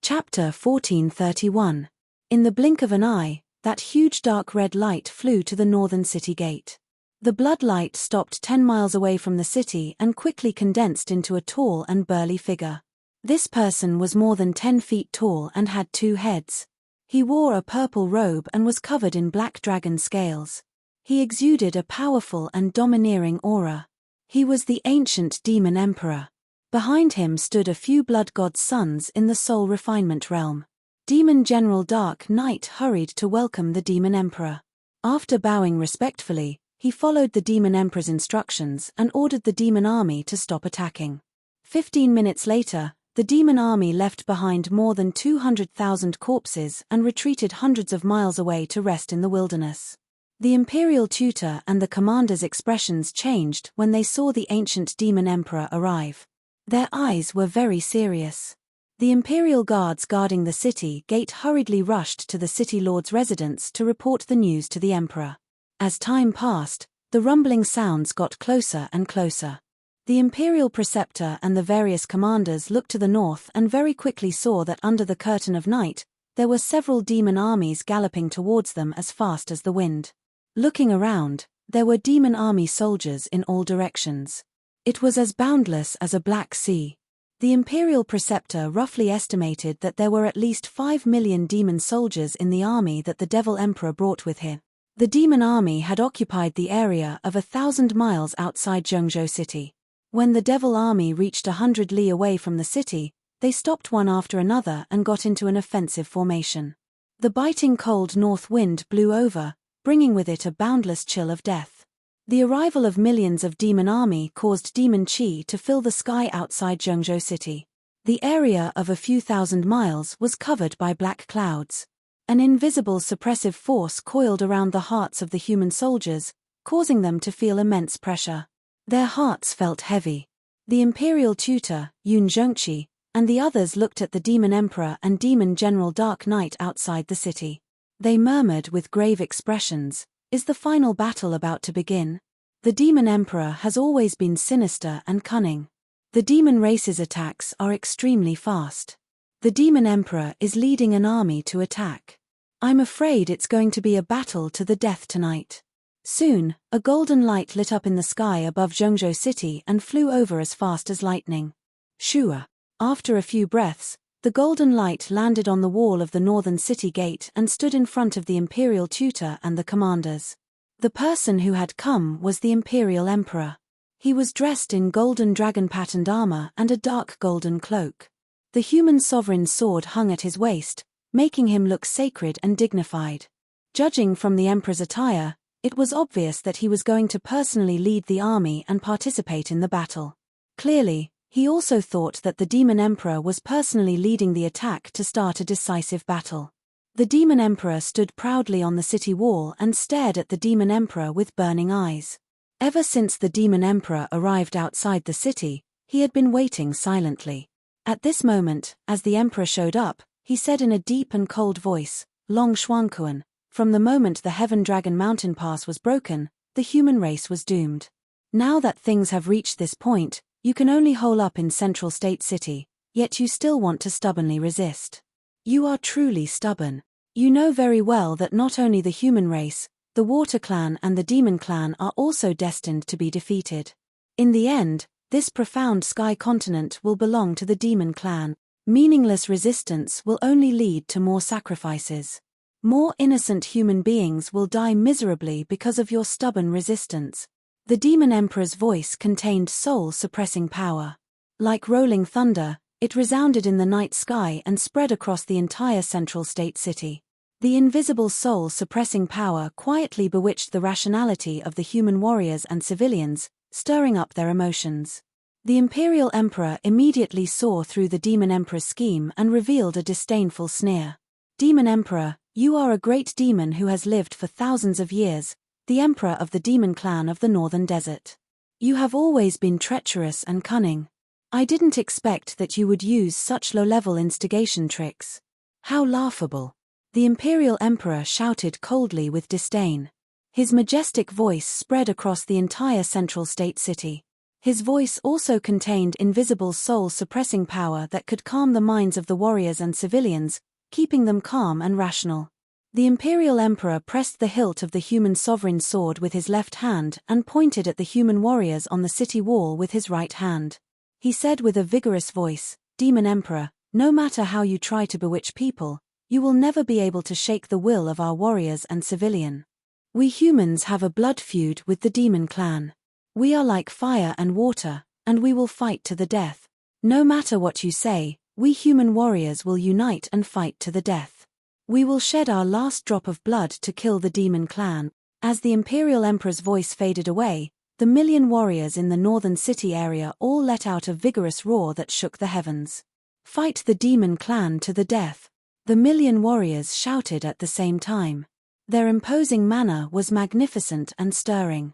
[SPEAKER 1] Chapter 1431. In the blink of an eye, that huge dark red light flew to the northern city gate. The blood light stopped 10 miles away from the city and quickly condensed into a tall and burly figure. This person was more than 10 feet tall and had 2 heads. He wore a purple robe and was covered in black dragon scales. He exuded a powerful and domineering aura. He was the ancient demon emperor. Behind him stood a few blood god's sons in the soul refinement realm. Demon General Dark Knight hurried to welcome the demon emperor. After bowing respectfully, he followed the demon emperor's instructions and ordered the demon army to stop attacking. 15 minutes later, the demon army left behind more than 200,000 corpses and retreated hundreds of miles away to rest in the wilderness. The imperial tutor and the commander's expressions changed when they saw the ancient demon emperor arrive. Their eyes were very serious. The imperial guards guarding the city gate hurriedly rushed to the city lord's residence to report the news to the emperor. As time passed, the rumbling sounds got closer and closer. The imperial preceptor and the various commanders looked to the north and very quickly saw that under the curtain of night, there were several demon armies galloping towards them as fast as the wind. Looking around, there were demon army soldiers in all directions. It was as boundless as a black sea. The imperial preceptor roughly estimated that there were at least 5 million demon soldiers in the army that the devil emperor brought with him. The demon army had occupied the area of 1,000 miles outside Zhengzhou City. When the devil army reached 100 li away from the city, they stopped one after another and got into an offensive formation. The biting cold north wind blew over, bringing with it a boundless chill of death. The arrival of millions of demon army caused demon chi to fill the sky outside Zhengzhou City. The area of a few thousand miles was covered by black clouds. An invisible suppressive force coiled around the hearts of the human soldiers, causing them to feel immense pressure. Their hearts felt heavy. The imperial tutor, Yun Zhengqi, and the others looked at the demon emperor and demon general Dark Knight outside the city. They murmured with grave expressions, "Is the final battle about to begin?" The demon emperor has always been sinister and cunning. The demon race's attacks are extremely fast. The demon emperor is leading an army to attack. I'm afraid it's going to be a battle to the death tonight. Soon, a golden light lit up in the sky above Zhengzhou City and flew over as fast as lightning. Shua. After a few breaths, the golden light landed on the wall of the northern city gate and stood in front of the imperial tutor and the commanders. The person who had come was the imperial emperor. He was dressed in golden dragon-patterned armor and a dark golden cloak. The human sovereign's sword hung at his waist, making him look sacred and dignified. Judging from the emperor's attire, it was obvious that he was going to personally lead the army and participate in the battle. Clearly, he also thought that the demon emperor was personally leading the attack to start a decisive battle. The demon emperor stood proudly on the city wall and stared at the demon emperor with burning eyes. Ever since the demon emperor arrived outside the city, He had been waiting silently. At this moment, as the emperor showed up, he said in a deep and cold voice, "Long Xuanquan, from the moment the Heaven Dragon mountain pass was broken, the human race was doomed. Now that things have reached this point, you can only hole up in Central State City, yet you still want to stubbornly resist. You are truly stubborn. You know very well that not only the human race, the Water Clan and the Demon Clan are also destined to be defeated. In the end, this profound sky continent will belong to the Demon Clan. Meaningless resistance will only lead to more sacrifices. More innocent human beings will die miserably because of your stubborn resistance." The Demon Emperor's voice contained soul-suppressing power. Like rolling thunder, it resounded in the night sky and spread across the entire Central State City. The invisible soul-suppressing power quietly bewitched the rationality of the human warriors and civilians, stirring up their emotions. The Imperial Emperor immediately saw through the Demon Emperor's scheme and revealed a disdainful sneer. "Demon Emperor, you are a great demon who has lived for thousands of years, the Emperor of the Demon Clan of the Northern Desert. You have always been treacherous and cunning. I didn't expect that you would use such low-level instigation tricks. How laughable." The Imperial Emperor shouted coldly with disdain. His majestic voice spread across the entire Central State City. His voice also contained invisible soul-suppressing power that could calm the minds of the warriors and civilians, keeping them calm and rational. The Imperial Emperor pressed the hilt of the human sovereign sword with his left hand and pointed at the human warriors on the city wall with his right hand. He said with a vigorous voice, "Demon Emperor, no matter how you try to bewitch people, you will never be able to shake the will of our warriors and civilian. We humans have a blood feud with the Demon Clan. We are like fire and water, and we will fight to the death. No matter what you say, we human warriors will unite and fight to the death. We will shed our last drop of blood to kill the Demon Clan." As the Imperial Emperor's voice faded away, the million warriors in the northern city area all let out a vigorous roar that shook the heavens. "Fight the Demon Clan to the death!" The million warriors shouted at the same time. Their imposing manner was magnificent and stirring.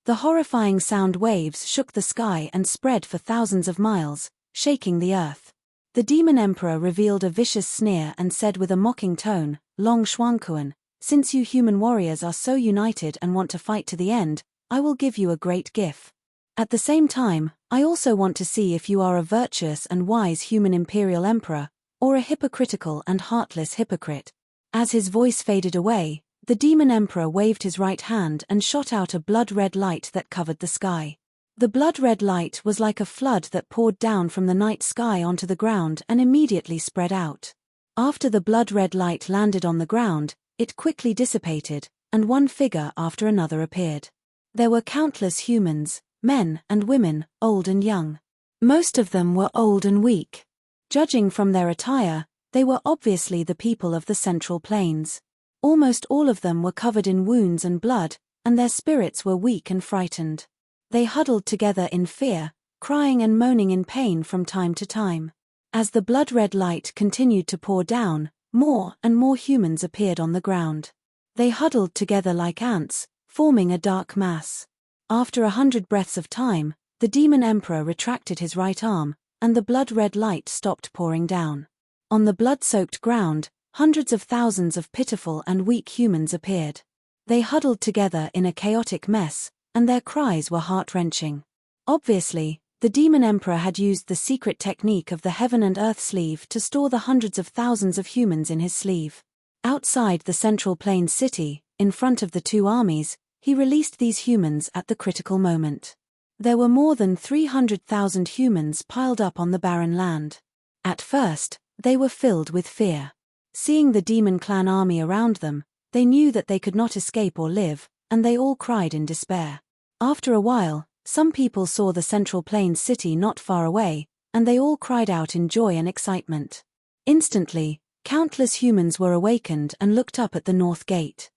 [SPEAKER 1] The horrifying sound waves shook the sky and spread for thousands of miles, shaking the earth. The Demon Emperor revealed a vicious sneer and said with a mocking tone, "Long Xuanquan, since you human warriors are so united and want to fight to the end, I will give you a great gift. At the same time, I also want to see if you are a virtuous and wise human Imperial Emperor, or a hypocritical and heartless hypocrite." As his voice faded away, the Demon Emperor waved his right hand and shot out a blood-red light that covered the sky. The blood-red light was like a flood that poured down from the night sky onto the ground and immediately spread out. After the blood-red light landed on the ground, it quickly dissipated, and one figure after another appeared. There were countless humans, men and women, old and young. Most of them were old and weak. Judging from their attire, they were obviously the people of the Central Plains. Almost all of them were covered in wounds and blood, and their spirits were weak and frightened. They huddled together in fear, crying and moaning in pain from time to time. As the blood-red light continued to pour down, more and more humans appeared on the ground. They huddled together like ants, forming a dark mass. After 100 breaths of time, the Demon Emperor retracted his right arm, and the blood-red light stopped pouring down. On the blood-soaked ground, hundreds of thousands of pitiful and weak humans appeared. They huddled together in a chaotic mess, and their cries were heart-wrenching. Obviously, the Demon Emperor had used the secret technique of the Heaven and Earth sleeve to store the hundreds of thousands of humans in his sleeve. Outside the Central Plains city, in front of the two armies, he released these humans at the critical moment. There were more than 300,000 humans piled up on the barren land. At first, they were filled with fear. Seeing the Demon Clan army around them, they knew that they could not escape or live, and they all cried in despair. After a while, some people saw the Central Plains city not far away, and they all cried out in joy and excitement. Instantly, countless humans were awakened and looked up at the North Gate.